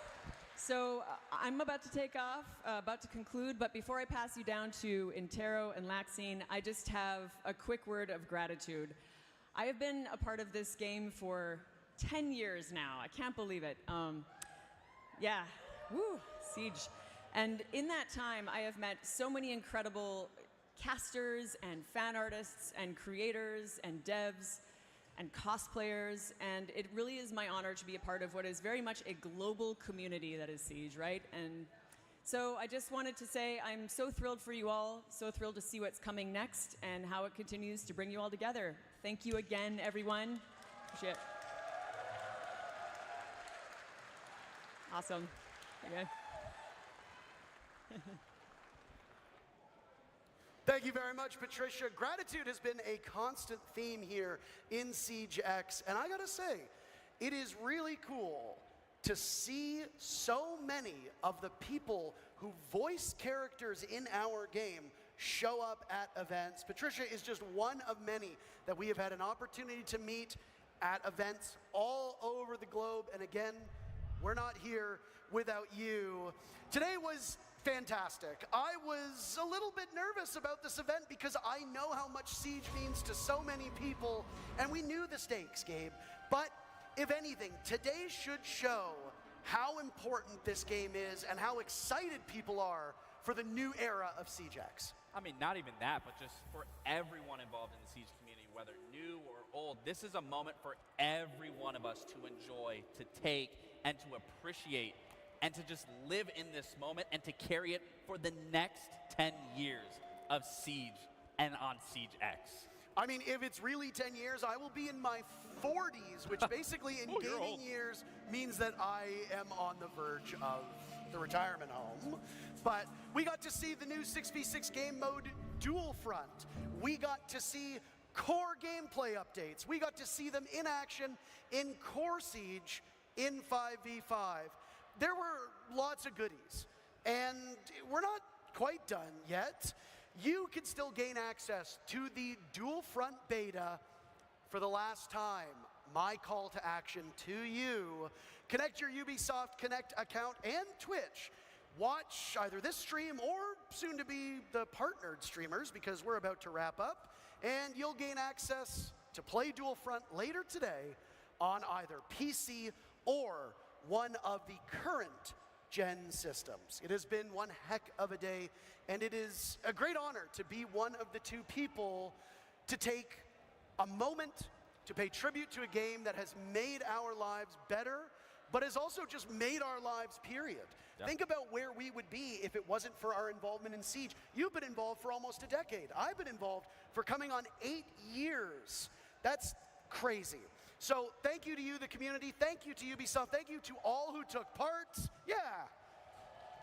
So I'm about to take off, about to conclude, but before I pass you down to Intero and Laxine, I just have a quick word of gratitude. I have been a part of this game for 10 years now. I can't believe it. Yeah, woo, Siege. And in that time, I have met so many incredible casters and fan artists and creators and devs and cosplayers, and it really is my honor to be a part of what is very much a global community that is Siege, right? And so I just wanted to say I'm so thrilled for you all, so thrilled to see what's coming next and how it continues to bring you all together. Thank you again, everyone. Appreciate it. Awesome. Okay. Thank you very much, Patricia. Gratitude has been a constant theme here in Siege X, and I gotta say, it is really cool to see so many of the people who voice characters in our game show up at events. Patricia is just one of many that we have had an opportunity to meet at events all over the globe, and again, we're not here without you. Today was fantastic. I was a little bit nervous about this event because I know how much Siege means to so many people, and we knew the stakes, Gabe. But if anything, today should show how important this game is and how excited people are for the new era of Siege X. I mean, not even that, but just for everyone involved in the Siege community, whether new or old, this is a moment for every one of us to enjoy, to take, and to appreciate, and to just live in this moment and to carry it for the next 10 years of Siege and on Siege X. I mean, if it's really 10 years, I will be in my 40s, which basically in gaming years means that I am on the verge of the retirement home. But we got to see the new 6v6 game mode Dual Front. We got to see core gameplay updates. We got to see them in action in Core Siege in 5v5. There were lots of goodies, and we're not quite done yet. You can still gain access to the Dual Front beta for the last time. My call to action to you: connect your Ubisoft Connect account and Twitch. Watch either this stream or soon to be the partnered streamers, because we're about to wrap up, and you'll gain access to play Dual Front later today on either PC or one of the current gen systems. It has been one heck of a day, and it is a great honor to be one of the two people to take a moment to pay tribute to a game that has made our lives better, but has also just made our lives, period. Yeah. Think about where we would be if it wasn't for our involvement in Siege. You've been involved for almost a decade. I've been involved for coming on 8 years. That's crazy. So thank you to you, the community. Thank you to Ubisoft. Thank you to all who took part. Yeah.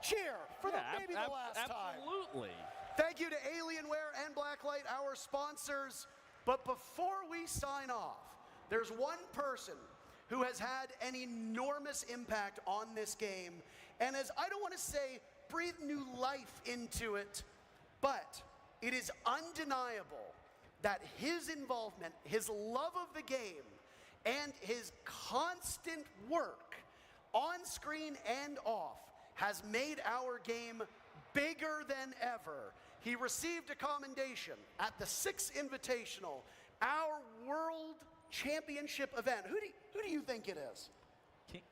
Cheer for maybe the last time. Absolutely. Thank you to Alienware and Blacklight, our sponsors. But before we sign off, there's one person who has had an enormous impact on this game, and as I don't want to say breathe new life into it, but it is undeniable that his involvement, his love of the game, and his constant work on screen and off has made our game bigger than ever. He received a commendation at the 6th Invitational, our World Championship event. Who do you think it is?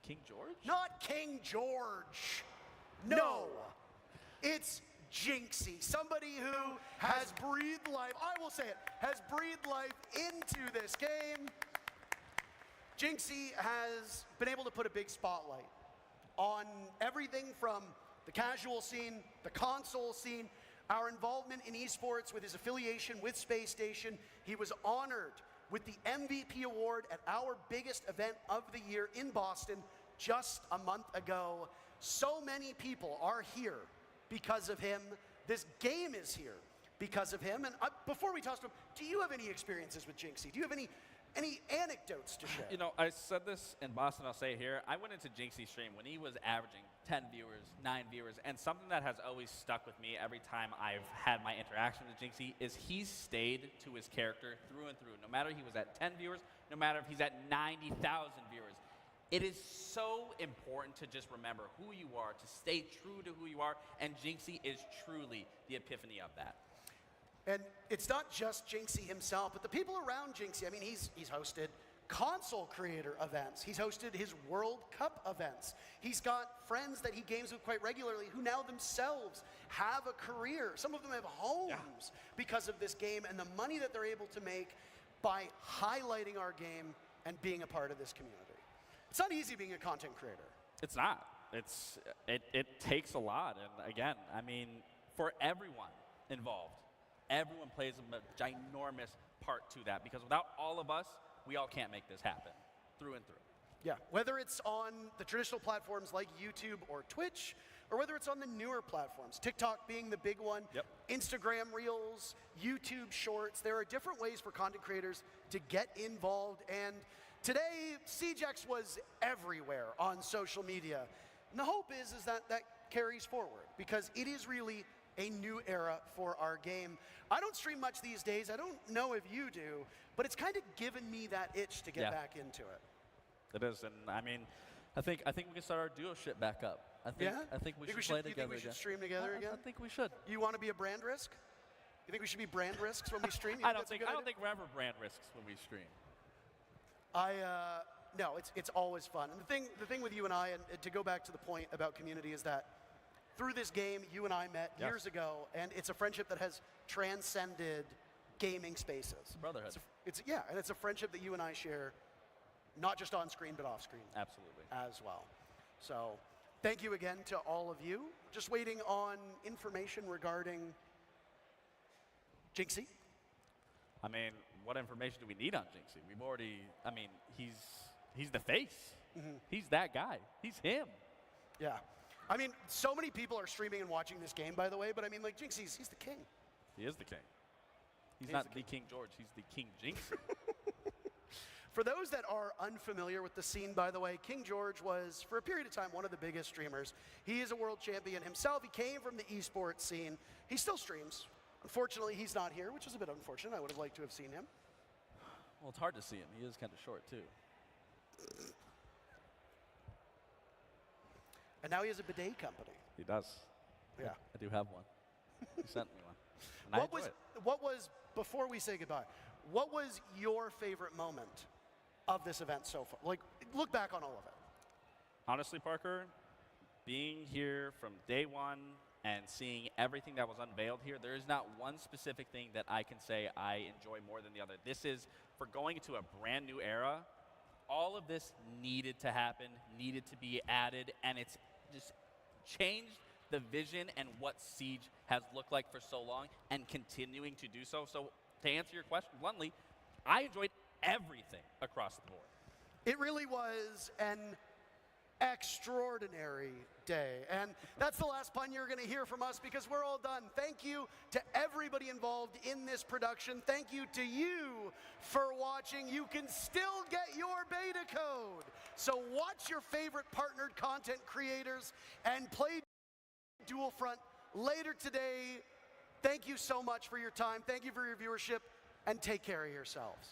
King George? Not King George. No. It's Jinxie, somebody who has breathed life, I will say it, has breathed life into this game. Jinxie has been able to put a big spotlight on everything from the casual scene, the console scene, our involvement in esports with his affiliation with Space Station. He was honored with the MVP award at our biggest event of the year in Boston just a month ago. So many people are here because of him. This game is here because of him. And before we toss to him, do you have any experiences with Jinxie? Do you have any anecdotes to share? You know, I said this in Boston, I'll say it here. I went into Jinxie's stream when he was averaging 10 viewers, 9 viewers, and something that has always stuck with me every time I've had my interaction with Jinxie is he's stayed to his character through and through. No matter he was at 10 viewers, no matter if he's at 90,000 viewers, it is so important to just remember who you are, to stay true to who you are, and Jinxie is truly the epiphany of that. And it's not just Jinxie himself, but the people around Jinxie. I mean, he's hosted console creator events. He's hosted his World Cup events. He's got friends that he games with quite regularly who now themselves have a career. Some of them have homes because of this game and the money that they're able to make by highlighting our game and being a part of this community. It's not easy being a content creator. It's not. It takes a lot. And again, I mean, for everyone involved, everyone plays a ginormous part to that, because without all of us, we all can't make this happen through and through. Yeah, whether it's on the traditional platforms like YouTube or Twitch, or whether it's on the newer platforms, TikTok being the big one, Instagram Reels, YouTube Shorts, there are different ways for content creators to get involved. And today, CJX was everywhere on social media. And the hope is that carries forward, because it is really a new era for our game. I don't stream much these days. I don't know if you do, but it's kind of given me that itch to get back into it. It is, and I mean, I think we can start our duo shit back up. I think we should play together. You think we should stream together again? I think we should. You want to be a brand risk? You think we should be brand risks when we stream? I don't think we're ever brand risks when we stream. No, it's always fun. And the thing with you and I, and to go back to the point about community, is that through this game, you and I met years ago, and it's a friendship that has transcended gaming spaces. Brotherhood. And it's a friendship that you and I share, not just on screen, but off screen. Absolutely. As well. So, thank you again to all of you. Just waiting on information regarding Jinxie. I mean, what information do we need on Jinxie? We've already, I mean, he's the face. He's that guy. He's him. Yeah. I mean, so many people are streaming and watching this game, by the way, but I mean, like, Jinxie's, he's the king. He is the king. He's not the King George, he's the King Jinxie. For those that are unfamiliar with the scene, by the way, King George was, for a period of time, one of the biggest streamers. He is a world champion himself. He came from the esports scene. He still streams. Unfortunately, he's not here, which is a bit unfortunate. I would have liked to have seen him. Well, it's hard to see him. He is kind of short, too. And now he has a bidet company. He does. Yeah. I do have one. He sent me one. And What was, before we say goodbye, what was your favorite moment of this event so far? Like, look back on all of it. Honestly, Parker, being here from day one and seeing everything that was unveiled here, there is not one specific thing that I can say I enjoy more than the other. This is, for going into a brand new era, all of this needed to happen, needed to be added, and it's just changed the vision and what Siege has looked like for so long and continuing to do so. So to answer your question bluntly, I enjoyed everything across the board. It really was an extraordinary day. And that's the last pun you're going to hear from us, because we're all done. Thank you to everybody involved in this production. Thank you to you for watching. You can still get your beta code. So watch your favorite partnered content creators and play Dual Front later today. Thank you so much for your time. Thank you for your viewership, and take care of yourselves.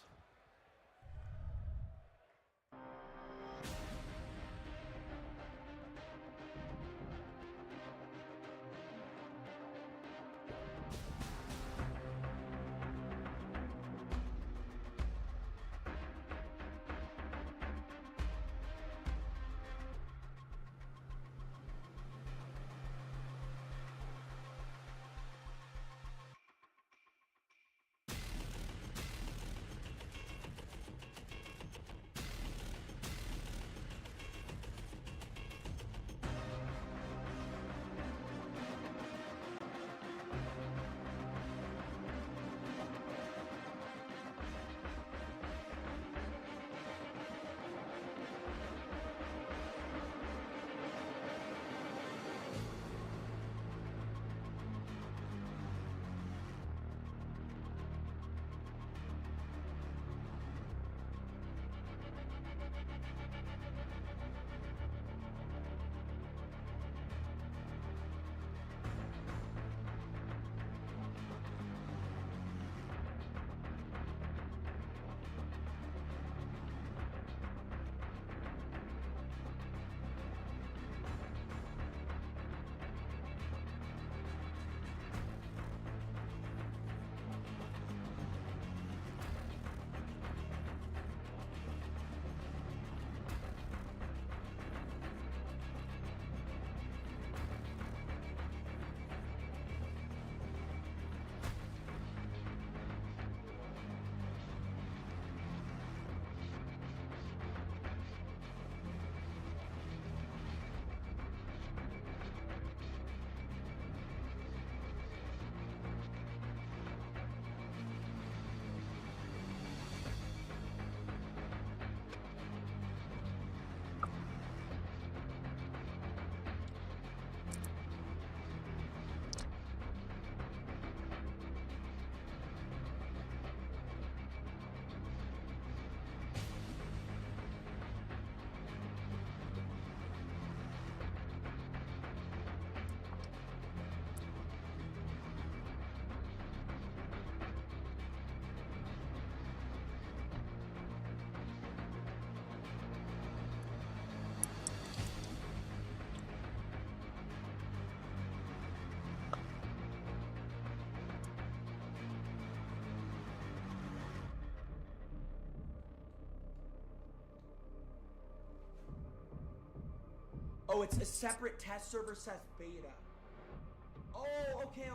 Oh, it's a separate test server says beta. Oh, okay.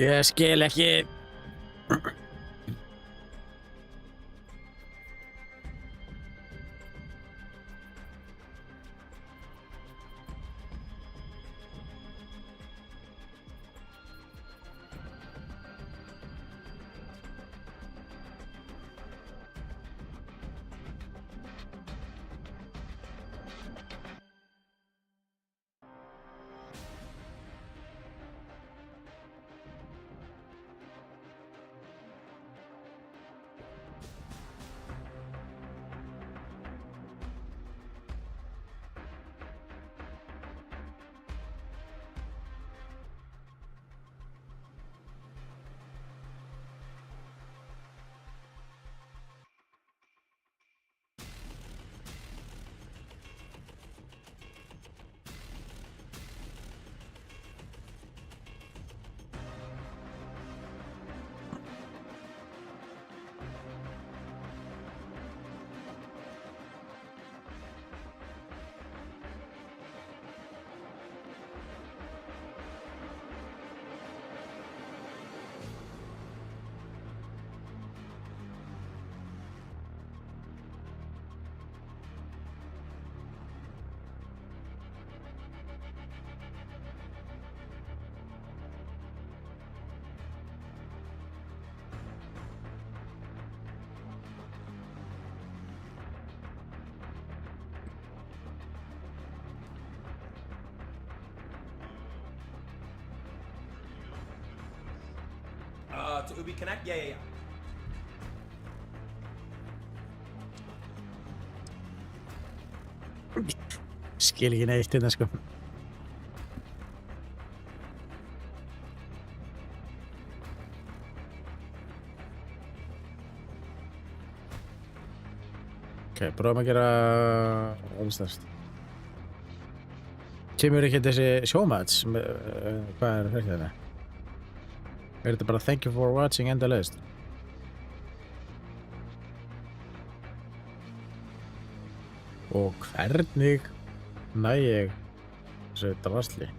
Ég skil ekki. To Ubi Connect? Yeah. Skil ekki neitt hérna sko. Ok, prófum að gera allstæðst. Kemur ekki þessi showmatch? Hvað er þetta? Er þetta bara thank you for watching endalaust? Og hvernig næ ég þessu drasli?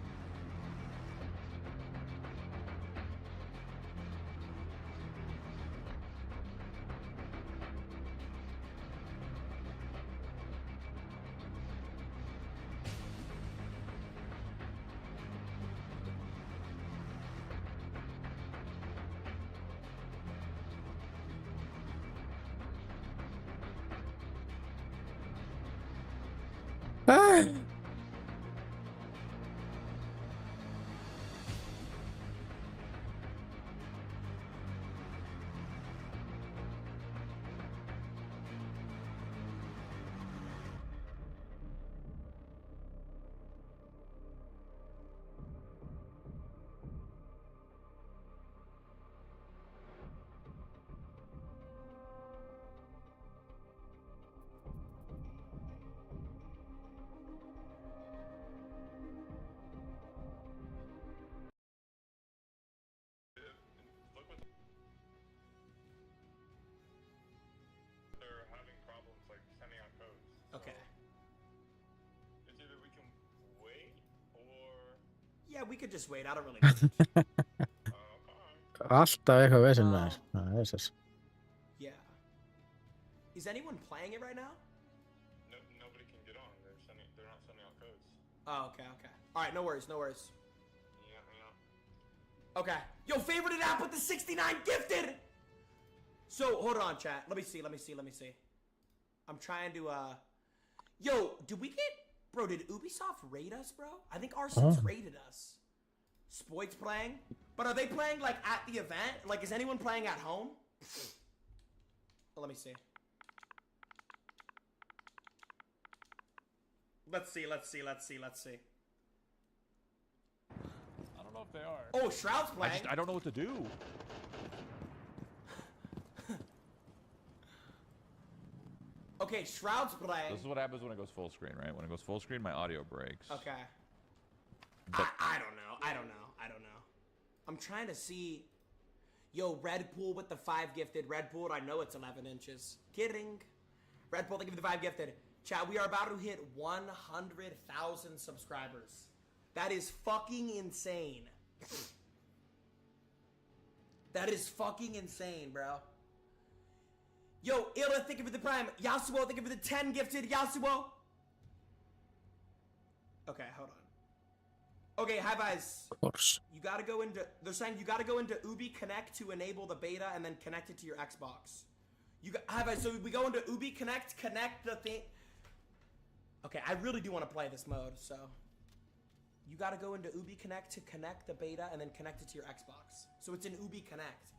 Okay. Yeah, we could just wait. I don't really know. Alltaf eitthvað vesen með þess. Yeah. Is anyone playing it right now? Nobody can get on. Oh, okay. All right, no worries. Okay. Yo, favorited app with the 69 gifted. So, hold on, chat. Let me see. I'm trying to, Yo, did we get... Bro, did Ubisoft raid us, bro? I think R6 raided us. Spoit's playing. But are they playing, like, at the event? Like, is anyone playing at home? Let me see. Let's see. I don't know if they are. Oh, Shroud's playing. I don't know what to do. Okay, Shroud's playing. This is what happens when it goes full screen, right? When it goes full screen, my audio breaks. Okay. I don't know. I'm trying to see. Yo, Red Pool with the 5 gifted. Red Pool, I know it's 11 inches. Kidding. Red Pool, thank you for the 5 gifted. Chat, we are about to hit 100,000 subscribers. That is fucking insane. That is fucking insane, bro. Yo, Illa, thank you for the prime. Yasuo, thank you for the 10 gifted. Yasuo. Okay, hold on. Okay, High Vice. Of course. You gotta go into... They're saying you gotta go into Ubi Connect to enable the beta and then connect it to your Xbox. High Vice, so we go into Ubi Connect the thing... Okay, I really do want to play this mode, so... You gotta go into Ubi Connect to connect the beta and then connect it to your Xbox. So it's in Ubi Connect.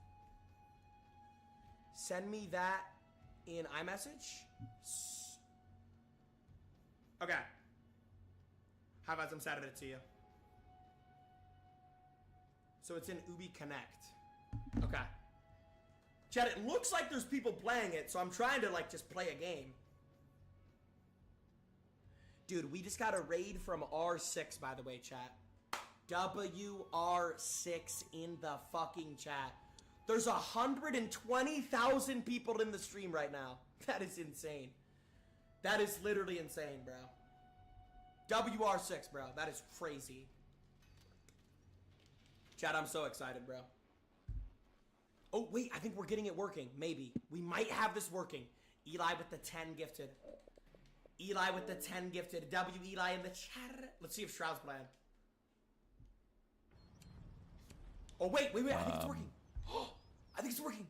Send me that in iMessage. Okay. How about I'm sending it to you? So it's in Ubi Connect. Okay. Chat, it looks like there's people playing it, so I'm trying to, like, just play a game. Dude, we just got a raid from R6, by the way, chat. WR6 in the fucking chat. There's 120,000 people in the stream right now. That is insane. That is literally insane, bro. WR6, bro. That is crazy. Chat, I'm so excited, bro. Oh, wait. I think we're getting it working. Maybe. We might have this working. Eli with the 10 gifted. Eli with the 10 gifted. Eli in the chat. Let's see if Shroud's playing. Oh, wait. I think it's working. I think it's working.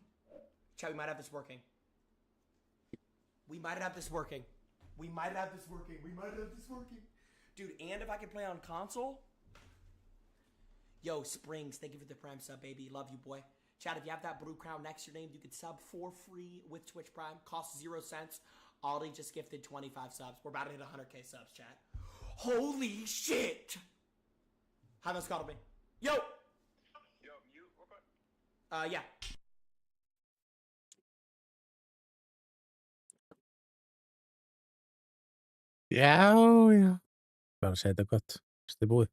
Chat, we might have this working. Dude, and if I can play on console? Yo, Springs, thank you for the Prime sub, baby. Love you, boy. Chat, if you have that Blue Crown next to your name, you can sub for free with Twitch Prime. Costs 0 cents. Ollie just gifted 25 subs. We're about to hit 100K subs, chat. Holy shit! How much called me? Yo! Yo, mute real quick. Yeah. Já. Bara að segja þetta gott. Þetta er búið.